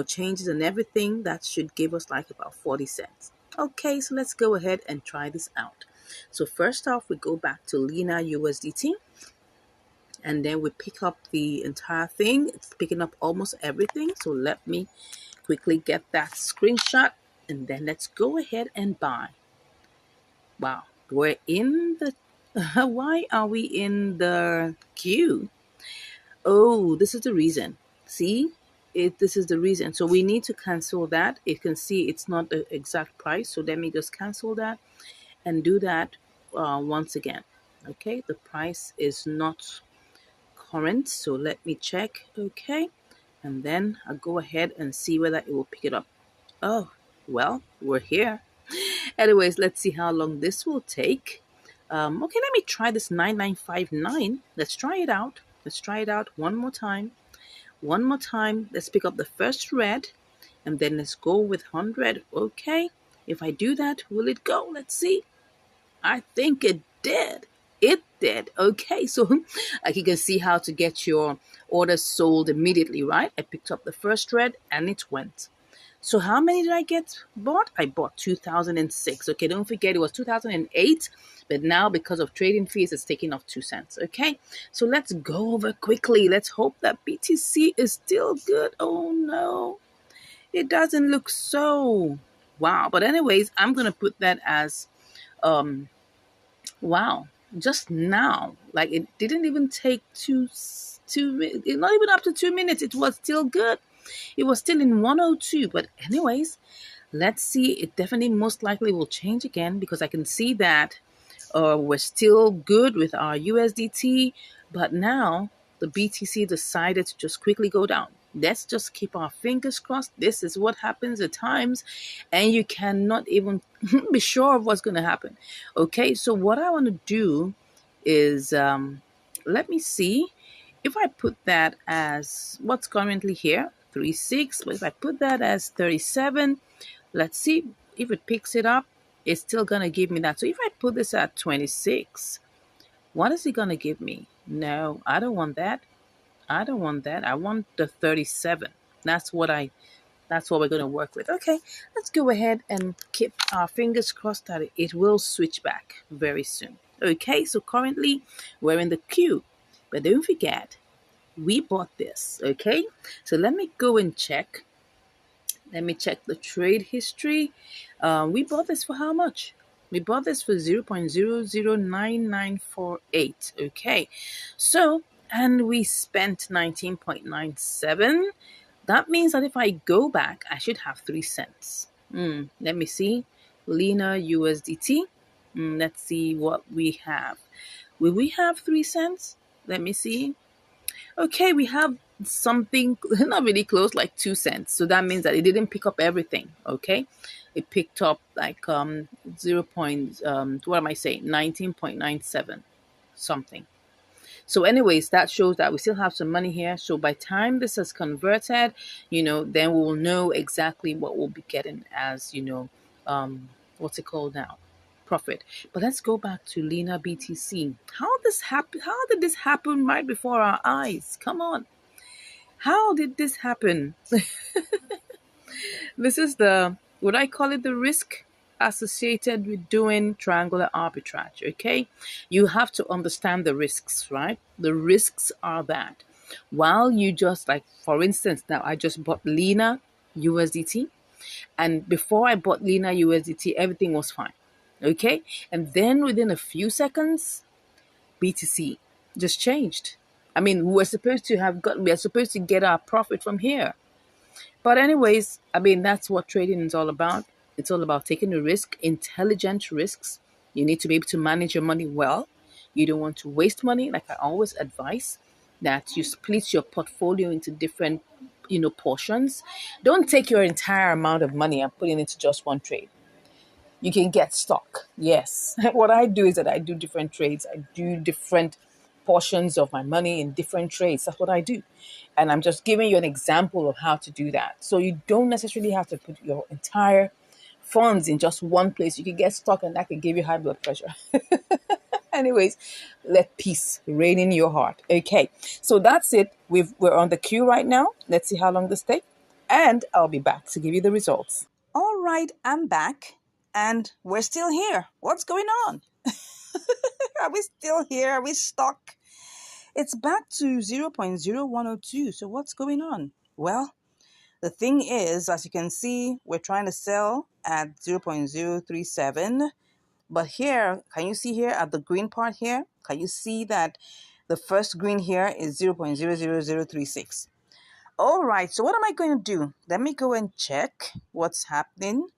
changes and everything, that should give us like about 40 cents. Okay, so let's go ahead and try this out. So first off, we go back to Lena USDT, and then we pick up the entire thing. It's picking up almost everything. So let me quickly get that screenshot, and then let's go ahead and buy. Wow, we're in the why are we in the queue? Oh, this is the reason. See? This is the reason. So we need to cancel that. You can see it's not the exact price. So let me just cancel that and do that once again. Okay, the price is not current. So let me check. Okay, and then I'll go ahead and see whether it will pick it up. Oh, well, we're here. Anyways, let's see how long this will take. Okay, let me try this 9959. Let's try it out. Let's try it out one more time. One more time. Let's pick up the first red and then let's go with 100. Okay, if I do that, will it go? Let's see. I think it did. It did. Okay, so like you can see how to get your orders sold immediately, right? I picked up the first red and it went. So how many did I get bought? I bought 2006. Okay, don't forget it was 2008, but now because of trading fees, it's taking off 2 cents. Okay, so let's go over quickly. Let's hope that BTC is still good. Oh no, it doesn't look so. Wow. But anyways, I'm going to put that as, wow, just now. Like it didn't even take not even up to 2 minutes. It was still good. It was still in 102. But anyways, let's see. It definitely most likely will change again because I can see that we're still good with our USDT. But now the BTC decided to just quickly go down. Let's just keep our fingers crossed. This is what happens at times, and you cannot even be sure of what's going to happen. Okay, so what I want to do is let me see if I put that as what's currently here 36, but if I put that as 37, let's see if it picks it up. It's still going to give me that. So if I put this at 26, what is it going to give me? No, I don't want that. I don't want that. I want the 37. That's what we're going to work with. Okay, let's go ahead and keep our fingers crossed that it will switch back very soon. Okay, so currently we're in the queue, but don't forget, we bought this. Okay, so let me go and check. Let me check the trade history. We bought this for how much? We bought this for 0.009948. Okay, so, and we spent 19.97. That means that if I go back, I should have 3 cents. Let me see. Lena USDT. Let's see what we have. Will we have 3 cents? Let me see. Okay, we have something not really close, like 2 cents. So that means that it didn't pick up everything. Okay, it picked up like 0. What am I saying? 19.97 something. So, anyways, that shows that we still have some money here. So, by time this is converted, then we will know exactly what we'll be getting as, what's it called now? Profit. But let's go back to Lena BTC. How this happen? How did this happen right before our eyes? Come on. How did this happen? This is the, would I call it the risk associated with doing triangular arbitrage? Okay. You have to understand the risks, right? The risks are that while you just, like, for instance, now I just bought Lena USDT, and before I bought Lena USDT, everything was fine. Okay. And then within a few seconds, BTC just changed. I mean, we are supposed to get our profit from here. But anyways, I mean, that's what trading is all about. It's all about taking a risk, intelligent risks. You need to be able to manage your money well. You don't want to waste money. Like I always advise, that you split your portfolio into different, portions. Don't take your entire amount of money and put it into just one trade. You can get stuck. Yes. What I do is that I do different trades. I do different portions of my money in different trades. That's what I do. And I'm just giving you an example of how to do that. So you don't necessarily have to put your entire funds in just one place. You can get stuck and that can give you high blood pressure. Anyways, let peace reign in your heart. Okay. So that's it. We're on the queue right now. Let's see how long this takes. And I'll be back to give you the results. All right, I'm back and we're still here. What's going on? Are we still here? Are we stuck? It's back to 0.0102. So what's going on? Well, the thing is, as you can see, we're trying to sell at 0.037. But here, can you see here at the green part here? Can you see that the first green here is 0.00036? All right, so what am I going to do? Let me go and check what's happening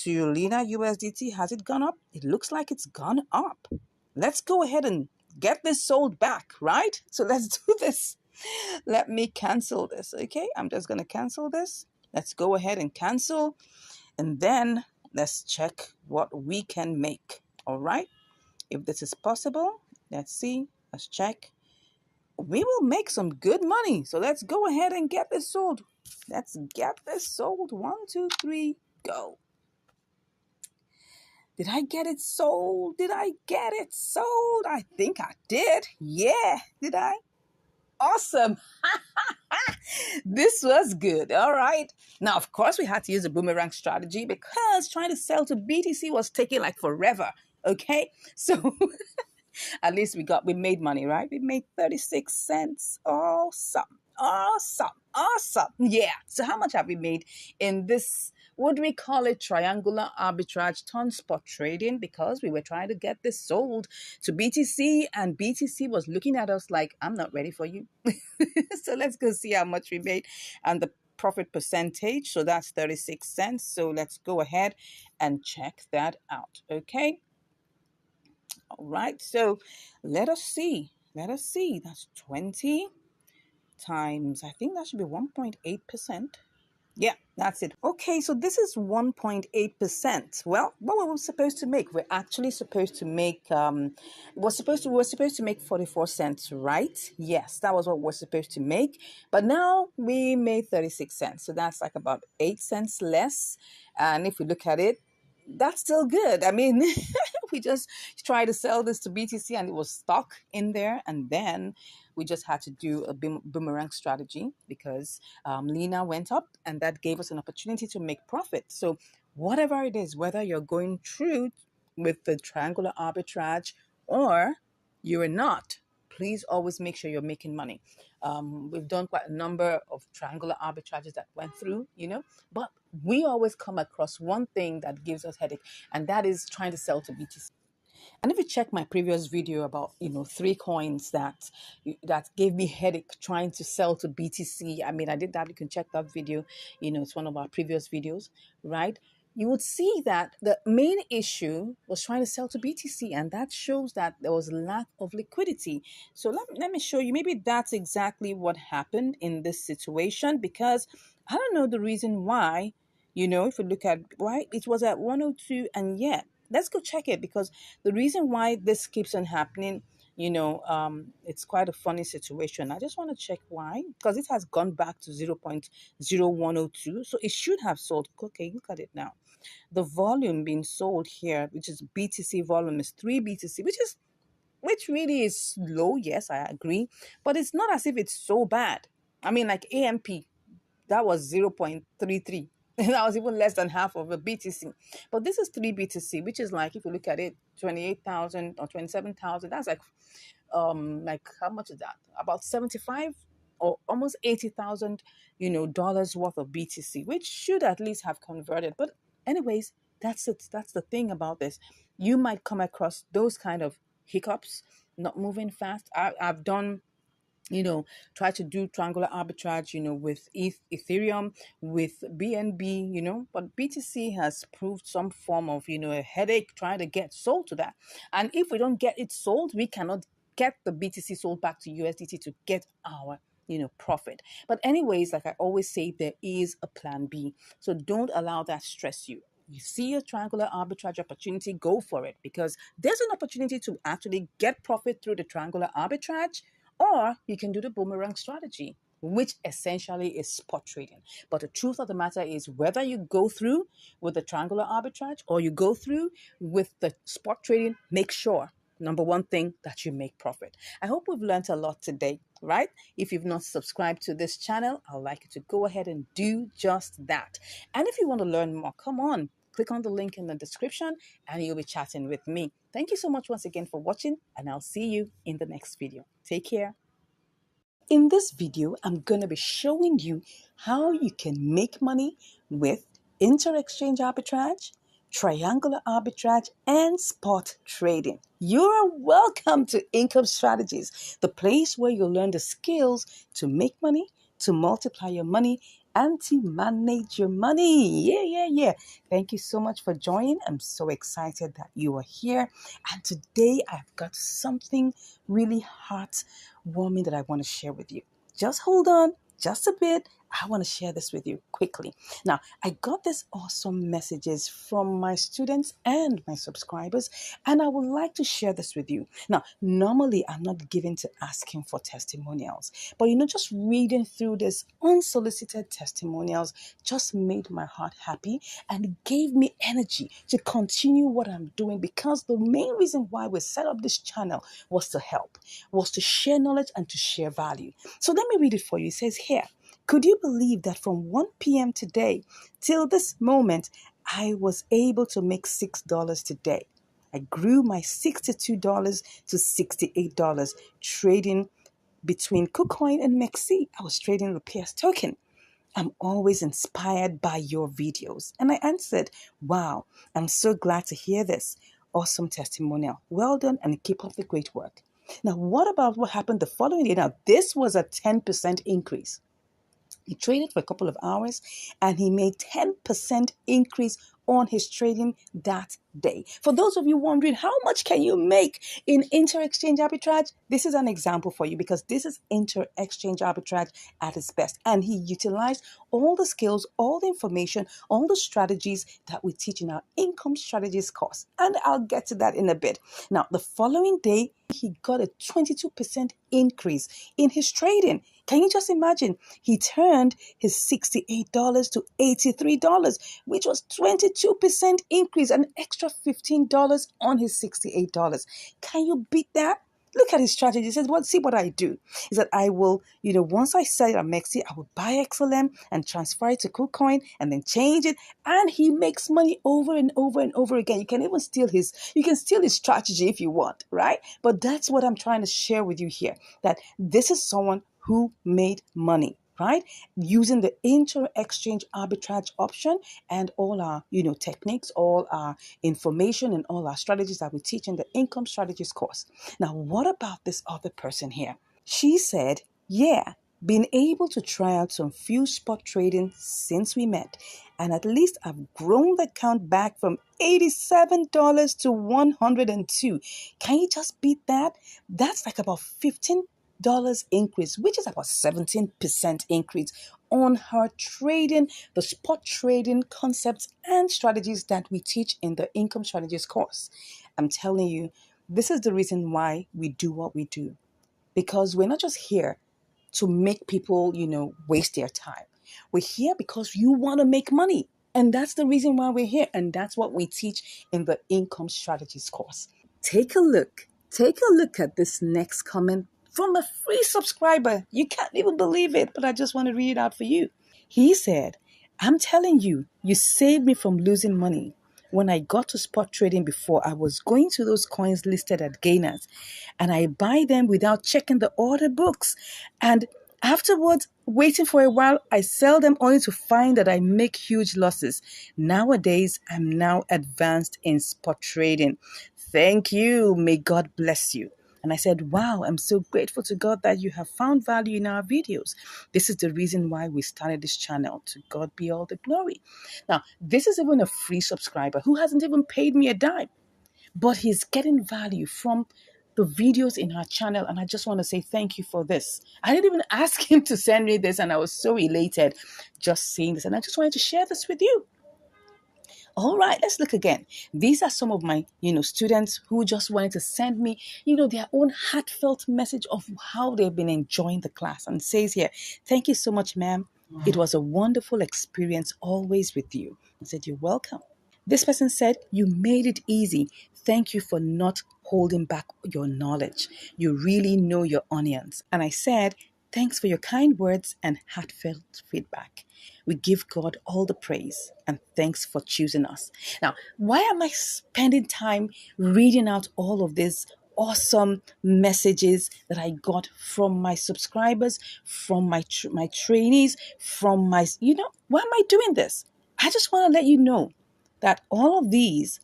to Lena USDT. Has it gone up? It looks like it's gone up. Let's go ahead and get this sold back, right? So let's do this. Let me cancel this, okay? I'm just going to cancel this. Let's go ahead and cancel. And then let's check what we can make, all right? If this is possible, let's see. Let's check. We will make some good money. So let's go ahead and get this sold. Let's get this sold. 1, 2, 3, go. Did I get it sold? Did I get it sold? I think I did. Yeah. Did I? Awesome. This was good. All right. Now, of course, we had to use a boomerang strategy because trying to sell to BTC was taking like forever. Okay. So at least we made money, right? We made 36 cents. Awesome. Awesome. Awesome. Yeah. So how much have we made in this? Would we call it triangular arbitrage ton spot trading? Because we were trying to get this sold to BTC and BTC was looking at us like, I'm not ready for you. So let's go see how much we made and the profit percentage. So that's 36 cents. So let's go ahead and check that out. Okay. All right, so let us see. Let us see. That's 20 times, I think that should be 1.8%. Yeah, that's it. Okay, so this is 1.8%. Well, what were we supposed to make? We're actually supposed to make we're supposed to make 44 cents, right? Yes, that was what we're supposed to make. But now we made 36 cents. So that's like about 8 cents less. And if we look at it, that's still good. I mean, we just tried to sell this to BTC and it was stuck in there. And then we just had to do a boomerang strategy because Lena went up and that gave us an opportunity to make profit. So whatever it is, whether you're going through with the triangular arbitrage or you're not, please always make sure you're making money. We've done quite a number of triangular arbitrages that went through, but we always come across one thing that gives us headache, and that is trying to sell to BTC. And if you check my previous video about, 3 coins that gave me headache trying to sell to BTC. I mean, I did that. You can check that video. It's one of our previous videos, right? You would see that the main issue was trying to sell to BTC, and that shows that there was lack of liquidity. So let me show you. Maybe that's exactly what happened in this situation, because I don't know the reason why, if you look at why it was at 102 and yet let's go check it, because the reason why this keeps on happening, It's quite a funny situation. I just want to check why, because it has gone back to 0.0102. So it should have sold. Okay, look at it now. The volume being sold here, which is BTC volume, is 3 BTC, which really is low. Yes, I agree. But it's not as if it's so bad. I mean, like AMP, that was 0.33. That was even less than half of a BTC. But this is 3 BTC, which is like, if you look at it, 28,000 or 27,000. That's like how much is that? About 75 or almost 80,000, dollars worth of BTC, which should at least have converted. But anyways, that's it. That's the thing about this. You might come across those kind of hiccups, not moving fast. I've done, you know, try to do triangular arbitrage, with Ethereum, with BNB, but BTC has proved some form of, a headache trying to get sold to that. And if we don't get it sold, we cannot get the BTC sold back to USDT to get our, profit. But anyways, like I always say, there is a plan B. So don't allow that stress you. You see a triangular arbitrage opportunity, go for it, because there's an opportunity to actually get profit through the triangular arbitrage, or you can do the boomerang strategy, which essentially is spot trading. But the truth of the matter is, whether you go through with the triangular arbitrage or you go through with the spot trading, make sure, number one thing, that you make profit. I hope we've learned a lot today, right? If you've not subscribed to this channel, I'd like you to go ahead and do just that. And if you want to learn more, come on, click on the link in the description and you'll be chatting with me. Thank you so much once again for watching, and I'll see you in the next video. Take care. In this video, I'm going to be showing you how you can make money with inter-exchange arbitrage, triangular arbitrage, and spot trading. You're welcome to Income Strategies, the place where you'll learn the skills to make money, to multiply your money, and to manage your money. Yeah. Thank you so much for joining. I'm so excited that you are here. And today I've got something really heartwarming that I want to share with you. Just hold on just a bit. I want to share this with you quickly. Now, I got these awesome messages from my students and my subscribers, and I would like to share this with you. Now, normally I'm not given to asking for testimonials, but just reading through this unsolicited testimonials just made my heart happy and gave me energy to continue what I'm doing, because the main reason why we set up this channel was to help, was to share knowledge and to share value. So let me read it for you. It says here, could you believe that from 1 p.m. today till this moment, I was able to make $6 today? I grew my $62 to $68 trading between KuCoin and MEXC. I was trading Rupiah's token. I'm always inspired by your videos. And I answered, wow, I'm so glad to hear this. Awesome testimonial. Well done, and keep up the great work. Now, what about what happened the following day? Now, this was a 10% increase. He traded for a couple of hours and he made 10% increase on his trading that day. For those of you wondering, how much can you make in inter-exchange arbitrage? This is an example for you, because this is inter-exchange arbitrage at its best. And he utilized all the skills, all the information, all the strategies that we teach in our income strategies course. And I'll get to that in a bit. Now, the following day, he got a 22% increase in his trading. Can you just imagine? He turned his $68 to $83, which was 22% increase, an extra $15 on his $68. Can you beat that? Look at his strategy. He says, well, see what I do is that I will, once I sell it at MEXC, I will buy XLM and transfer it to KuCoin and then change it. And he makes money over and over and over again. You can even steal his strategy if you want, right? But that's what I'm trying to share with you here, that this is someone who made money, right? Using the inter-exchange arbitrage option and all our, techniques, all our information and all our strategies that we teach in the income strategies course. Now, what about this other person here? She said, yeah, been able to try out some few spot trading since we met, and at least I've grown the account back from $87 to $102. Can you just beat that? That's like about $15 increase, which is about 17% increase on her trading, the spot trading concepts and strategies that we teach in the income strategies course. I'm telling you, This is the reason why we do what we do, because we're not just here to make people, waste their time. We're here because you want to make money. And that's the reason why we're here. And that's what we teach in the income strategies course. Take a look. Take a look at this next comment from a free subscriber. You can't even believe it, but I just want to read it out for you. He said, I'm telling you, you saved me from losing money. When I got to spot trading before, I was going to those coins listed at gainers and I buy them without checking the order books. And afterwards, waiting for a while, I sell them only to find that I make huge losses. Nowadays, I'm now advanced in spot trading. Thank you. May God bless you. And I said, wow, I'm so grateful to God that you have found value in our videos. This is the reason why we started this channel. To God be all the glory. Now, this is even a free subscriber who hasn't even paid me a dime, but he's getting value from the videos in our channel. And I just want to say thank you for this. I didn't even ask him to send me this, and I was so elated just seeing this. And I just wanted to share this with you. All right, let's look again. These are some of my, students who just wanted to send me, their own heartfelt message of how they've been enjoying the class. And says here, thank you so much, ma'am. It was a wonderful experience always with you. I said, you're welcome. This person said, you made it easy. Thank you for not holding back your knowledge. You really know your onions. And I said, thanks for your kind words and heartfelt feedback. We give God all the praise and thanks for choosing us. Now, why am I spending time reading out all of these awesome messages that I got from my subscribers, from my trainees, from my, why am I doing this? I just want to let you know that all of these,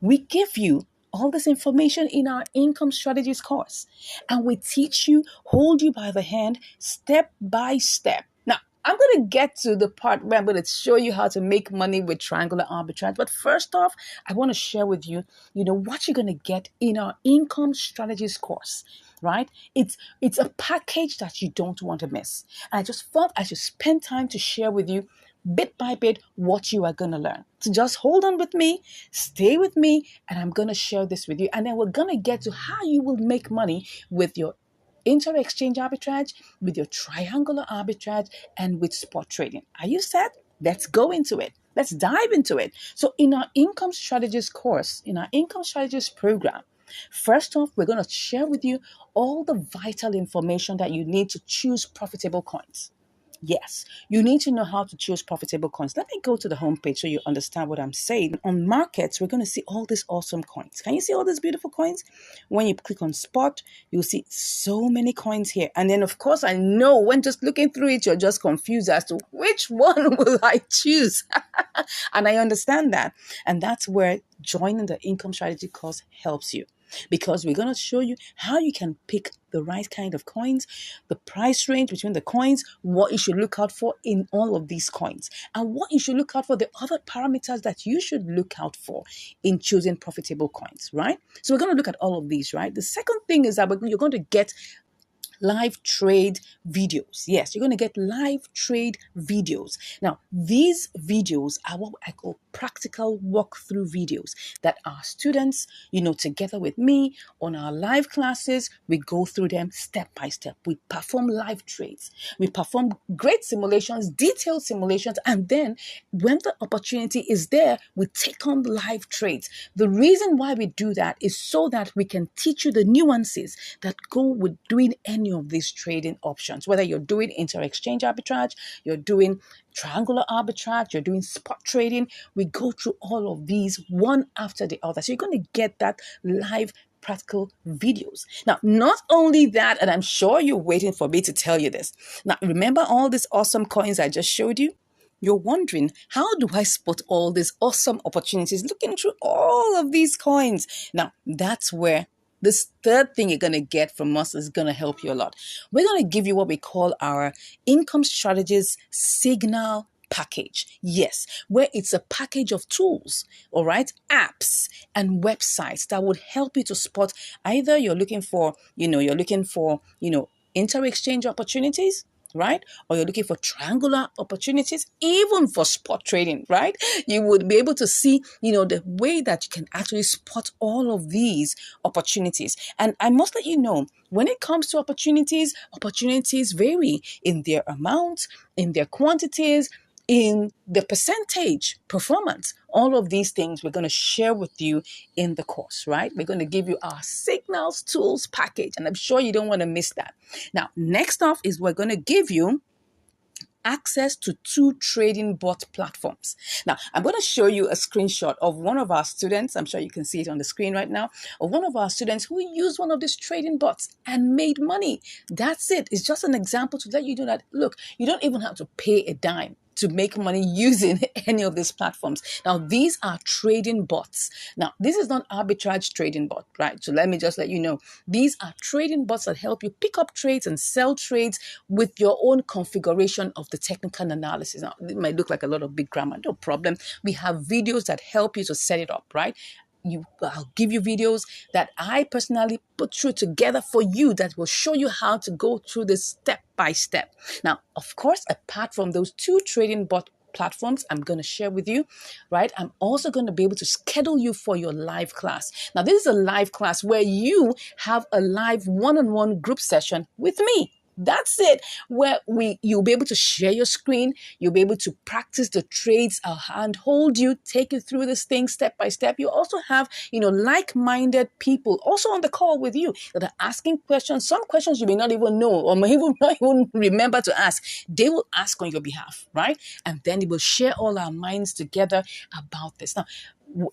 we give you all this information in our income strategies course, and we teach you, hold you by the hand, step by step. Now, I'm going to get to the part where I'm going to show you how to make money with triangular arbitrage. But first off, I want to share with you, what you're going to get in our income strategies course, right? It's a package that you don't want to miss. And I just thought I should spend time to share with you bit by bit what you are going to learn. So just hold on with me, stay with me, and I'm going to share this with you. And then we're going to get to how you will make money with your inter-exchange arbitrage, with your triangular arbitrage, and with spot trading. Are you set? Let's go into it. Let's dive into it. So in our income strategies course, in our income strategies program, first off, we're going to share with you all the vital information that you need to choose profitable coins. Yes, you need to know how to choose profitable coins. Let me go to the homepage so you understand what I'm saying. On markets, we're going to see all these awesome coins. Can you see all these beautiful coins? When you click on spot, you'll see so many coins here. And then, of course, I know when just looking through it, you're just confused as to which one will I choose. And I understand that. And that's where joining the income strategy course helps you, because we're going to show you how you can pick the right kind of coins, the price range between the coins, what you should look out for in all of these coins, and what you should look out for, the other parameters that you should look out for in choosing profitable coins, right? So we're going to look at all of these, right? The second thing is that you're going to get live trade videos. Yes, you're going to get live trade videos. Now, these videos are what I call practical walkthrough videos that our students, together with me on our live classes, we go through them step by step. We perform live trades. We perform great simulations, detailed simulations, and then when the opportunity is there, we take on live trades. The reason why we do that is so that we can teach you the nuances that go with doing any of these trading options, whether you're doing inter-exchange arbitrage, you're doing triangular arbitrage, you're doing spot trading. We go through all of these one after the other. So you're going to get that live practical videos. Now, not only that, and I'm sure you're waiting for me to tell you this. Now, remember all these awesome coins I just showed you? You're wondering, how do I spot all these awesome opportunities looking through all of these coins? Now, that's where this third thing you're going to get from us is going to help you a lot. We're going to give you what we call our income strategies signal package. Yes, where it's a package of tools, all right, apps and websites that would help you to spot either you're looking for inter-exchange opportunities, right? Or you're looking for triangular opportunities, even for spot trading, right? You would be able to see, the way that you can actually spot all of these opportunities. And I must let you know, when it comes to opportunities vary in their amount, in their quantities, in the percentage performance. All of these things we're going to share with you in the course, right? We're going to give you our signals tools package, and I'm sure you don't want to miss that. Now, next off is we're going to give you access to 2 trading bot platforms. Now, I'm going to show you a screenshot of one of our students. I'm sure you can see it on the screen right now, of one of our students who used one of these trading bots and made money. That's it. It's just an example to let you know that, look, you don't even have to pay a dime to make money using any of these platforms. Now, these are trading bots. Now, this is not arbitrage trading bot, right? So let me just let you know, these are trading bots that help you pick up trades and sell trades with your own configuration of the technical analysis. Now, it might look like a lot of big grammar, no problem. We have videos that help you to set it up, right? I'll give you videos that I personally put through together for you that will show you how to go through this step by step. Now, of course, apart from those 2 trading bot platforms I'm going to share with you, right? I'm also going to be able to schedule you for your live class. Now, this is a live class where you have a live one-on-one group session with me. That's it. Where you'll be able to share your screen. You'll be able to practice the trades. I'll handhold you, take you through this thing step by step. You also have, like-minded people also on the call with you that are asking questions. Some questions you may not even know or may even not even remember to ask. They will ask on your behalf, right? And then we will share all our minds together about this. Now,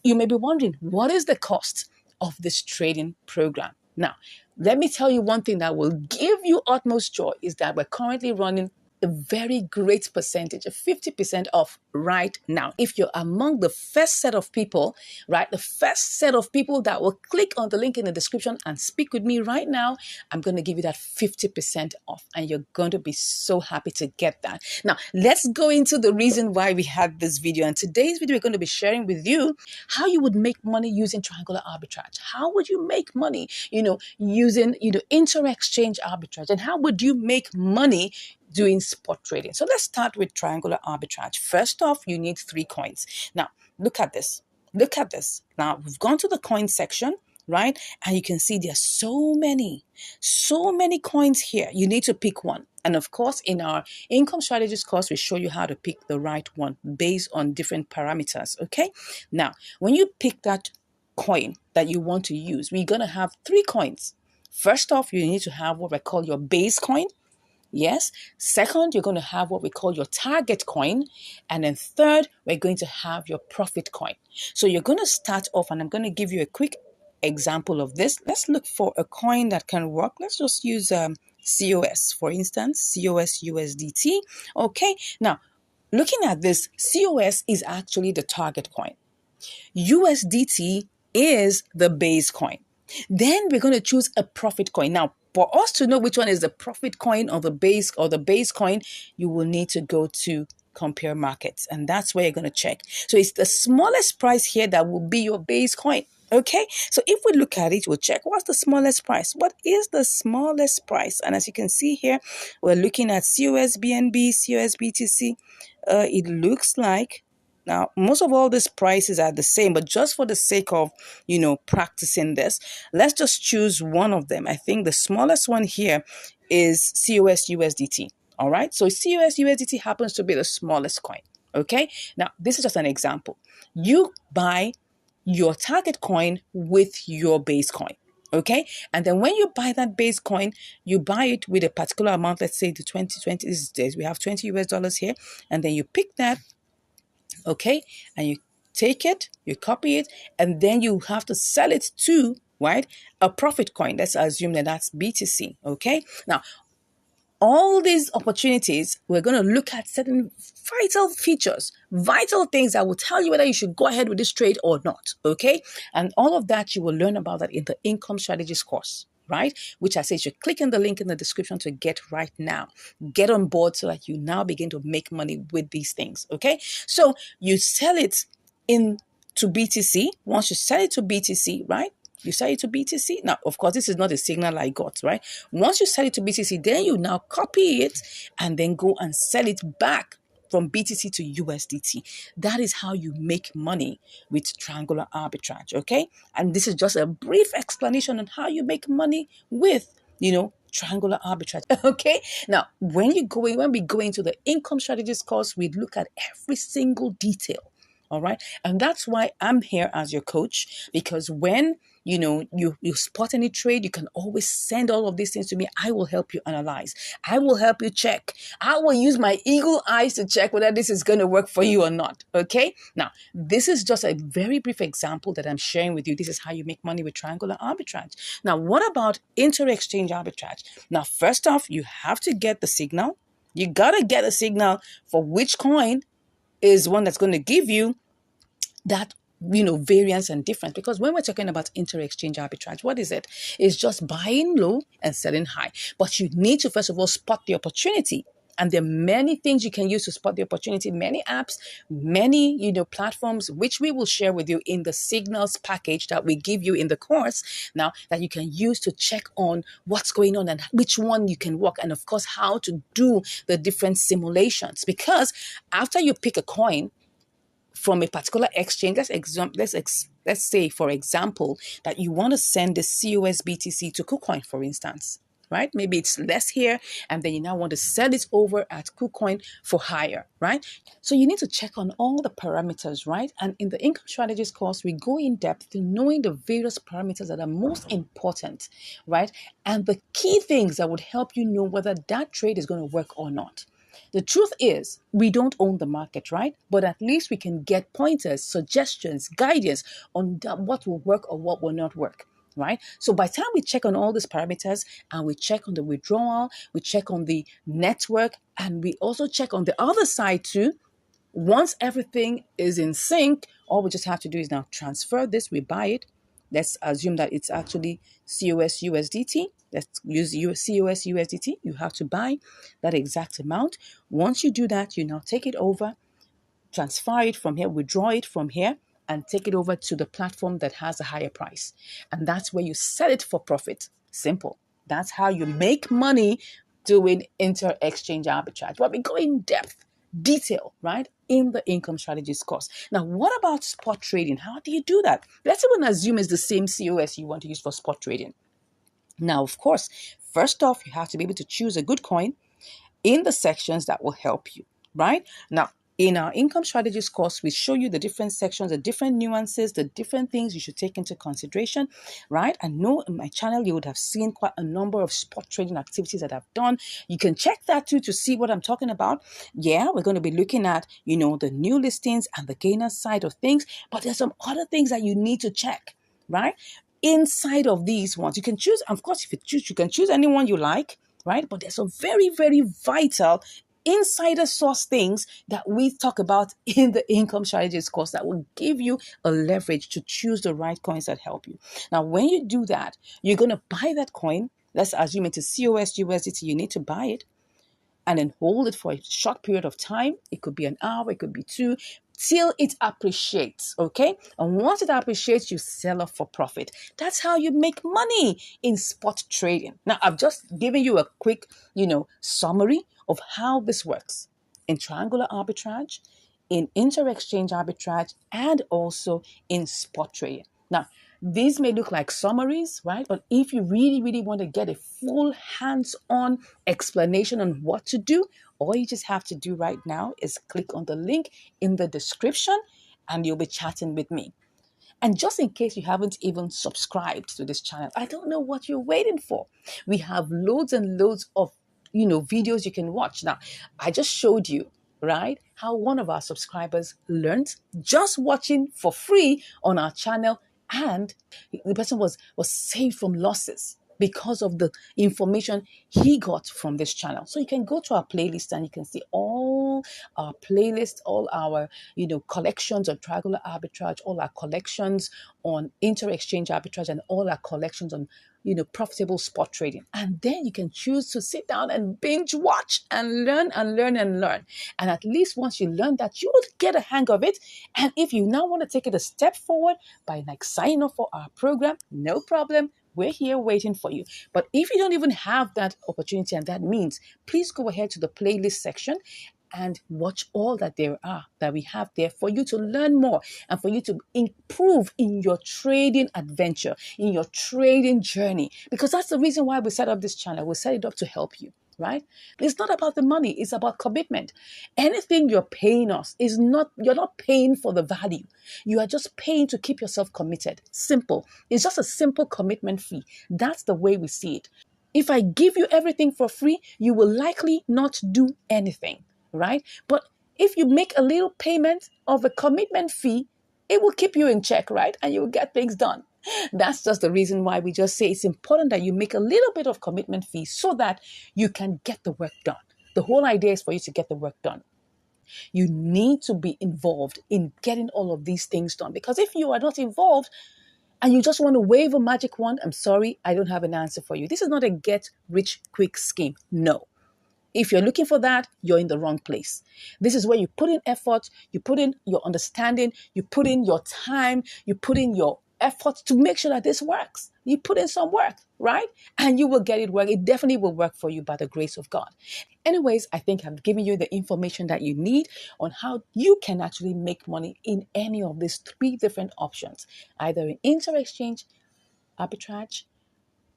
you may be wondering, what is the cost of this trading program? Now, let me tell you one thing that will give you utmost joy is that we're currently running a very great percentage, a 50% off right now. If you're among the first set of people, right, the first set of people that will click on the link in the description and speak with me right now, I'm going to give you that 50% off, and you're going to be so happy to get that. Now, let's go into the reason why we had this video. And today's video, we're going to be sharing with you how you would make money using triangular arbitrage. How would you make money, using, inter-exchange arbitrage? And how would you make money doing spot trading? So let's start with triangular arbitrage. First off, you need 3 coins. Now, look at this. Look at this. Now, we've gone to the coin section, right? And you can see there's so many coins here. You need to pick one. And of course, in our income strategies course, we show you how to pick the right one based on different parameters, okay? Now, when you pick that coin that you want to use, we're going to have 3 coins. First off, you need to have what we call your base coin. Yes. Second, you're going to have what we call your target coin. And then third, we're going to have your profit coin. So you're going to start off, and I'm going to give you a quick example of this. Let's look for a coin that can work. Let's just use COS, for instance, COS USDT. Okay. Now, looking at this, COS is actually the target coin. USDT is the base coin. Then we're going to choose a profit coin. Now, for us to know which one is the profit coin or the base coin, you will need to go to compare markets, and that's where you're going to check. So it's the smallest price here that will be your base coin. Okay, so if we look at it, we'll check what's the smallest price. What is the smallest price? And as you can see here, we're looking at COSBNB, COSBTC. It looks like, now, most of all these prices are the same, but just for the sake of, practicing this, let's just choose one of them. I think the smallest one here is COS USDT. All right. So COS USDT happens to be the smallest coin. Okay. Now, this is just an example. You buy your target coin with your base coin. Okay. And then when you buy that base coin, you buy it with a particular amount. Let's say the 2020 is days. We have $20 here. And then you pick that. Okay, and you take it, you copy it, and then you have to sell it to, right, a profit coin. Let's assume that that's BTC. Okay, now all these opportunities, we're going to look at certain vital features, vital things that will tell you whether you should go ahead with this trade or not. Okay, and all of that you will learn about that in the income strategies course, right? Which I say you should click on the link in the description to get right now. Get on board so that you now begin to make money with these things, okay? So you sell it in to BTC. Once you sell it to BTC, right? You sell it to BTC. Now, of course, this is not a signal I got, right? Once you sell it to BTC, then you now copy it and then go and sell it back from BTC to USDT. That is how you make money with triangular arbitrage, okay? And this is just a brief explanation on how you make money with, triangular arbitrage. Okay. Now, when we go into the income strategies course, we look at every single detail. All right. And that's why I'm here as your coach, because when you spot any trade, you can always send all of these things to me. I will help you analyze. I will help you check. I will use my eagle eyes to check whether this is going to work for you or not. Okay. Now, this is just a very brief example that I'm sharing with you. This is how you make money with triangular arbitrage. Now, what about inter-exchange arbitrage? Now, first off, you have to get the signal. You got to get a signal for which coin is one that's going to give you that variance and difference. Because when we're talking about inter-exchange arbitrage, what is it? It's just buying low and selling high. But you need to first of all spot the opportunity. And there are many things you can use to spot the opportunity, many apps, many platforms, which we will share with you in the signals package that we give you in the course now, that you can use to check on what's going on and which one you can work, and of course how to do the different simulations. Because after you pick a coin from a particular exchange, let's say, for example, that you want to send the COS BTC to KuCoin, for instance, right? Maybe it's less here, and then you now want to sell it over at KuCoin for higher, right? So you need to check on all the parameters, right? And in the income strategies course, we go in depth to knowing the various parameters that are most important, right? And the key things that would help you know whether that trade is going to work or not. The truth is, we don't own the market, right? But at least we can get pointers, suggestions, guidance on what will work or what will not work, right? So by the time we check on all these parameters and we check on the withdrawal, we check on the network, and we also check on the other side too. Once everything is in sync, all we just have to do is now transfer this, we buy it. Let's assume that it's actually COS USDT. Let's use COS USDT. You have to buy that exact amount. Once you do that, you now take it over, transfer it from here, withdraw it from here, and take it over to the platform that has a higher price. And that's where you sell it for profit. Simple. That's how you make money doing inter-exchange arbitrage. But we go in depth, detail, right, in the income strategies course. Now, what about spot trading? How do you do that? Let's even assume it's the same COS you want to use for spot trading. Now, of course, first off, you have to be able to choose a good coin in the sections that will help you, right? Now, in our income strategies course, we show you the different sections, the different nuances, the different things you should take into consideration, right? I know in my channel, you would have seen quite a number of spot trading activities that I've done. You can check that too to see what I'm talking about. Yeah, we're going to be looking at, the new listings and the gainer side of things, but there's some other things that you need to check, right? Inside of these ones, you can choose, of course, if you choose, you can choose anyone you like, right? But there's some very, very vital insider source things that we talk about in the income strategies course that will give you a leverage to choose the right coins that help you. Now, when you do that, you're going to buy that coin. Let's assume it's a COS USDT. You need to buy it and then hold it for a short period of time. It could be an hour, it could be two, till it appreciates, okay? And once it appreciates, you sell off for profit. That's how you make money in spot trading. Now, I've just given you a quick, summary of how this works in triangular arbitrage, in inter-exchange arbitrage, and also in spot trading. Now, these may look like summaries, right? But if you really, really want to get a full hands-on explanation on what to do, all you just have to do right now is click on the link in the description and you'll be chatting with me. And just in case you haven't even subscribed to this channel, I don't know what you're waiting for. We have loads and loads of, videos you can watch. Now, I just showed you, right, how one of our subscribers learned just watching for free on our channel, and the person was saved from losses because of the information he got from this channel. So you can go to our playlist and you can see all our playlists, all our, collections on triangular arbitrage, all our collections on inter-exchange arbitrage, and all our collections on, profitable spot trading. And then you can choose to sit down and binge watch and learn and learn and learn. And at least once you learn that, you will get a hang of it. And if you now want to take it a step forward by signing up for our program, no problem. We're here waiting for you. But if you don't even have that opportunity and that means, please go ahead to the playlist section and watch all that we have there for you to learn more and for you to improve in your trading adventure, in your trading journey. Because that's the reason why we set up this channel. We set it up to help you. Right? It's not about the money, it's about commitment. Anything you're paying us you're not paying for the value. You are just paying to keep yourself committed. Simple. It's just a simple commitment fee. That's the way we see it. If I give you everything for free, you will likely not do anything, right? But if you make a little payment of a commitment fee, it will keep you in check, right? And you'll get things done. That's just the reason why we just say it's important that you make a little bit of commitment fee so that you can get the work done. The whole idea is for you to get the work done. You need to be involved in getting all of these things done, because if you are not involved and you just want to wave a magic wand, I'm sorry, I don't have an answer for you. This is not a get rich quick scheme. No. If you're looking for that, you're in the wrong place. This is where you put in effort, you put in your understanding, you put in your time, you put in your effort to make sure that this works. You put in some work, right? And you will get it work. It definitely will work for you by the grace of God. Anyways, I think I've given you the information that you need on how you can actually make money in any of these three different options, either in inter-exchange, arbitrage,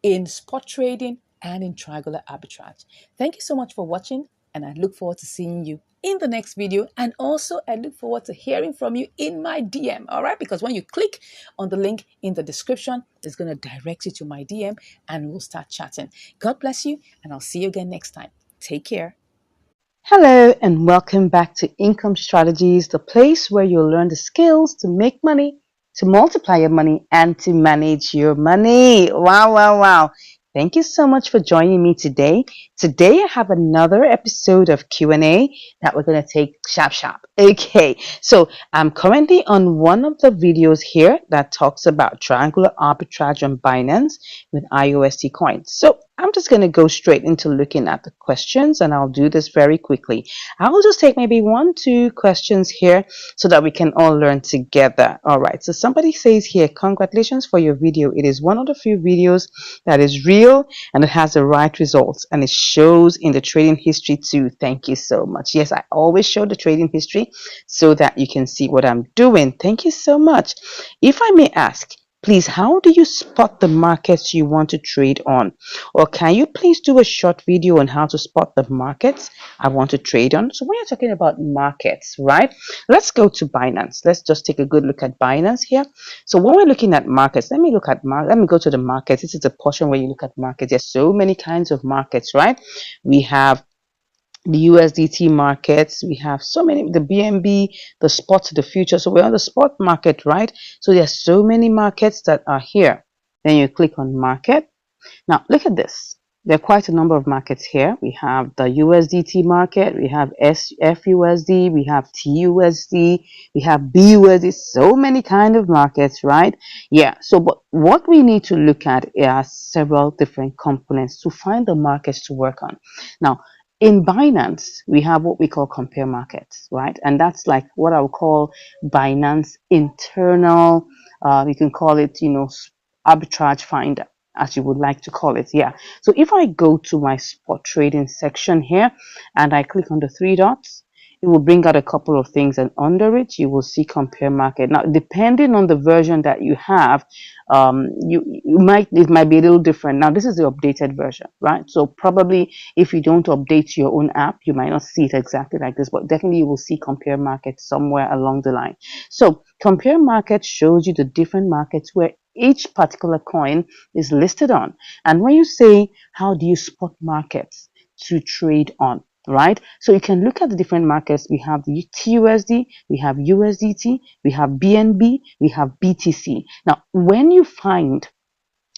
in spot trading, and in triangular arbitrage. Thank you so much for watching, and I look forward to seeing you in the next video. And also, I look forward to hearing from you in my DM, all right? Because when you click on the link in the description, it's going to direct you to my DM, and we'll start chatting. God bless you, and I'll see you again next time. Take care. Hello and welcome back to Income Strategies, the place where you'll learn the skills to make money, to multiply your money, and to manage your money. Wow, wow, wow. Thank you so much for joining me today. Today I have another episode of Q&A that we're going to take sharp, sharp. Okay, so I'm currently on one of the videos here that talks about triangular arbitrage on Binance with IUSD coins. So I'm just going to go straight into looking at the questions, and I'll do this very quickly. I will just take maybe 1-2 questions here so that we can all learn together. All right, so somebody says here, congratulations for your video. It is one of the few videos that is real and it has the right results, and it shows in the trading history too. Thank you so much. Yes, I always show the trading history so that you can see what I'm doing. Thank you so much. If I may ask, please, how do you spot the markets you want to trade on? Or can you please do a short video on how to spot the markets I want to trade on? So when you're talking about markets, right? Let's go to Binance. Let's just take a good look at Binance here. So when we're looking at markets, let me go to the markets. This is the portion where you look at markets. There's so many kinds of markets, right? We have the USDT markets, we have so many, the BNB, the spot, the future. So we're on the spot market, right? So there's so many markets that are here. Then you click on market. Now look at this. There are quite a number of markets here. We have the USDT market, we have FUSD, we have TUSD, we have BUSD, so many kind of markets, right? Yeah, so but what we need to look at are several different components to find the markets to work on. Now, in Binance, we have what we call compare markets, right? And that's like what I would call Binance internal, you can call it, arbitrage finder, as you would like to call it. Yeah. So if I go to my spot trading section here and I click on the three dots, it will bring out a couple of things, and under it you will see compare market. Now depending on the version that you have, it might be a little different. Now this is the updated version, right? So probably if you don't update your own app, you might not see it exactly like this, but definitely you will see compare market somewhere along the line. So compare market shows you the different markets where each particular coin is listed on. And when you say, how do you spot markets to trade on, right? So you can look at the different markets. We have the TUSD, we have USDT, we have BNB, we have BTC. Now, when you find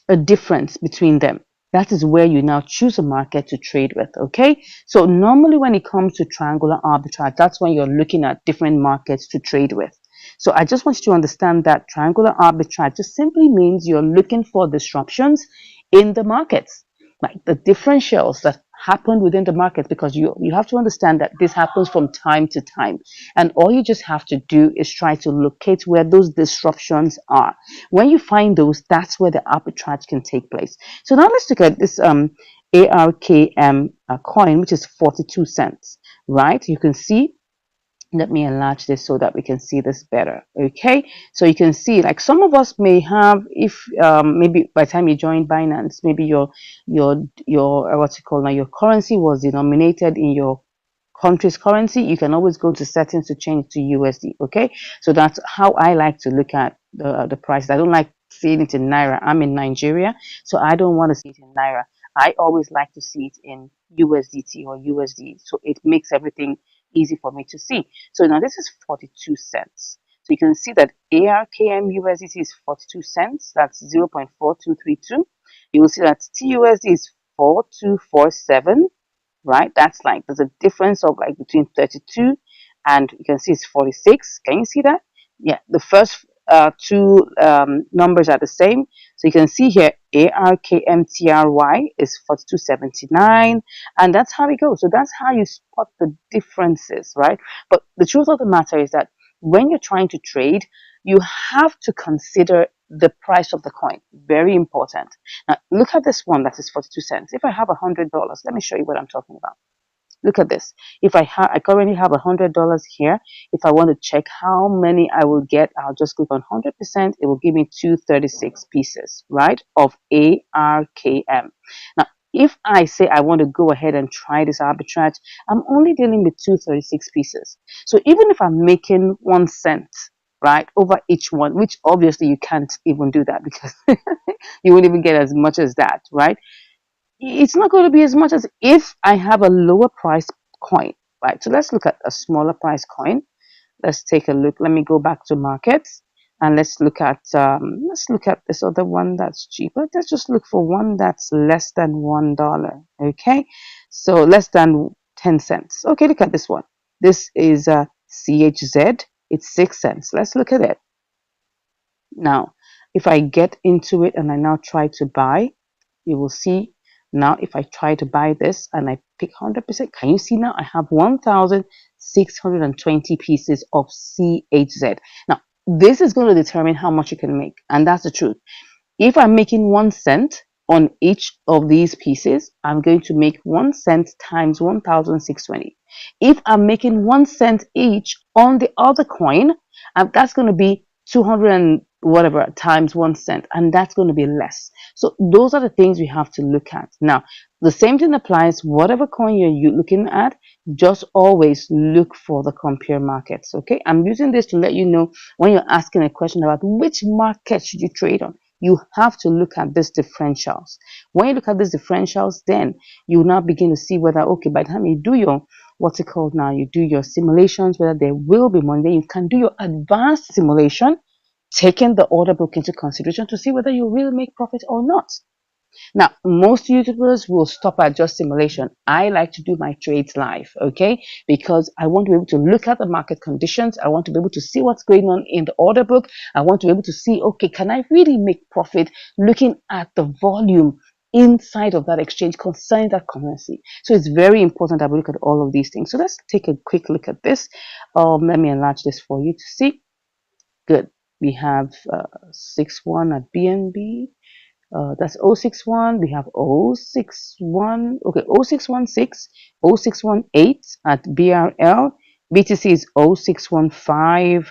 a difference between them, that is where you now choose a market to trade with. Okay, so normally when it comes to triangular arbitrage, that's when you're looking at different markets to trade with. So I just want you to understand that triangular arbitrage just simply means you're looking for disruptions in the markets, like the differentials that happen within the market, because you have to understand that this happens from time to time, and all you just have to do is try to locate where those disruptions are. When you find those, that's where the arbitrage can take place. So now let's look at this ARKM coin, which is 42 cents, right? You can see, let me enlarge this so that we can see this better. Okay, so you can see, like, some of us may have, if maybe by the time you joined Binance, maybe your what's it called now, your currency was denominated in your country's currency. You can always go to settings to change to USD. Okay, so that's how I like to look at the price. I don't like seeing it in naira. I'm in Nigeria, so I don't want to see it in naira. I always like to see it in USDT or USD, so it makes everything easy for me to see. So now this is 42 cents. So you can see that ARKM USDT is 42 cents. That's 0.4232. You will see that TUSD is 4247, right? That's like, there's a difference of like between 32 and you can see it's 46. Can you see that? Yeah, the first two numbers are the same. So you can see here ARKMTRY is 4279, and that's how it goes. So that's how you spot the differences, right? But the truth of the matter is that when you're trying to trade, you have to consider the price of the coin. Very important. Now, look at this one that is 42 cents. If I have $100, let me show you what I'm talking about. Look at this. If I currently have $100 here. If I want to check how many I will get, I'll just click on 100%. It will give me 236 pieces, right, of ARKM. Now, if I say I want to go ahead and try this arbitrage, I'm only dealing with 236 pieces. So even if I'm making 1 cent, right, over each one, which obviously you can't even do that because you won't even get as much as that, right? It's not going to be as much as if I have a lower price coin, right? So let's look at a smaller price coin. Let's take a look. Let me go back to markets and let's look at this other one that's cheaper. Let's just look for one that's less than $1. Okay, so less than 10 cents. Okay, look at this one. This is CHZ. It's 6 cents. Let's look at it now. If I get into it and I now try to buy, you will see now if I try to buy this and I pick 100%, can you see now I have 1,620 pieces of CHZ. Now, this is going to determine how much you can make, and that's the truth. If I'm making 1 cent on each of these pieces, I'm going to make 1 cent times 1,620. If I'm making 1 cent each on the other coin, that's going to be 200 and whatever times 1 cent, and that's going to be less. So those are the things we have to look at. Now, the same thing applies, whatever coin you're looking at, just always look for the compare markets. Okay, I'm using this to let you know when you're asking a question about which market should you trade on, you have to look at these differentials. When you look at these differentials, then you now begin to see whether, okay, by the time you do your, what's it called now, you do your simulations, whether there will be money. Then you can do your advanced simulation, taking the order book into consideration to see whether you will make profit or not. Now, most YouTubers will stop at just simulation. I like to do my trades live, okay? Because I want to be able to look at the market conditions. I want to be able to see what's going on in the order book. I want to be able to see, okay, can I really make profit looking at the volume inside of that exchange concerning that currency? So it's very important that we look at all of these things. So let's take a quick look at this. Let me enlarge this for you to see. Good. We have 6-1 at BNB. That's 061. We have 061. Okay, 0616, 0618 at BRL. BTC is 0615,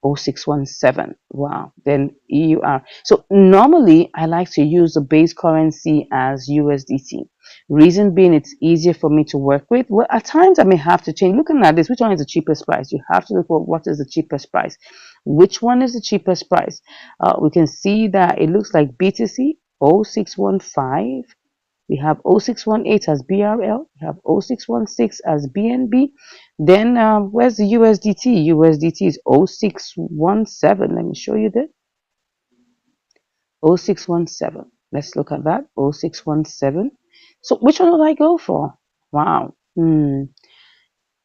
0617. Wow. Then EUR. So normally I like to use the base currency as USDT. Reason being, it's easier for me to work with. Well, at times I may have to change. Looking at this, which one is the cheapest price? You have to look for what is the cheapest price. Which one is the cheapest price? We can see that it looks like BTC 0615. We have 0618 as BRL. We have 0616 as BNB. Then where's the USDT? USDT is 0617. Let me show you this. 0617. Let's look at that. 0617. So which one would I go for? Wow.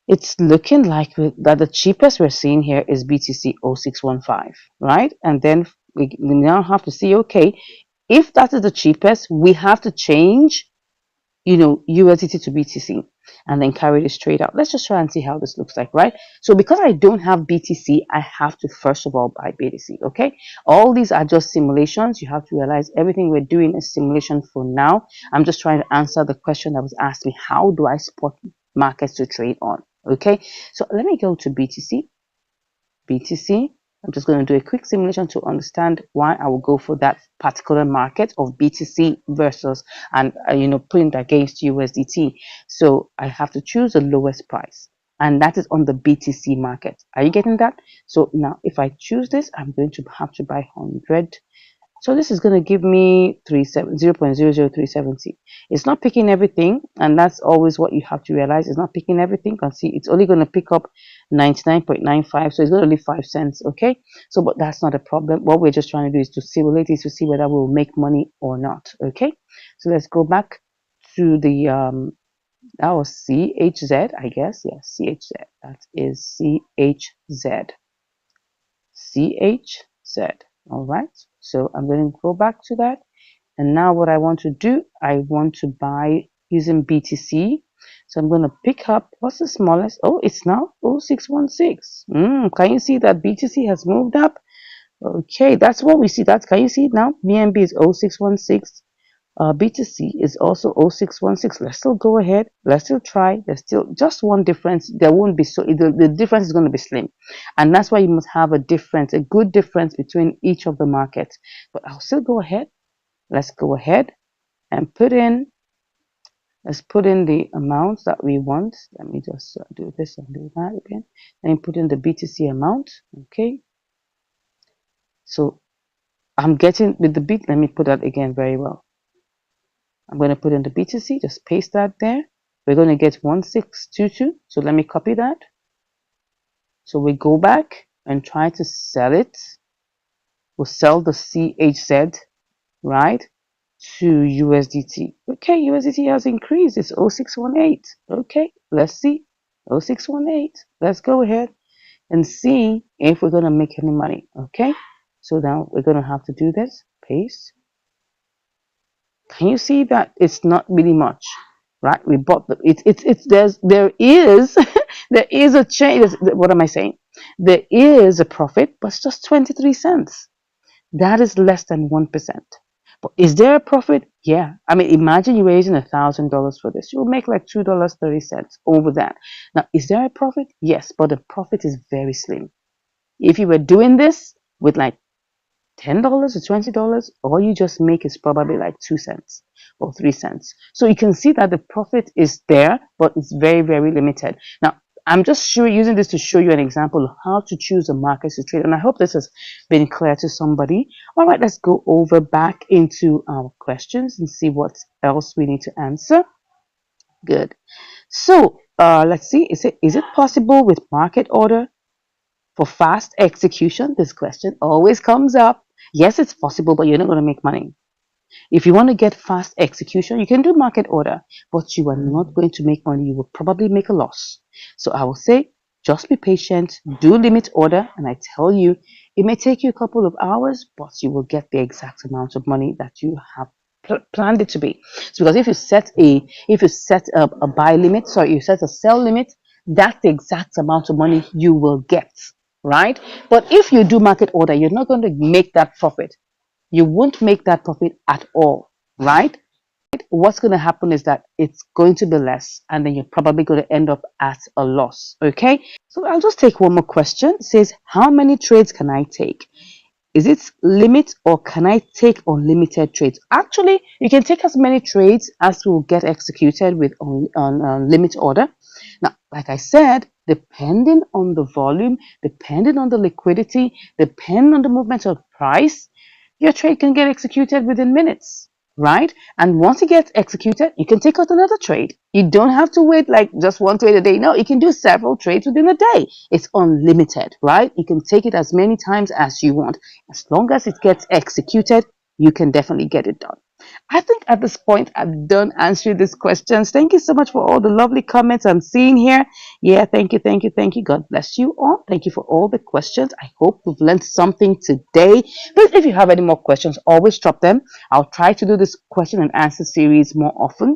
It's looking like that the cheapest we're seeing here is BTC 0615, right? And then we now have to see, okay, if that is the cheapest, we have to change, USDT to BTC and then carry this trade out. Let's just try and see how this looks like, right? So because I don't have BTC, I have to first of all buy BTC, okay? All these are just simulations. You have to realize everything we're doing is simulation for now. I'm just trying to answer the question that was asked me. How do I spot markets to trade on? Okay, so let me go to BTC. I'm just going to do a quick simulation to understand why I will go for that particular market of BTC versus, and putting it against USDT. So I have to choose the lowest price, and that is on the BTC market. Are you getting that? So now if I choose this, I'm going to have to buy 100. So this is going to give me 0.00370. It's not picking everything, and that's always what you have to realize. It's not picking everything. You can see it's only going to pick up 99.95, so it's going to leave 5 cents, okay? So, but that's not a problem. What we're just trying to do is to simulate it to see whether we'll make money or not, okay? So let's go back to the, that was CHZ, I guess. Yes, CHZ. That is CHZ. CHZ. All right. So I'm going to go back to that. And now what I want to do, I want to buy using BTC. So I'm going to pick up, what's the smallest? Oh, it's now 0616. Can you see that BTC has moved up? Okay, that's what we see. Can you see it now? BNB is 0616. BTC is also 0616. Let's still go ahead. Let's still try. There's still just one difference. There won't be the difference is going to be slim, and that's why you must have a good difference between each of the markets. But I'll still go ahead. Let's go ahead and let's put in the amounts that we want. Let me just do this and do that again. And put in the BTC amount. Okay. So I'm getting with the bit. Let me put that again very well. I'm going to put in the BTC, just paste that there. We're going to get 1622. So let me copy that. So we go back and try to sell it. We'll sell the CHZ, right, to USDT. Okay, USDT has increased. It's 0618. Okay, let's see. 0618. Let's go ahead and see if we're going to make any money. Okay, so now we're going to have to do this. Paste. Can you see that it's not really much, right? We bought there is there is a change. What am I saying? There is a profit, but it's just 23 cents. That is less than 1%. But is there a profit? Yeah. I mean, imagine you're raising $1,000 for this. You'll make like $2.30 over that. Now, is there a profit? Yes, but the profit is very slim. If you were doing this with like $10 or $20, all you just make is probably like 2 cents or 3 cents. So you can see that the profit is there, but it's very, very limited. Now, I'm just using this to show you an example of how to choose a market to trade. And I hope this has been clear to somebody. All right, let's go over back into our questions and see what else we need to answer. Good. So let's see. Is it possible with market order for fast execution? This question always comes up. Yes, it's possible, but you're not going to make money. If you want to get fast execution, you can do market order, but you are not going to make money. You will probably make a loss. So I will say, just be patient, do limit order, and I tell you, it may take you a couple of hours, but you will get the exact amount of money that you have planned it to be. So because if you set a buy limit, you set a sell limit, that's the exact amount of money you will get, right? But if you do market order, you're not going to make that profit. You won't make that profit at all, right? What's going to happen is that it's going to be less, and then you're probably going to end up at a loss, okay? So I'll just take one more question. It says, how many trades can I take? Is it limit, or can I take unlimited trades? Actually, you can take as many trades as will get executed with on limit order. Now, like I said, depending on the volume, depending on the liquidity, depending on the movement of price, your trade can get executed within minutes, right? And once it gets executed, you can take out another trade. You don't have to wait like just one trade a day. No, you can do several trades within a day. It's unlimited, right? You can take it as many times as you want. As long as it gets executed, you can definitely get it done. I think at this point I'm done answering these questions. Thank you so much for all the lovely comments I'm seeing here. Yeah, thank you, thank you, thank you. God bless you all. Thank you for all the questions. I hope we've learned something today. Please, if you have any more questions, always drop them. I'll try to do this question and answer series more often.